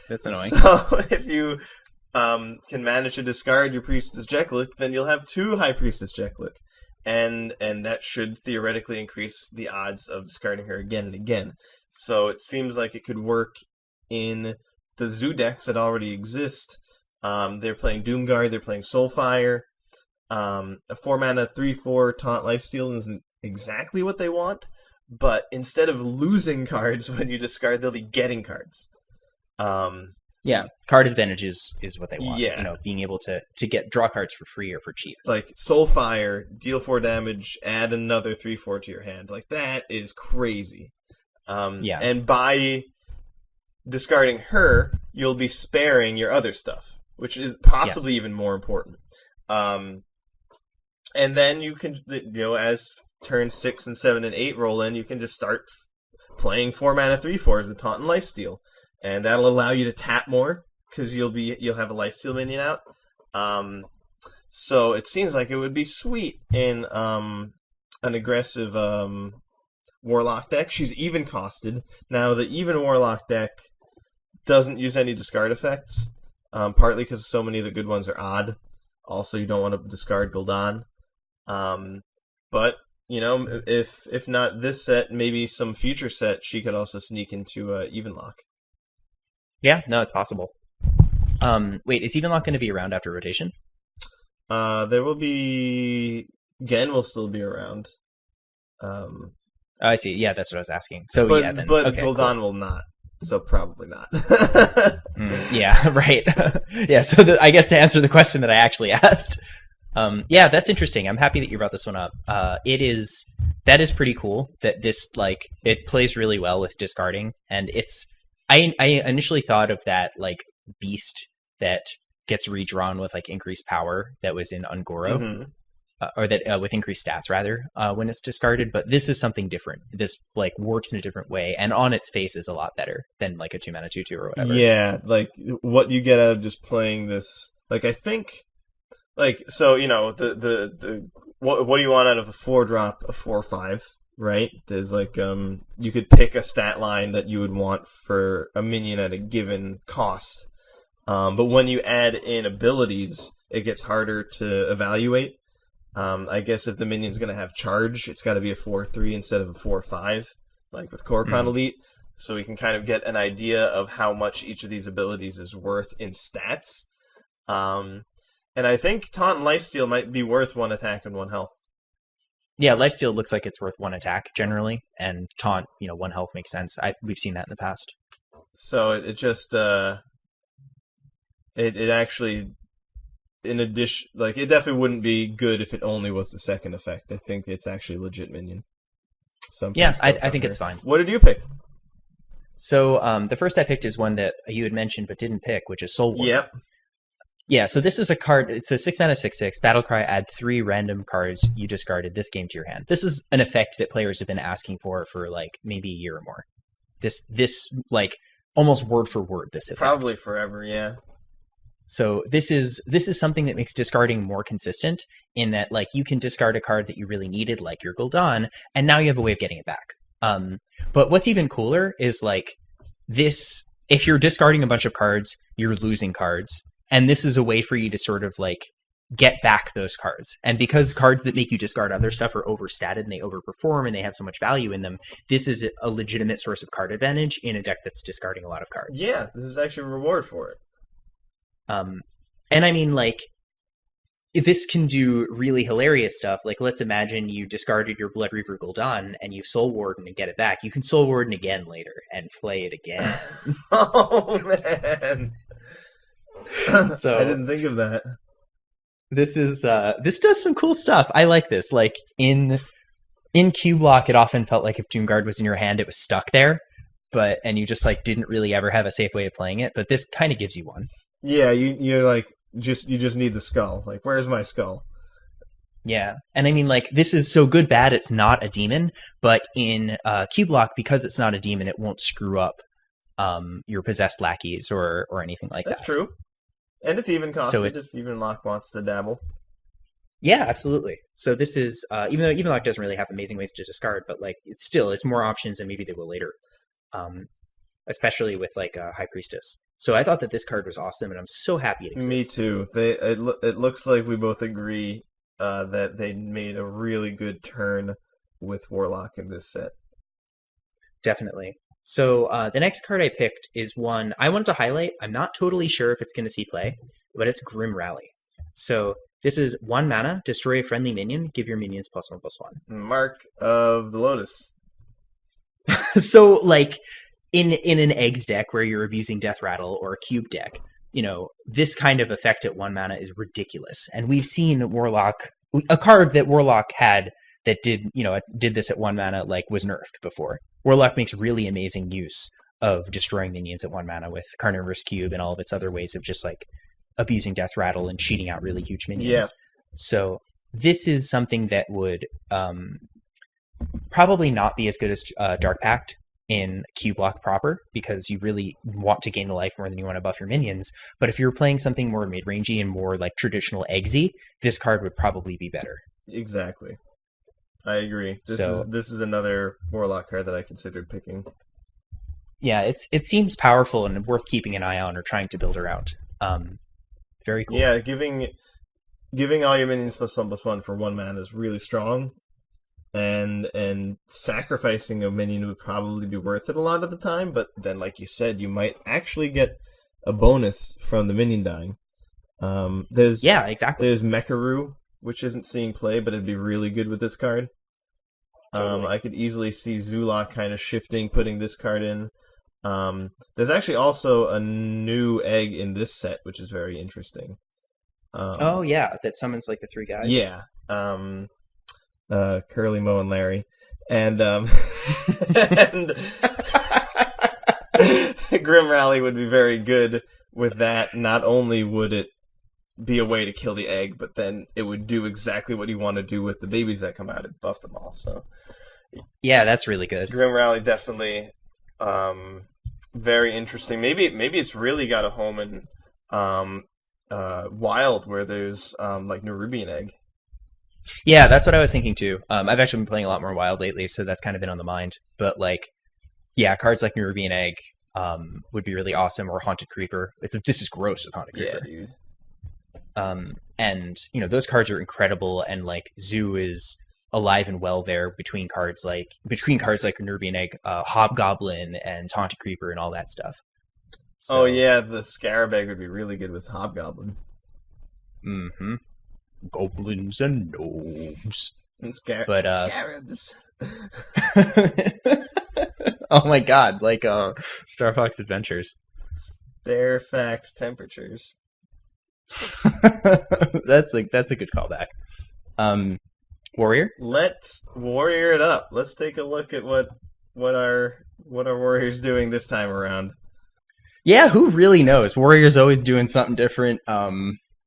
That's annoying. So if you can manage to discard your Priestess Jeklik, then you'll have 2 High Priestess Jeklik. And that should theoretically increase the odds of discarding her again and again. So it seems like it could work in the zoo decks that already exist. They're playing Doomguard, they're playing Soulfire. A 4-mana 3/4 taunt lifesteal isn't exactly what they want, but instead of losing cards when you discard, they'll be getting cards. Yeah, card advantage is what they want. Yeah. You know, being able to draw cards for free or for cheap. Like Soulfire, deal 4 damage, add another 3/4 to your hand. Like that is crazy. Yeah. And by discarding her, you'll be sparing your other stuff, which is possibly even more important. And then you can, as turns 6 and 7 and 8 roll in, you can just start playing 4-mana 3/4s with Taunt and Lifesteal. And that'll allow you to tap more, because you'll have a Lifesteal minion out. So it seems like it would be sweet in an aggressive Warlock deck. She's even costed. Now, the even Warlock deck doesn't use any discard effects, partly because so many of the good ones are odd. Also, you don't want to discard Gul'dan. But, if not this set, maybe some future set, she could also sneak into Evenlock. Yeah, no, it's possible. Wait, is Evenlock going to be around after rotation? There will be... Gen will still be around. I see. Yeah, that's what I was asking. So but, yeah, then but okay, Gul'dan cool. will not. So probably not. Yeah, right. Yeah, so I guess to answer the question that I actually asked, yeah, that's interesting. I'm happy that you brought this one up. That is pretty cool. That this it plays really well with discarding, and it's. I initially thought of that beast that gets redrawn with increased power that was in Ungoro. Mm-hmm. Or that with increased stats rather when it's discarded, but this is something different. This works in a different way, and on its face is a lot better than a 2-mana 2/2 or whatever. Yeah, what you get out of just playing this, I think, so the what do you want out of a 4-drop, a 4/5, right? There's you could pick a stat line that you would want for a minion at a given cost, but when you add in abilities, it gets harder to evaluate. I guess if the minion's going to have charge, it's got to be a 4/3 instead of a 4/5, like with Kor'kron Elite, so we can kind of get an idea of how much each of these abilities is worth in stats. And I think Taunt and Lifesteal might be worth 1 attack and 1 health. Yeah, Lifesteal looks like it's worth 1 attack generally, and Taunt, 1 health makes sense. We've seen that in the past. So it just it actually. In addition, it definitely wouldn't be good if it only was the second effect. I think it's actually a legit minion. Yeah, I think it's fine. What did you pick? So the first I picked is one that you had mentioned but didn't pick, which is Soul Warrior. Yep. Yeah, so this is a card. It's a 6-mana 6/6 Battlecry. Add 3 random cards you discarded this game to your hand. This is an effect that players have been asking for maybe a year or more. This almost word for word. This effect. Probably forever. Yeah. So this is something that makes discarding more consistent in that you can discard a card that you really needed, like your Gul'dan, and now you have a way of getting it back. But what's even cooler is this, if you're discarding a bunch of cards, you're losing cards, and this is a way for you to sort of get back those cards. And because cards that make you discard other stuff are overstated and they overperform and they have so much value in them, this is a legitimate source of card advantage in a deck that's discarding a lot of cards. Yeah, this is actually a reward for it. And I mean, this can do really hilarious stuff. Like, let's imagine you discarded your Blood Reaver Gul'dan and you Soul Warden and get it back. You can Soul Warden again later and play it again. Oh, man. So I didn't think of that. This does some cool stuff. I like this. Like, in Q-Block, it often felt like if Doomguard was in your hand, it was stuck there. And you just, like, didn't really ever have a safe way of playing it. But this kind of gives you one. Yeah, you're like, you just need the skull. Like, where's my skull? Yeah, and I mean, like, this is so good bad it's not a demon, but in Q-Block, because it's not a demon, it won't screw up your possessed lackeys or anything like that. That's true. And it's even costed if even Lock wants to dabble. Yeah, absolutely. So this is, even though Lock doesn't really have amazing ways to discard, but, like, it's more options and maybe they will later. Especially with, like, High Priestess. So I thought that this card was awesome, and I'm so happy it exists. Me too. It looks like we both agree that they made a really good turn with Warlock in this set. Definitely. So the next card I picked is one I want to highlight. I'm not totally sure if it's going to see play, but it's Grim Rally. So this is 1 mana, destroy a friendly minion, give your minions +1/+1. Mark of the Lotus. So, like, in an eggs deck where you're abusing Death Rattle or a cube deck, this kind of effect at 1 mana is ridiculous. And we've seen Warlock, a card that Warlock had that did this at 1 mana, like, was nerfed before. Warlock makes really amazing use of destroying minions at 1 mana with Carnivorous Cube and all of its other ways of just, like, abusing Death Rattle and cheating out really huge minions. Yeah. So this is something that would probably not be as good as Dark Pact in Q-Block proper, because you really want to gain the life more than you want to buff your minions. But if you're playing something more mid-rangey and more like traditional eggsy, this card would probably be better. Exactly. I agree. This is another Warlock card that I considered picking. Yeah, it seems powerful and worth keeping an eye on or trying to build around. Very cool. Yeah, giving all your minions +1/+1 for 1 mana is really strong. And sacrificing a minion would probably be worth it a lot of the time, but then, like you said, you might actually get a bonus from the minion dying. Exactly. There's Mekaru, which isn't seeing play, but it'd be really good with this card. Totally. I could easily see Zulok kind of shifting, putting this card in. There's actually also a new egg in this set, which is very interesting. That summons, like, the 3 guys. Yeah. Curly, Mo, and Larry, and and Grim Rally would be very good with that. Not only would it be a way to kill the egg, but then it would do exactly what you want to do with the babies that come out and buff them all. So yeah, that's really good. Grim Rally definitely very interesting. Maybe it's really got a home in Wild, where there's like Nerubian Egg. Yeah, that's what I was thinking too. I've actually been playing a lot more Wild lately, so that's kind of been on the mind. But, like, yeah, cards like Nerubian Egg would be really awesome, or Haunted Creeper. This is gross with Haunted Creeper. Yeah, dude. And those cards are incredible, and, like, Zoo is alive and well there between cards like Nerubian Egg, Hobgoblin, and Haunted Creeper, and all that stuff. So, oh yeah, the Scarab Egg would be really good with Hobgoblin. Mm-hmm. Goblins and gnomes. And scarabs. Oh my god, like Star Fox Adventures. Stairfax Temperatures. That's a good callback. Warrior? Let's warrior it up. Let's take a look at what our warrior's doing this time around. Yeah, who really knows? Warrior's always doing something different.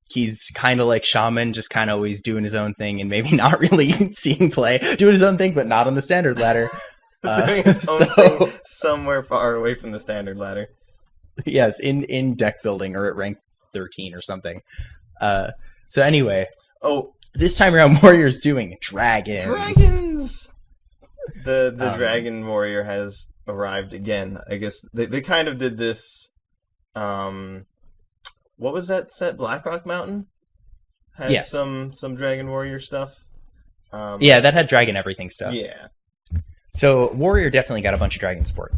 He's kind of like Shaman, just kind of always doing his own thing and maybe not really seeing play. Doing his own thing, but not on the standard ladder. Doing his own thing somewhere far away from the standard ladder. Yes, in deck building or at rank 13 or something. So anyway. Oh. This time around, Warrior's doing dragons. Dragons! The dragon warrior has arrived again. I guess they kind of did this... what was that set? Blackrock Mountain? Had yes. some Dragon Warrior stuff. Yeah, that had Dragon everything stuff. Yeah. So Warrior definitely got a bunch of Dragon support.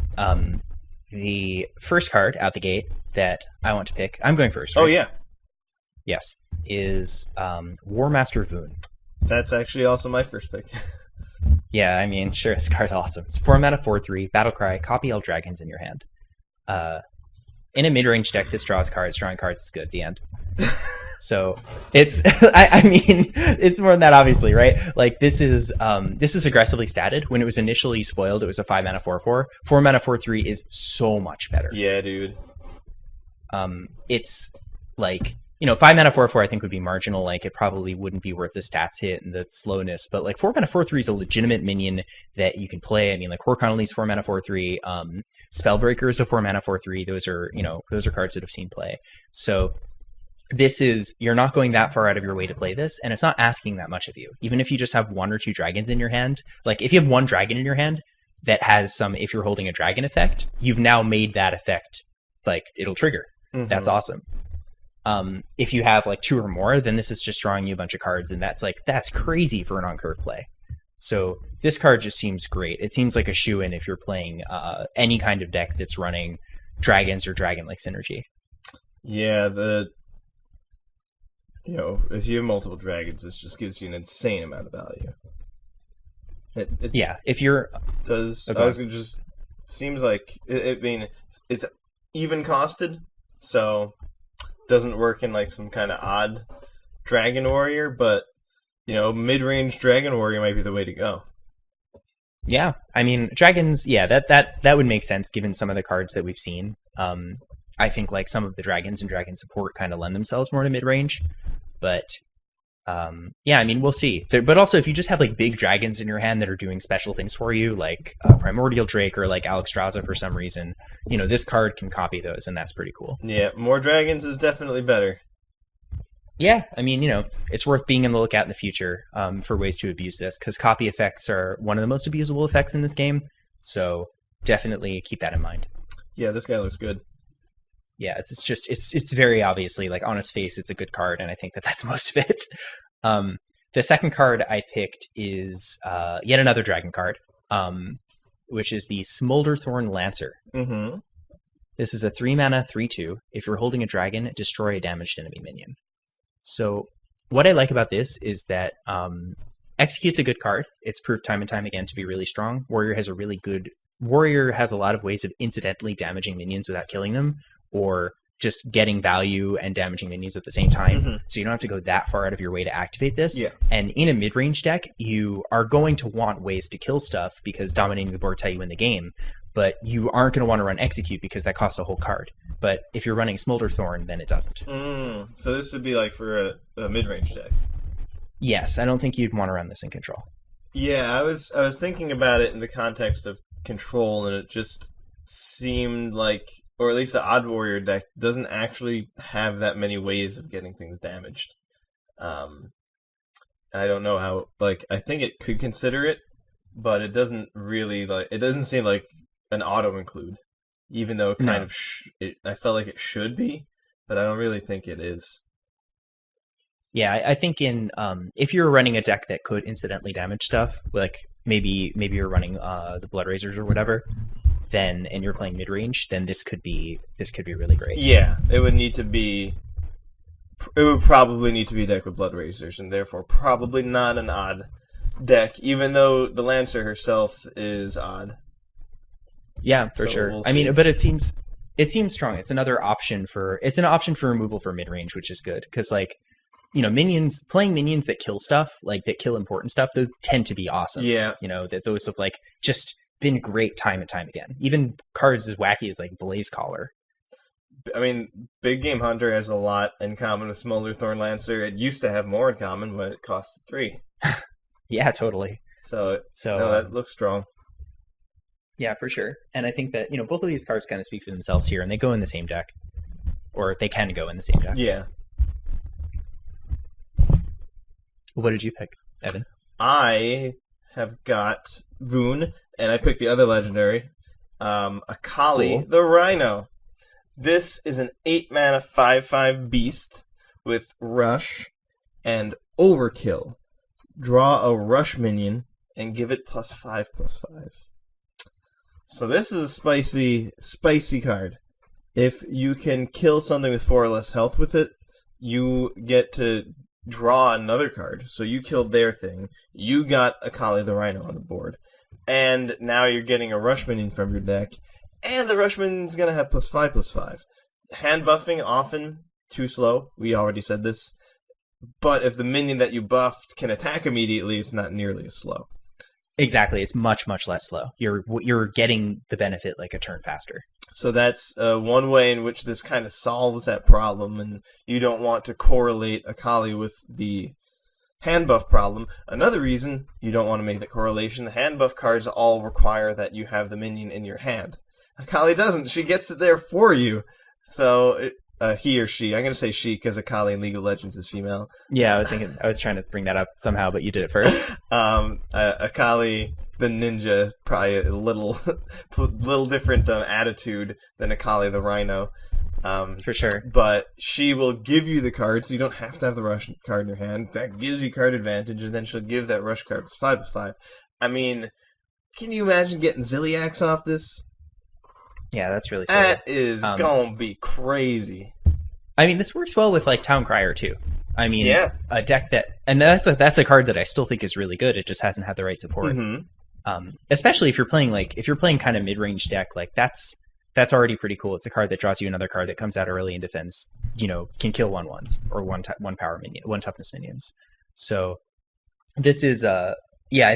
The first card out the gate that I want to pick... I'm going first, right? Oh, yeah. Yes, is War Master Voon. That's actually also my first pick. Yeah, I mean, sure, this card's awesome. It's 4 mana, 4/3, Battlecry, copy all dragons in your hand. In a mid-range deck, this draws cards, drawing cards is good. The end. So it's, I mean, it's more than that, obviously, right? Like this is aggressively statted. When it was initially spoiled, it was a 5 mana 4/4. 4 mana 4/3 is so much better. Yeah, dude. It's like, 5 mana 4/4 I think would be marginal. Like it probably wouldn't be worth the stats hit and the slowness. But like 4 mana 4/3 is a legitimate minion that you can play. I mean, like Hork Connolly's 4 mana 4/3. Spellbreaker is a 4 mana 4/3. Those are cards that have seen play. So you're not going that far out of your way to play this, and it's not asking that much of you. Even if you just have 1 or 2 dragons in your hand, like if you have 1 dragon in your hand that has some, if you're holding a dragon effect, you've now made that effect, like it'll trigger. Mm-hmm. That's awesome. If you have like 2 or more, then this is just drawing you a bunch of cards, and that's crazy for an on-curve play. So this card just seems great. It seems like a shoo-in if you're playing any kind of deck that's running dragons or dragon-like synergy. Yeah, if you have multiple dragons, this just gives you an insane amount of value. If you're... Seems like, it's even costed, so doesn't work in like some kind of odd dragon warrior, but, mid-range dragon warrior might be the way to go. Yeah, I mean, dragons, that would make sense given some of the cards that we've seen. I think like some of the dragons and dragon support kind of lend themselves more to mid-range, but I mean, we'll see. But also, if you just have like big dragons in your hand that are doing special things for you, like Primordial Drake or like Alexstrasza for some reason, this card can copy those, and that's pretty cool. Yeah, more dragons is definitely better. Yeah, I mean, it's worth being on the lookout in the future for ways to abuse this, because copy effects are one of the most abusable effects in this game, so definitely keep that in mind. Yeah, this guy looks good. Yeah, it's very obviously, like, on its face, it's a good card, and I think that's most of it. The second card I picked is yet another dragon card, which is the Smolderthorn Lancer. Mm-hmm. This is a 3 mana 3/2. If you're holding a dragon, destroy a damaged enemy minion. So what I like about this is that Execute's a good card. It's proved time and time again to be really strong. Warrior has a lot of ways of incidentally damaging minions without killing them, or just getting value and damaging minions at the same time. Mm-hmm. So you don't have to go that far out of your way to activate this. Yeah. And in a mid-range deck, you are going to want ways to kill stuff because dominating the board's how you win the game, but you aren't going to want to run Execute because that costs a whole card. But if you're running Smolderthorn, then it doesn't. So this would be like for a mid-range deck. Yes, I don't think you'd want to run this in Control. Yeah, I was thinking about it in the context of Control, and it just seemed like, or at least the Odd Warrior deck doesn't actually have that many ways of getting things damaged. I don't know how, I think it could consider it, but it doesn't really, it doesn't seem like an auto-include, even though it kind of, I felt like it should be, but I don't really think it is. Yeah, I think if you're running a deck that could incidentally damage stuff, like maybe you're running the Blood Razors or whatever, and you're playing mid range, then this could be really great. Yeah, it would probably need to be a deck with Blood Razors, and therefore probably not an odd deck, even though the Lancer herself is odd. Yeah, for sure. We'll see. But it seems strong. It's an option for removal for mid range, which is good because playing minions that kill stuff, that kill important stuff, those tend to be awesome. Yeah. That those have just been great time and time again. Even cards as wacky as Blaze Caller. I mean, Big Game Hunter has a lot in common with Smolderthorn Lancer. It used to have more in common, but it cost 3. Yeah, totally. So that looks strong. Yeah, for sure. And I think that, both of these cards kind of speak for themselves here, and they go in the same deck. Or they can go in the same deck. Yeah. What did you pick, Evan? I have got Voon, and I picked the other legendary, Akali the Rhino. This is an 8 mana 5/5 beast with Rush and Overkill. Draw a Rush minion and give it +5/+5. So this is a spicy card. If you can kill something with 4 or less health with it, you get to draw another card. So you killed their thing. You got Akali the Rhino on the board. And now you're getting a rush minion from your deck. And the rush minion's going to have +5/+5. Hand buffing, often too slow. We already said this. But if the minion that you buffed can attack immediately, it's not nearly as slow. Exactly. It's much, much less slow. You're getting the benefit like a turn faster. So that's one way in which this kind of solves that problem, and you don't want to correlate Akali with the hand buff problem. Another reason you don't want to make that correlation, the hand buff cards all require that you have the minion in your hand. Akali doesn't. She gets it there for you. So he or she. I'm going to say she because Akali in League of Legends is female. Yeah, I was trying to bring that up somehow, but you did it first. Akali, the ninja, probably a little different attitude than Akali the Rhino. For sure. But she will give you the card, so you don't have to have the rush card in your hand. That gives you card advantage, and then she'll give that rush card 5/5. I mean, can you imagine getting Ziliax off this? Yeah, that's really silly. That is gonna be crazy. I mean, this works well with like Town Crier too. I mean, yeah. A deck and that's a card that I still think is really good. It just hasn't had the right support. Mm-hmm. Especially if you're playing kind of mid-range deck, like that's already pretty cool. It's a card that draws you another card that comes out early in defense. Can kill 1/1s or one power minion, 1 toughness minions. So this is I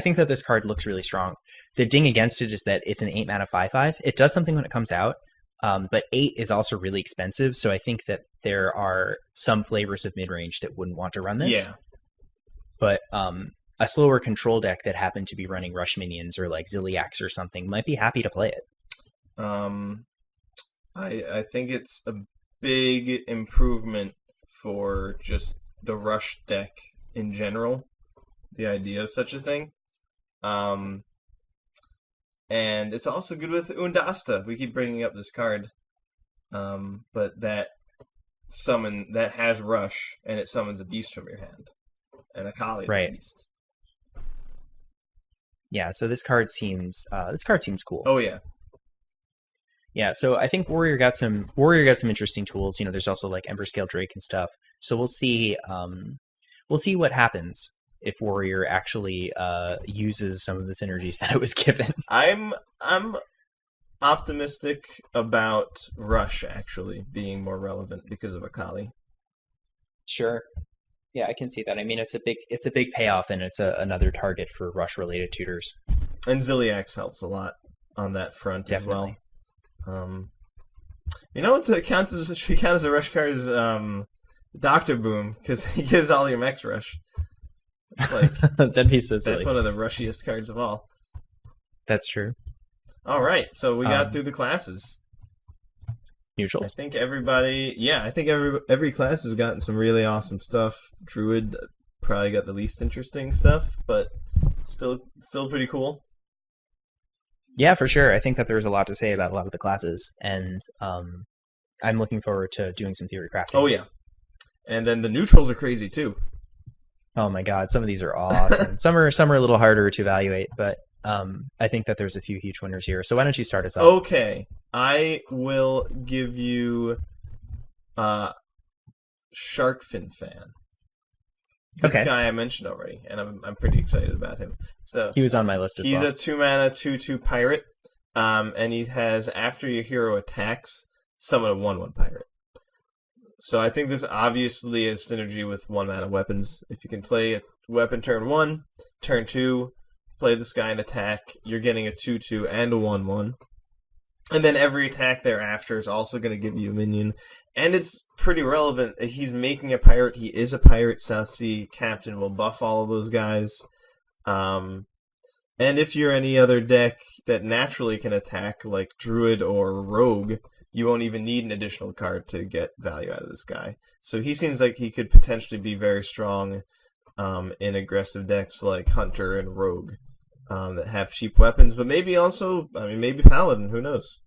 think that this card looks really strong. The ding against it is that it's an 8 mana 5/5. It does something when it comes out, but 8 is also really expensive. So I think that there are some flavors of mid-range that wouldn't want to run this. Yeah. But a slower control deck that happened to be running rush minions or like Ziliax or something might be happy to play it. I think it's a big improvement for just the rush deck in general. The idea of such a thing. And it's also good with Undasta. We keep bringing up this card. But that has rush, and it summons a beast from your hand. And Akali is a beast. Yeah, so this card seems cool. Oh yeah. Yeah, so I think Warrior got some interesting tools. There's also like Ember Scale Drake and stuff. So we'll see what happens if Warrior actually uses some of the synergies that it was given. I'm optimistic about Rush actually being more relevant because of Akali. Sure. Yeah, I can see that. I mean, it's a big payoff, and it's another target for Rush related tutors. And Ziliax helps a lot on that front. Definitely. As well. What counts as a Rush card is Doctor Boom, because he gives all your mechs Rush. It's like that'd be so silly. That's one of the rushiest cards of all. That's true. All right, so we got through the classes. Neutrals. I think every class has gotten some really awesome stuff. Druid probably got the least interesting stuff, but still pretty cool. Yeah, for sure. I think that there's a lot to say about a lot of the classes, and I'm looking forward to doing some theory crafting. Oh yeah, and then the neutrals are crazy too. Oh my god, some of these are awesome. some are a little harder to evaluate, but I think that there's a few huge winners here. So why don't you start us off? Okay, I will give you Sharkfin Fan. This guy I mentioned already, and I'm pretty excited about him. So he was on my list as well. He's a 2-mana 2/2 pirate, and he has after your hero attacks, summon a 1/1 pirate. So I think this obviously is synergy with 1-mana weapons. If you can play a weapon turn 1, turn 2, play this guy and attack, you're getting a 2/2 and a 1/1. And then every attack thereafter is also going to give you a minion. And it's pretty relevant. He's making a pirate. He is a pirate. South Sea Captain will buff all of those guys. And if you're any other deck that naturally can attack, like Druid or Rogue, you won't even need an additional card to get value out of this guy. So he seems like he could potentially be very strong in aggressive decks like Hunter and Rogue that have cheap weapons, but maybe also, maybe Paladin, who knows?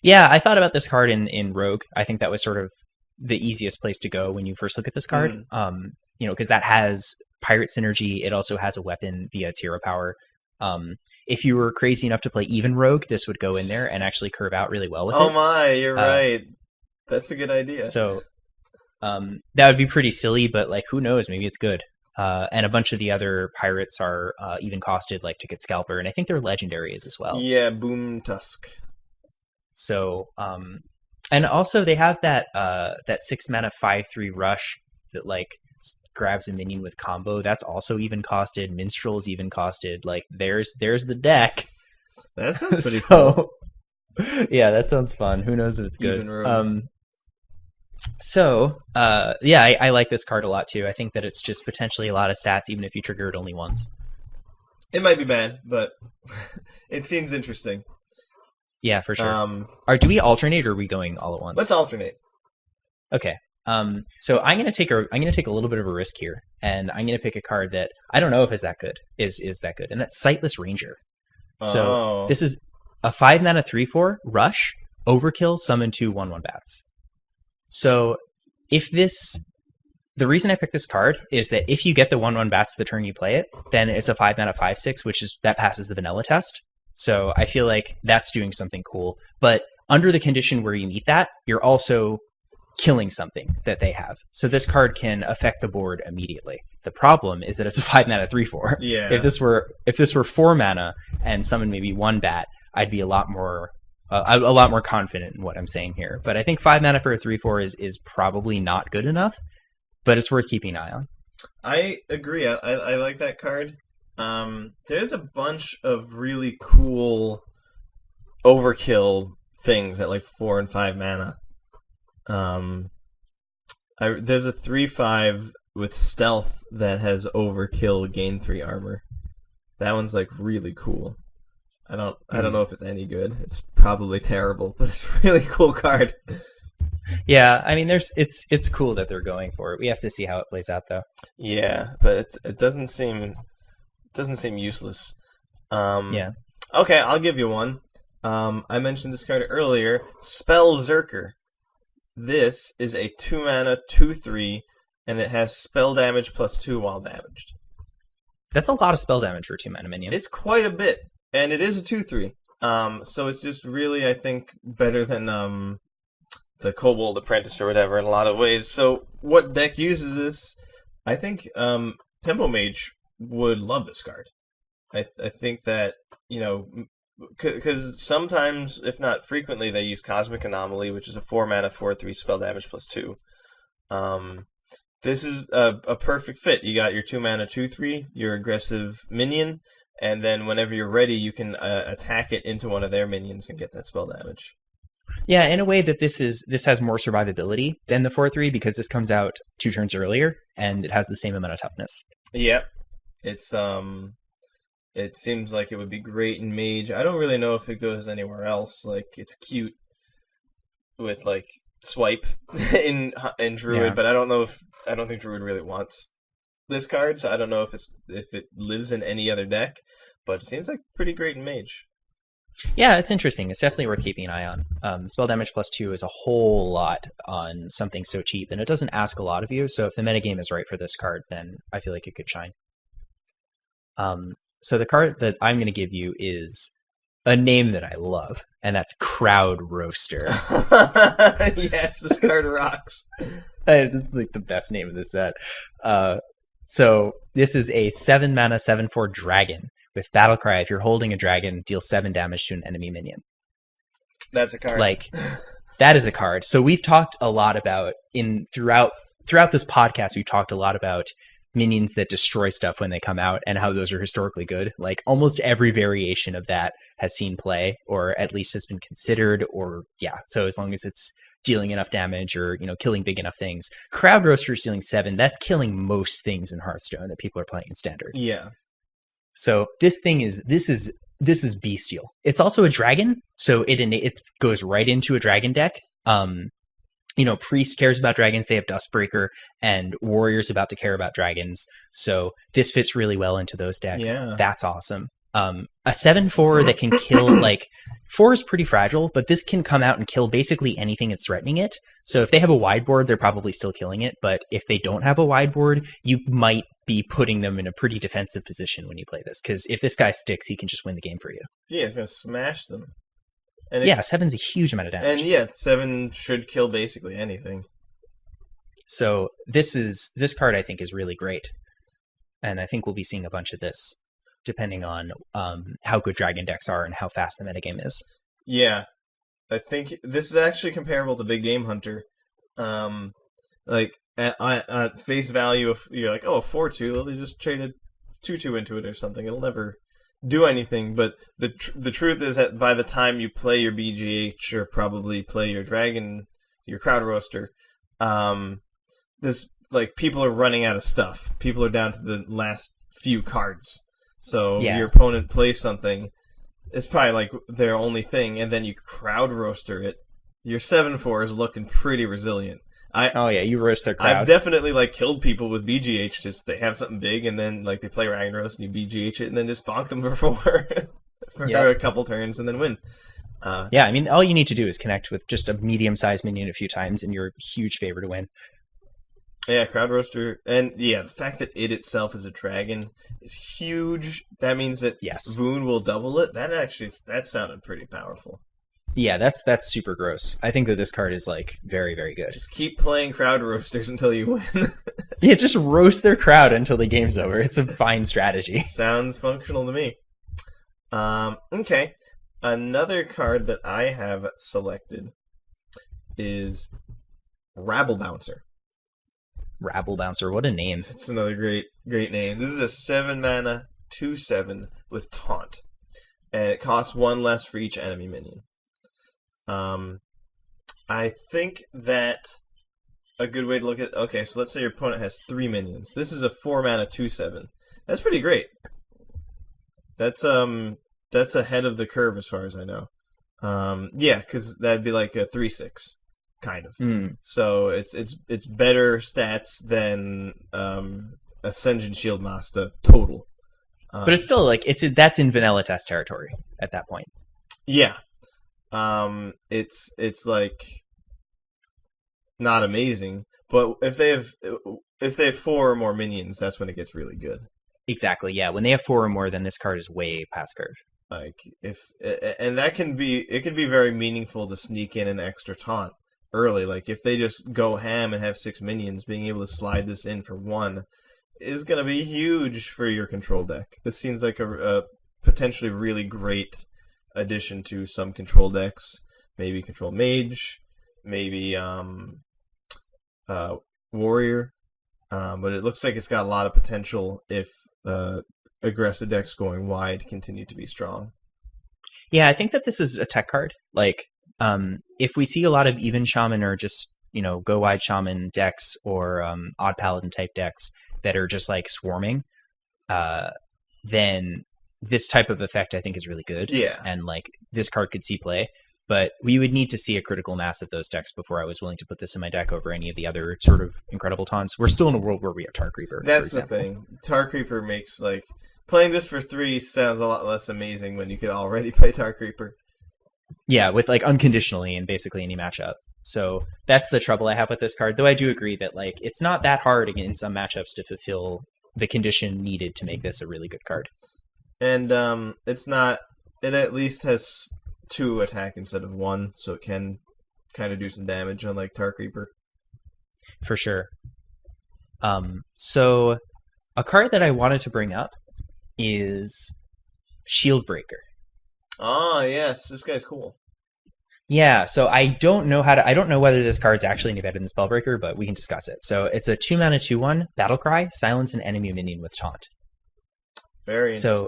Yeah, I thought about this card in Rogue. I think that was sort of the easiest place to go when you first look at this card. Because that has pirate synergy. It also has a weapon via its hero power. If you were crazy enough to play even Rogue, this would go in there and actually curve out really well with it. Oh my, you're right. That's a good idea. So That would be pretty silly, but like who knows? Maybe it's good. And a bunch of the other pirates are even costed, like Ticket Scalper, and I think they're legendaries as well. Yeah, Boom Tusk. So, and also they have that 6-mana 5/3 rush that like grabs a minion with combo. That's also even costed. Minstrel's even costed. Like there's the deck. That sounds pretty cool. Yeah, that sounds fun. Who knows if it's good. I like this card a lot too. I think that it's just potentially a lot of stats, even if you trigger it only once. It might be bad, but it seems interesting. Yeah, for sure. Do we alternate, or are we going all at once? Let's alternate. Okay. So I'm gonna take a little bit of a risk here, and I'm gonna pick a card that I don't know if is that good, and that's Sightless Ranger. So this is a 5-mana 3/4 rush, overkill, summon 2 1/1 bats. So the reason I picked this card is that if you get the 1/1 bats the turn you play it, then it's a 5-mana 5/6, that passes the vanilla test. So I feel like that's doing something cool. But under the condition where you meet that, you're also killing something that they have. So this card can affect the board immediately. The problem is that it's a 5-mana 3/4. Yeah. If this were 4 mana and summon maybe 1 bat, I'd be a lot more confident in what I'm saying here. But I think 5 mana for a 3/4 is probably not good enough, but it's worth keeping an eye on. I agree. I like that card. There's a bunch of really cool overkill things at like 4 and 5 mana. There's a 3/5 with stealth that has overkill, gain 3 armor. That one's like really cool. I don't know if it's any good. It's probably terrible, but it's a really cool card. Yeah, I mean, it's cool that they're going for it. We have to see how it plays out, though. Yeah, but it doesn't seem useless. Yeah. Okay, I'll give you one. I mentioned this card earlier. Spell Zerker. This is a 2-mana 2/3, and it has spell damage +2 while damaged. That's a lot of spell damage for a 2-mana minion. It's quite a bit, and it is a 2/3. So it's just really, I think, better than the Kobold Apprentice or whatever in a lot of ways. So what deck uses this? I think Tempo Mage would love this card. I think that, because sometimes, if not frequently, they use Cosmic Anomaly, which is a 4-mana 4/3 spell damage +2. This is a perfect fit. You got your 2-mana 2/3, your aggressive minion, and then whenever you're ready, you can attack it into one of their minions and get that spell damage. Yeah, in a way that this has more survivability than the 4/3 because this comes out 2 turns earlier and it has the same amount of toughness. Yep. It's it seems like it would be great in Mage. I don't really know if it goes anywhere else. Like, it's cute with like swipe in Druid, yeah. But I don't think Druid really wants this card, so I don't know if it lives in any other deck, but it seems like pretty great in Mage. Yeah, it's interesting. It's definitely worth keeping an eye on. Spell damage +2 is a whole lot on something so cheap, and it doesn't ask a lot of you, so if the metagame is right for this card, then I feel like it could shine. So the card that I'm going to give you is a name that I love, and that's Crowd Roaster. Yes, this card rocks. This is like the best name of this set. So this is a 7-mana 7/4 dragon with Battlecry. If you're holding a dragon, deal 7 damage to an enemy minion. That's a card. Like, that is a card. So we've talked a lot about throughout this podcast. We've talked a lot about minions that destroy stuff when they come out and how those are historically good. Like, almost every variation of that has seen play, or at least has been considered, or yeah. So as long as it's dealing enough damage or, killing big enough things. Crowd Roaster is dealing 7. That's killing most things in Hearthstone that people are playing in Standard. Yeah. So this is bestial. It's also a dragon, so it goes right into a dragon deck. Priest cares about dragons. They have Dustbreaker, and Warrior's about to care about dragons. So this fits really well into those decks. Yeah. That's awesome. A 7/4 that can kill, like, 4 is pretty fragile, but this can come out and kill basically anything that's threatening it. So if they have a wide board, they're probably still killing it. But if they don't have a wide board, you might be putting them in a pretty defensive position when you play this. Because if this guy sticks, he can just win the game for you. Yeah, it's going to smash them. And 7's a huge amount of damage. And yeah, 7 should kill basically anything. So this card I think is really great, and I think we'll be seeing a bunch of this depending on how good dragon decks are and how fast the metagame is. Yeah, I think this is actually comparable to Big Game Hunter. Like at face value, if you're like, oh, a 4/2, well, they just traded 2/2 into it or something. It'll never do anything. But the truth is that by the time you play your BGH or probably play your Dragon, your Crowd Roaster, this like people are running out of stuff. People are down to the last few cards. So your opponent plays something. It's probably like their only thing, and then you Crowd Roaster it. Your 7/4 is looking pretty resilient. You roast their crowd. I've definitely like killed people with BGH. Just they have something big, and then like they play Ragnaros, and you BGH it, and then just bonk them for 4 for a couple turns, and then win. I mean, all you need to do is connect with just a medium-sized minion a few times, and you're a huge favor to win. Yeah, Crowd Roaster, and the fact that it itself is a dragon is huge. That means that Voon will double it. That sounded pretty powerful. Yeah, that's super gross. I think that this card is like very, very good. Just keep playing Crowd Roasters until you win. Yeah, just roast their crowd until the game's over. It's a fine strategy. Sounds functional to me. Okay. Another card that I have selected is Rabble Bouncer. Rabble Bouncer, what a name. It's another great name. This is a 7-mana 2/7 with Taunt. And it costs 1 less for each enemy minion. I think that a good way to look at... Okay, so let's say your opponent has 3 minions. This is a 4-mana 2/7. That's pretty great. That's ahead of the curve as far as I know. Yeah, because that'd be like a 3/6. Kind of. So it's better stats than Ascension Shield Master total. But it's still like that's in vanilla test territory at that point. Yeah. It's like not amazing, but if they have 4 or more minions, that's when it gets really good. Exactly. Yeah. When they have 4 or more, then this card is way past curve. Like it can be very meaningful to sneak in an extra taunt early. Like if they just go ham and have 6 minions, being able to slide this in for 1 is going to be huge for your control deck. This seems like a potentially really great addition to some control decks. Maybe Control Mage, maybe Warrior. But it looks like it's got a lot of potential if aggressive decks going wide continue to be strong. Yeah, I think that this is a tech card. Like, if we see a lot of even shaman or just, go wide shaman decks or odd paladin type decks that are just like swarming, then this type of effect I think is really good. Yeah. And like this card could see play. But we would need to see a critical mass of those decks before I was willing to put this in my deck over any of the other sort of incredible taunts. We're still in a world where we have Tar Creeper. That's the thing. Tar Creeper makes, like, playing this for 3 sounds a lot less amazing when you could already play Tar Creeper. Yeah, with, like, unconditionally in basically any matchup. So that's the trouble I have with this card. Though I do agree that, like, it's not that hard in some matchups to fulfill the condition needed to make this a really good card. And it at least has 2 attack instead of 1, so it can kind of do some damage, unlike Tar Creeper. For sure. So a card that I wanted to bring up is Shield Breaker. Oh, yes, this guy's cool. Yeah, so I don't know whether this card's actually any better than Spellbreaker, but we can discuss it. So it's a 2-mana 2/1 Battlecry, silence an enemy minion with taunt. Very interesting. So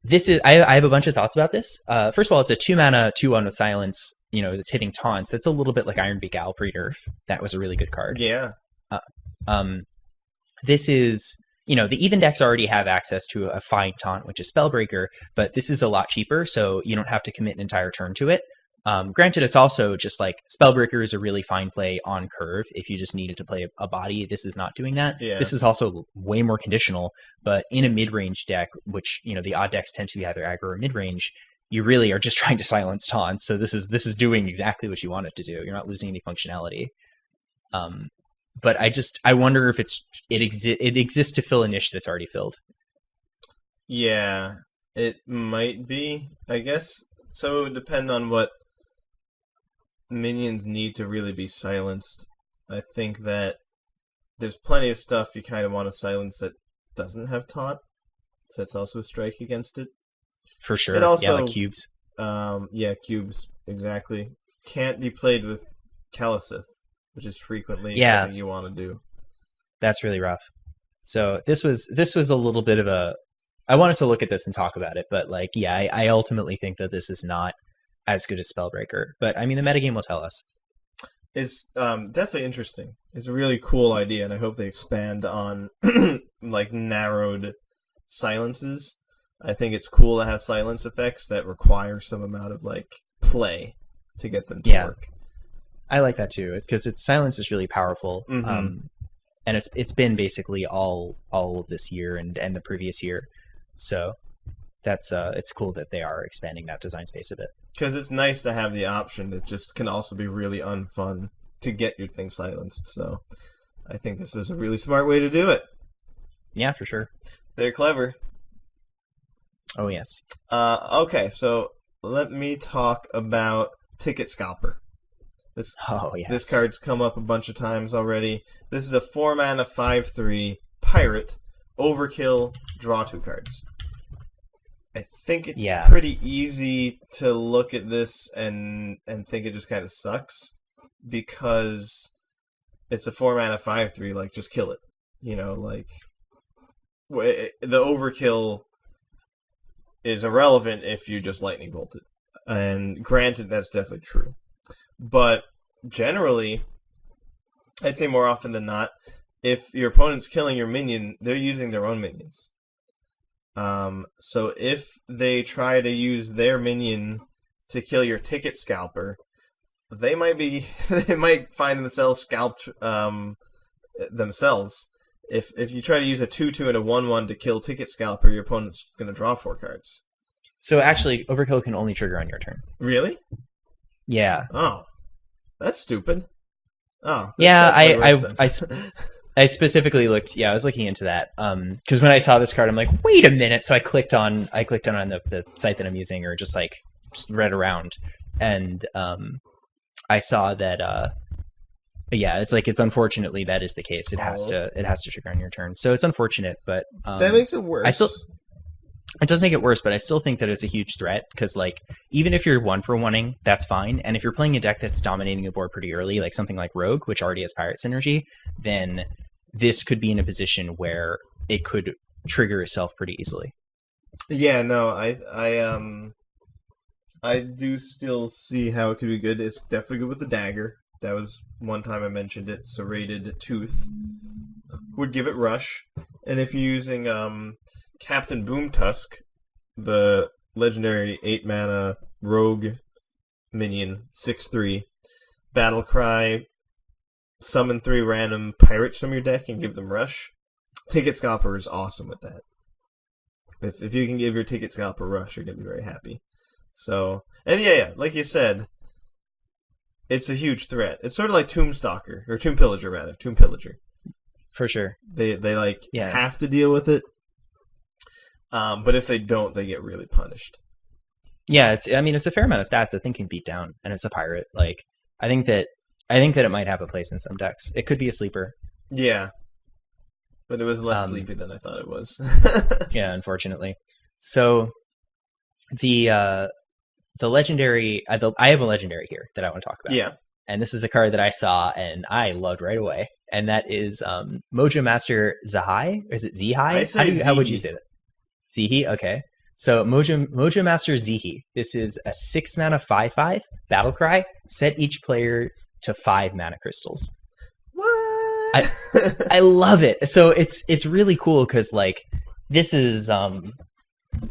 this is I have a bunch of thoughts about this. First of all, it's a 2-mana 2/1 with silence, that's hitting taunts. That's a little bit like Ironbeak Owl pre-nerf. That was a really good card. Yeah. This is, the even decks already have access to a fine taunt, which is Spellbreaker, but this is a lot cheaper, so you don't have to commit an entire turn to it. Granted, it's also just like Spellbreaker is a really fine play on curve if you just needed to play a body. This is not doing that. Yeah. This is also way more conditional, but in a mid-range deck, which, the odd decks tend to be either aggro or mid-range, you really are just trying to silence taunts. So this is doing exactly what you want it to do. You're not losing any functionality. But I wonder if it exists to fill a niche that's already filled. Yeah, it might be, I guess. So it would depend on what minions need to really be silenced. I think that there's plenty of stuff you kind of want to silence that doesn't have taunt, so that's also a strike against it. For sure. It also, like cubes. Cubes, exactly. Can't be played with Calisith, which is frequently something you want to do. That's really rough. So this was a little bit of a... I wanted to look at this and talk about it, but like, I ultimately think that this is not as good as Spellbreaker. But I mean, the metagame will tell us. It's definitely interesting. It's a really cool idea, and I hope they expand on like narrowed silences. I think it's cool to have silence effects that require some amount of like play to get them to work. I like that too, because silence is really powerful. Mm-hmm. And it's been basically all of this year and the previous year. So that's it's cool that they are expanding that design space a bit. Because it's nice to have the option that just can also be really unfun to get your thing silenced. So I think this is a really smart way to do it. Yeah, for sure. They're clever. Oh, yes. Okay, so let me talk about Ticket Scalper. This card's come up a bunch of times already. This is a 4-mana 5/3 pirate, overkill, draw 2 cards. I think it's pretty easy to look at this and think it just kind of sucks, because it's a 4-mana 5/3, like, just kill it. You know, like, the overkill is irrelevant if you just lightning bolt it. And granted, that's definitely true. But generally, I'd say more often than not, if your opponent's killing your minion, they're using their own minions. So if they try to use their minion to kill your Ticket Scalper, they might find themselves scalped themselves. If you try to use a 2/2 and a 1/1 to kill Ticket Scalper, your opponent's going to draw 4 cards. So actually, overkill can only trigger on your turn. Really? Yeah. Oh, that's stupid. Oh. I specifically looked. Yeah, I was looking into that. Because when I saw this card, I'm like, wait a minute. So I clicked on the site that I'm using, or just read around, and I saw that. It's unfortunately that is the case. It has to trigger on your turn. So it's unfortunate, but that makes it worse. It does make it worse, but I still think that it's a huge threat, because even if you're 1-for-1ing, that's fine. And if you're playing a deck that's dominating the board pretty early, like something like Rogue, which already has Pirate Synergy, then this could be in a position where it could trigger itself pretty easily. Yeah, no, I do still see how it could be good. It's definitely good with the dagger. That was one time I mentioned it. Serrated Tooth would give it rush. And if you're using Captain Boomtusk, the legendary 8-mana rogue minion, 6/3, battle cry, summon 3 random pirates from your deck and give them rush. Ticket Scalper is awesome with that. If you can give your Ticket Scalper rush, you're going to be very happy. So, and like you said, it's a huge threat. It's sort of like Tomb Pillager. For sure. They have to deal with it. But if they don't, they get really punished. Yeah, it's a fair amount of stats that thing can beat down, and it's a pirate. I think that it might have a place in some decks. It could be a sleeper. Yeah. But it was less sleepy than I thought it was. Yeah, unfortunately. So the legendary, I have a legendary here that I want to talk about. Yeah. And this is a card that I saw and I loved right away. And that is Mojo Master Zahai. Is it Zihai? How would you say that? Zihi? Okay. So Mojo Master Zihi. This is a 6-mana 5/5 battle cry. Set each player to 5 mana crystals. What? I love it. So it's really cool because this is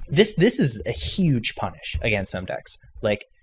this is a huge punish against some decks.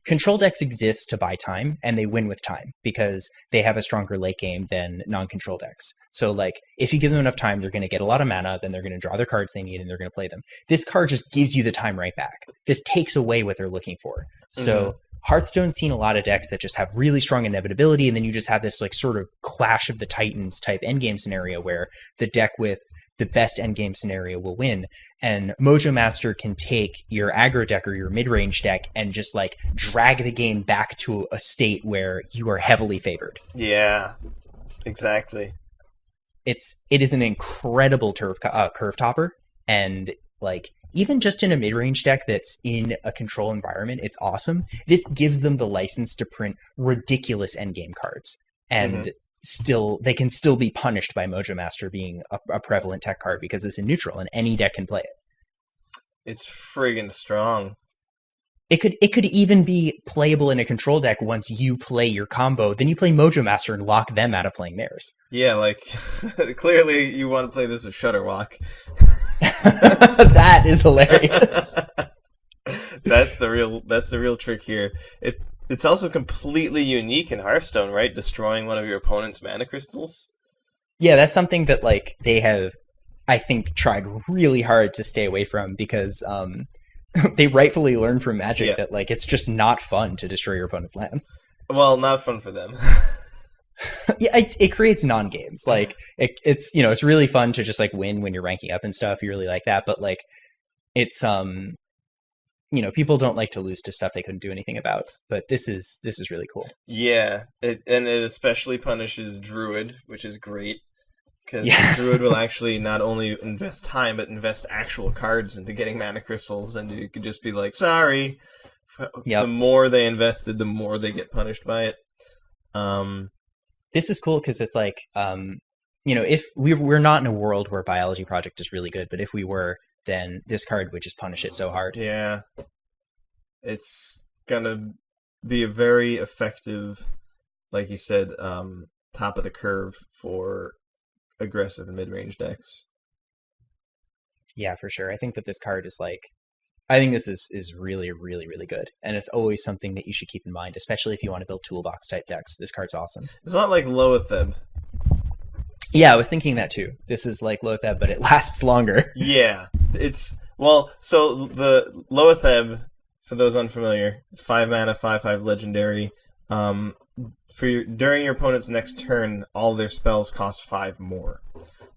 Control decks exist to buy time, and they win with time because they have a stronger late game than non-control decks. So, if you give them enough time, they're going to get a lot of mana, then they're going to draw their cards they need, and they're going to play them. This card just gives you the time right back. This takes away what they're looking for. So, Hearthstone's seen a lot of decks that just have really strong inevitability, and then you just have this, sort of Clash of the Titans type endgame scenario where the deck with the best endgame scenario will win. And Mojo Master can take your aggro deck or your mid-range deck and just drag the game back to a state where you are heavily favored. Yeah. Exactly. It is an incredible curve topper, and like even just in a mid-range deck that's in a control environment, it's awesome. This gives them the license to print ridiculous endgame cards, Mm-hmm. and still they can still be punished by Mojo Master being a prevalent tech card because it's in neutral and any deck can play it. It's friggin' strong. It could even be playable in a control deck once you play your combo. Then you play Mojo Master and lock them out of playing theirs. Yeah, like clearly you want to play this with Shutterwalk. That is hilarious. That's the real trick here. It's also completely unique in Hearthstone, right? Destroying one of your opponent's mana crystals. Yeah, that's something that like they have, I think, tried really hard to stay away from because they rightfully learned from Magic Yeah. that like it's just not fun to destroy your opponent's lands. Well, not fun for them. Yeah, it creates non-games. Like it's it's really fun to just like win when you're ranking up and stuff. You really like that, but like it's people don't like to lose to stuff they couldn't do anything about. But this is really cool. Yeah, and it especially punishes Druid, which is great. Because Yeah. Druid will actually not only invest time, but invest actual cards into getting mana crystals, and you could just be like, sorry. Yep. The more they invested, the more they get punished by it. This is cool because it's like, if we're not in a world where Biology Project is really good, but if we were, then this card would just punish it so hard. Yeah. It's gonna be a very effective, like you said, top of the curve for aggressive and mid-range decks. Yeah, for sure. I think that this card is like, I think this is really, really, really good. And it's always something that you should keep in mind, especially if you want to build toolbox type decks. This card's awesome. It's not like Loatheb. Yeah, I was thinking that too. This is like Lotheb, but it lasts longer. Yeah. So the Loatheb, for those unfamiliar, 5 mana, 5/5 legendary. During your opponent's next turn, all their spells cost 5 more.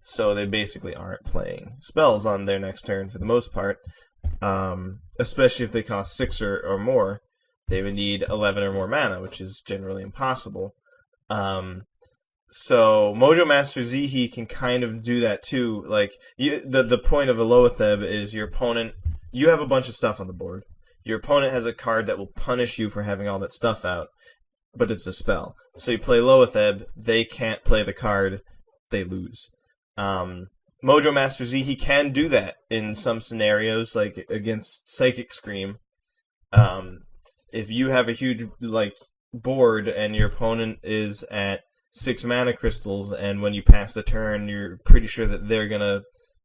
So they basically aren't playing spells on their next turn for the most part. Especially if they cost 6 or more, they would need 11 or more mana, which is generally impossible. So Mojo Master Zihi can kind of do that too. Like the point of a Loatheb is your opponent. You have a bunch of stuff on the board. Your opponent has a card that will punish you for having all that stuff out, but it's a spell. So you play Loatheb, they can't play the card, they lose. Mojo Master Z, he can do that in some scenarios, like against Psychic Scream. If you have a huge board and your opponent is at 6 mana crystals, and when you pass the turn, you're pretty sure that they're gonna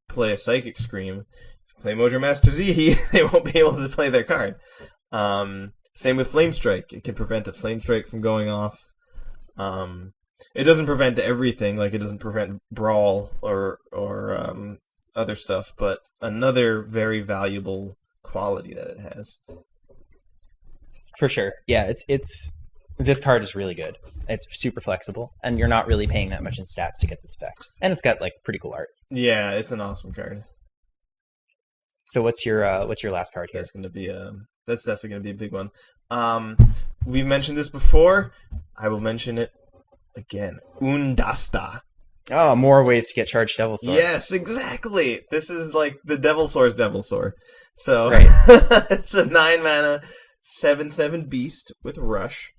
play a Psychic Scream. If you play Mojo Master Z, they won't be able to play their card. Same with Flame Strike. It can prevent a Flame Strike from going off. It doesn't prevent everything, like it doesn't prevent Brawl or other stuff, but another very valuable quality that it has. For sure. Yeah, it's this card is really good. It's super flexible, and you're not really paying that much in stats to get this effect. And it's got like pretty cool art. Yeah, it's an awesome card. So what's your last card here? That's definitely gonna be a big one. We've mentioned this before. I will mention it again. Undasta. Oh, more ways to get charged Devilsaur. Yes, exactly. This is like the Devilsaur's Devilsaur. So right. It's a 9 mana 7/7 beast with Rush.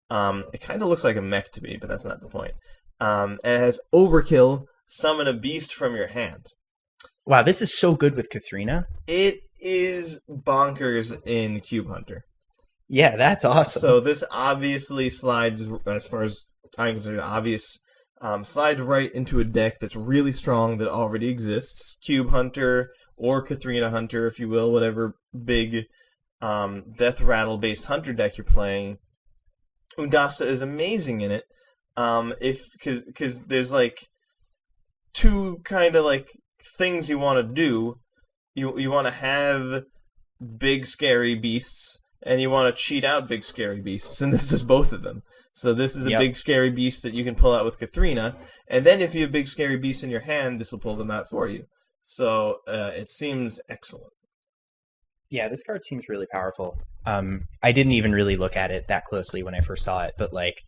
It kind of looks like a mech to me, but that's not the point. It has Overkill. Summon a beast from your hand. Wow, this is so good with Kathrina. It is bonkers in Cube Hunter. Yeah, that's awesome. So this obviously slides, as far as I'm concerned, slides right into a deck that's really strong that already exists. Cube Hunter or Kathrina Hunter, if you will, whatever big Death Rattle based Hunter deck you're playing. Undasta is amazing in it. Because there's like two kind of like things you want to do. You want to have big scary beasts, and you want to cheat out big scary beasts, and this is both of them. So this is a big scary beast that you can pull out with Kathrina, and then if you have big scary beasts in your hand, this will pull them out for you. So it seems excellent. Yeah, this card seems really powerful. I didn't even really look at it that closely when I first saw it, but like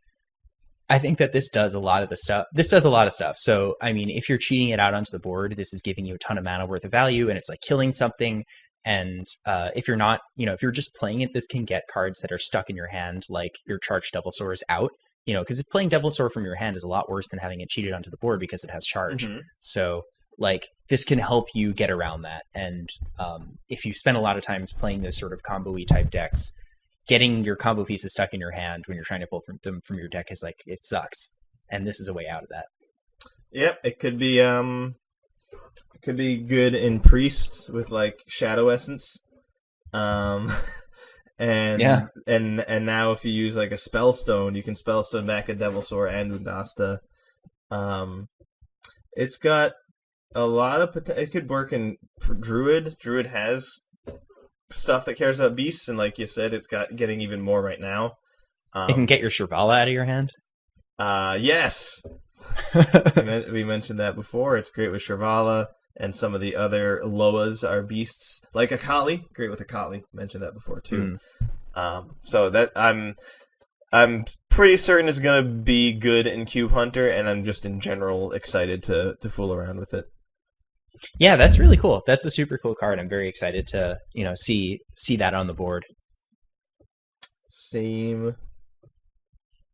I think that this does a lot of the stuff. This does a lot of stuff. So, I mean, if you're cheating it out onto the board, this is giving you a ton of mana worth of value, and it's like killing something. And if you're not, if you're just playing it, this can get cards that are stuck in your hand, like your charged Devilsaurs out. Because playing Devilsaur from your hand is a lot worse than having it cheated onto the board because it has charge. Mm-hmm. So, like, this can help you get around that. And if you spend a lot of time playing this sort of combo-y type decks, getting your combo pieces stuck in your hand when you're trying to pull them from your deck is like, it sucks. And this is a way out of that. Yep, it could be good in Priest with like Shadow Essence. And now if you use like a Spellstone, you can Spellstone back a Devilsaur and Undasta. It's got a lot of potential. It could work in Druid. Druid has stuff that cares about beasts, and like you said, it's getting even more right now. It can get your Chavala out of your hand. Yes. We mentioned that before. It's great with Chavala, and some of the other Lowas are beasts, like Akali. Great with Akali. Mentioned that before too. So that I'm pretty certain it's gonna be good in Cube Hunter, and I'm just in general excited to fool around with it. Yeah, that's really cool. That's a super cool card. I'm very excited to, see that on the board. Same.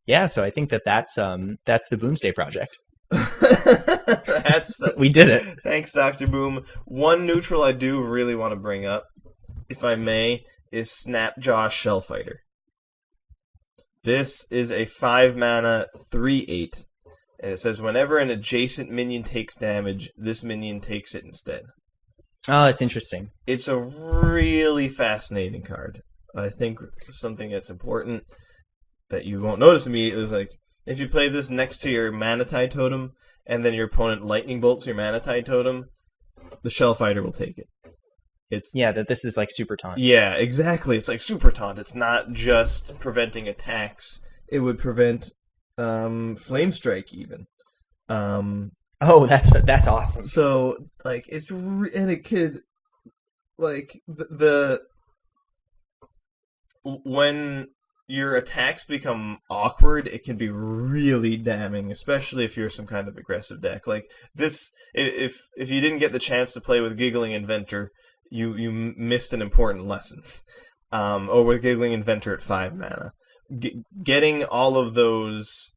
Yeah, so I think that's the Boomsday project. We did it. Thanks, Dr. Boom. One neutral I do really want to bring up, if I may, is Snapjaw Shellfighter. This is a 5-mana 3/8. And it says, whenever an adjacent minion takes damage, this minion takes it instead. Oh, it's interesting. It's a really fascinating card. I think something that's important that you won't notice immediately is like, if you play this next to your Manatide Totem, and then your opponent Lightning Bolts your Manatide Totem, the Shellfighter will take it. That this is like Super Taunt. Yeah, exactly. It's like Super Taunt. It's not just preventing attacks. It would prevent Flame Strike even. That's awesome. So like and it could like when your attacks become awkward, it can be really damning, especially if you're some kind of aggressive deck. Like this, if you didn't get the chance to play with Giggling Inventor, you missed an important lesson. Or with Giggling Inventor at 5 mana. Getting all of those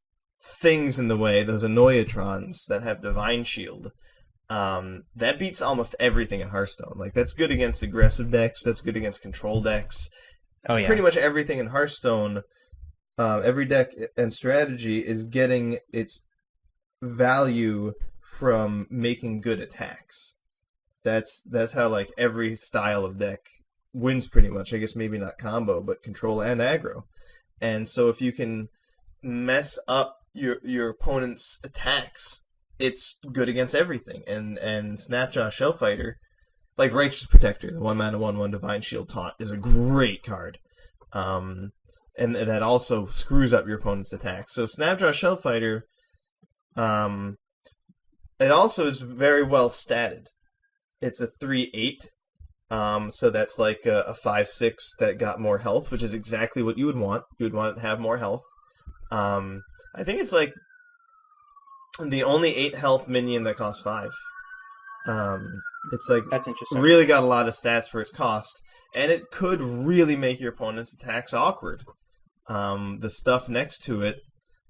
things in the way, those Annoyatrons that have Divine Shield, that beats almost everything in Hearthstone. Like, that's good against aggressive decks, that's good against control decks. Oh, yeah. Pretty much everything in Hearthstone, every deck and strategy is getting its value from making good attacks. That's how, like, every style of deck wins pretty much. I guess maybe not combo, but control and aggro. And so if you can mess up your opponent's attacks, it's good against everything. And Snapjaw Shellfighter, like Righteous Protector, the 1-mana 1/1 Divine Shield Taunt, is a great card. And that also screws up your opponent's attacks. So Snapjaw Shellfighter, it also is very well statted. It's a 3/8. So that's like a 5/6 that got more health, which is exactly what you would want. You would want it to have more health. I think it's like the only 8 health minion that costs 5. It's like, that's interesting. Really got a lot of stats for its cost, and it could really make your opponent's attacks awkward. The stuff next to it,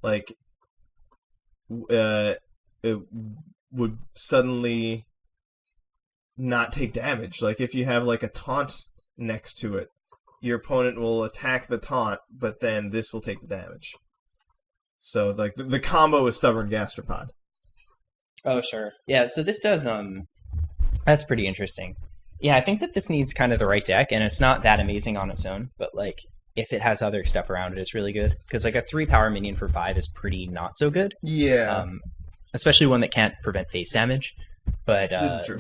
like, it would suddenly not take damage. Like, if you have like a taunt next to it, your opponent will attack the taunt, but then this will take the damage. So like the combo is Stubborn Gastropod. Oh sure, yeah. So this does that's pretty interesting. Yeah, I think that this needs kind of the right deck, and it's not that amazing on its own, but like if it has other stuff around it, it's really good. Because like a 3-power minion for 5 is pretty not so good. Yeah. Especially one that can't prevent face damage. But this is true.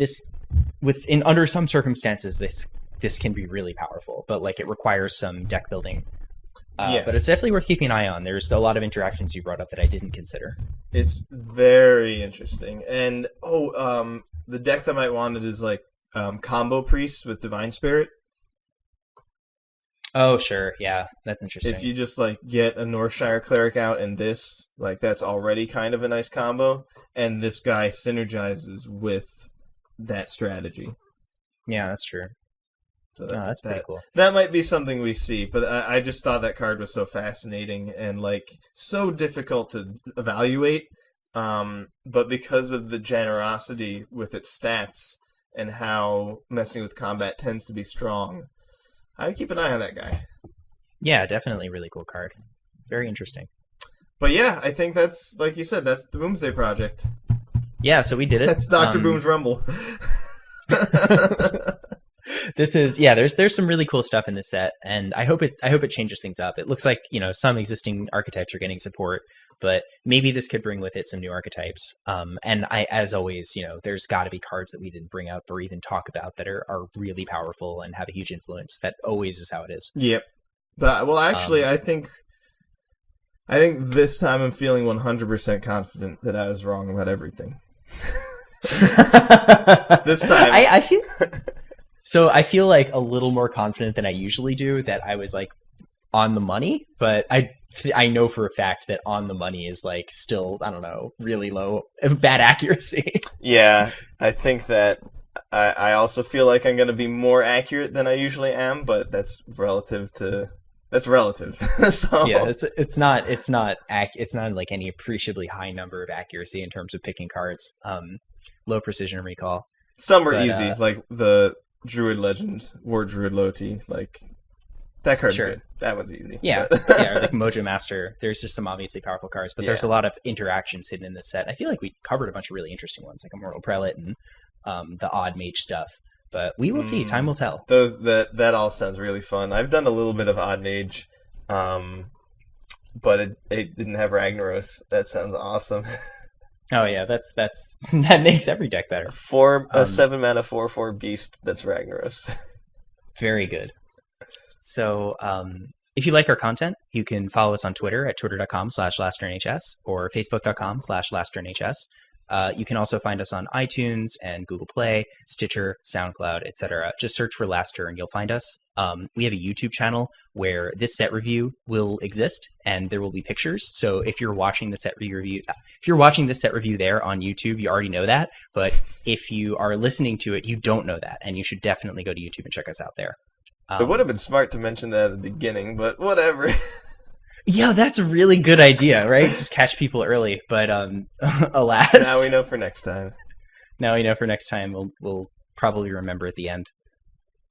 Under some circumstances, this can be really powerful, but like it requires some deck building. But it's definitely worth keeping an eye on. There's a lot of interactions you brought up that I didn't consider. It's very interesting. And the deck that might want it is like Combo Priest with Divine Spirit. Oh, sure. Yeah, that's interesting. If you just like get a Northshire cleric out and this, like that's already kind of a nice combo, and this guy synergizes with that strategy. Yeah, that's true. So that's pretty cool. That might be something we see, but I just thought that card was so fascinating and like so difficult to evaluate. But because of the generosity with its stats and how messing with combat tends to be strong, I keep an eye on that guy. Yeah, definitely really cool card. Very interesting. But yeah, I think that's, like you said, that's the Boomsday Project. Yeah, so we did it. That's Dr. Boom's Rumble. This is there's some really cool stuff in this set, and I hope it changes things up. It looks like, some existing archetypes are getting support, but maybe this could bring with it some new archetypes. And as always, there's got to be cards that we didn't bring up or even talk about that are really powerful and have a huge influence. That always is how it is. Yep. But well, actually, I think this time I'm feeling 100% confident that I was wrong about everything. This time, I feel. So I feel like a little more confident than I usually do that I was like on the money, but I know for a fact that on the money is like still, I don't know, really low, bad accuracy. Yeah, I think that I also feel like I'm going to be more accurate than I usually am, but that's relative. So. Yeah, it's not like any appreciably high number of accuracy in terms of picking cards. Low precision recall. Some are easy, like the Druid Legend, War Druid Loti, like that card's good. That one's easy. Yeah, yeah, or like Mojo Master. There's just some obviously powerful cards, but there's a lot of interactions hidden in this set. I feel like we covered a bunch of really interesting ones, like Immortal Prelate and the odd mage stuff. But we will see. Time will tell. That all sounds really fun. I've done a little bit of odd mage, but it didn't have Ragnaros. That sounds awesome. Oh yeah, that makes every deck better. A 7 mana 4/4 beast that's Ragnaros. Very good. So if you like our content, you can follow us on Twitter at twitter.com/LastTurnHS or facebook.com/LastTurnHS. You can also find us on iTunes and Google Play, Stitcher, SoundCloud, etc. Just search for Last Turn, you'll find us. We have a YouTube channel where this set review will exist, and there will be pictures. So if you're watching the set review, there on YouTube, you already know that. But if you are listening to it, you don't know that, and you should definitely go to YouTube and check us out there. It would have been smart to mention that at the beginning, but whatever. Yeah, that's a really good idea, right? Just catch people early, but alas. Now we know for next time. We'll probably remember at the end.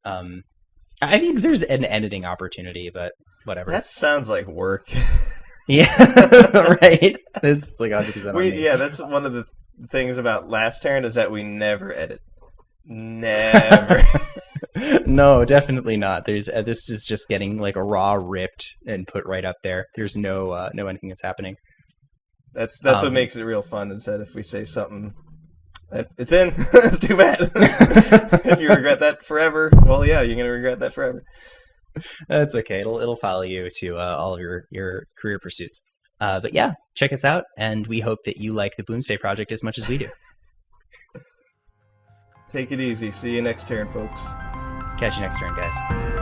I mean, there's an editing opportunity, but whatever. That sounds like work. Yeah, right. It's like 100% on me. Yeah, that's one of the things about Last Turn is that we never edit. Never. No, definitely not. This is just getting like a raw ripped and put right up there. There's no anything that's happening. That's what makes it real fun. Is that if we say something, it's in. It's too bad. If you regret that forever, well, yeah, you're gonna regret that forever. That's okay. It'll follow you to all of your career pursuits. But yeah, check us out, and we hope that you like the Boomsday Project as much as we do. Take it easy. See you next turn, folks. Catch you next turn, guys.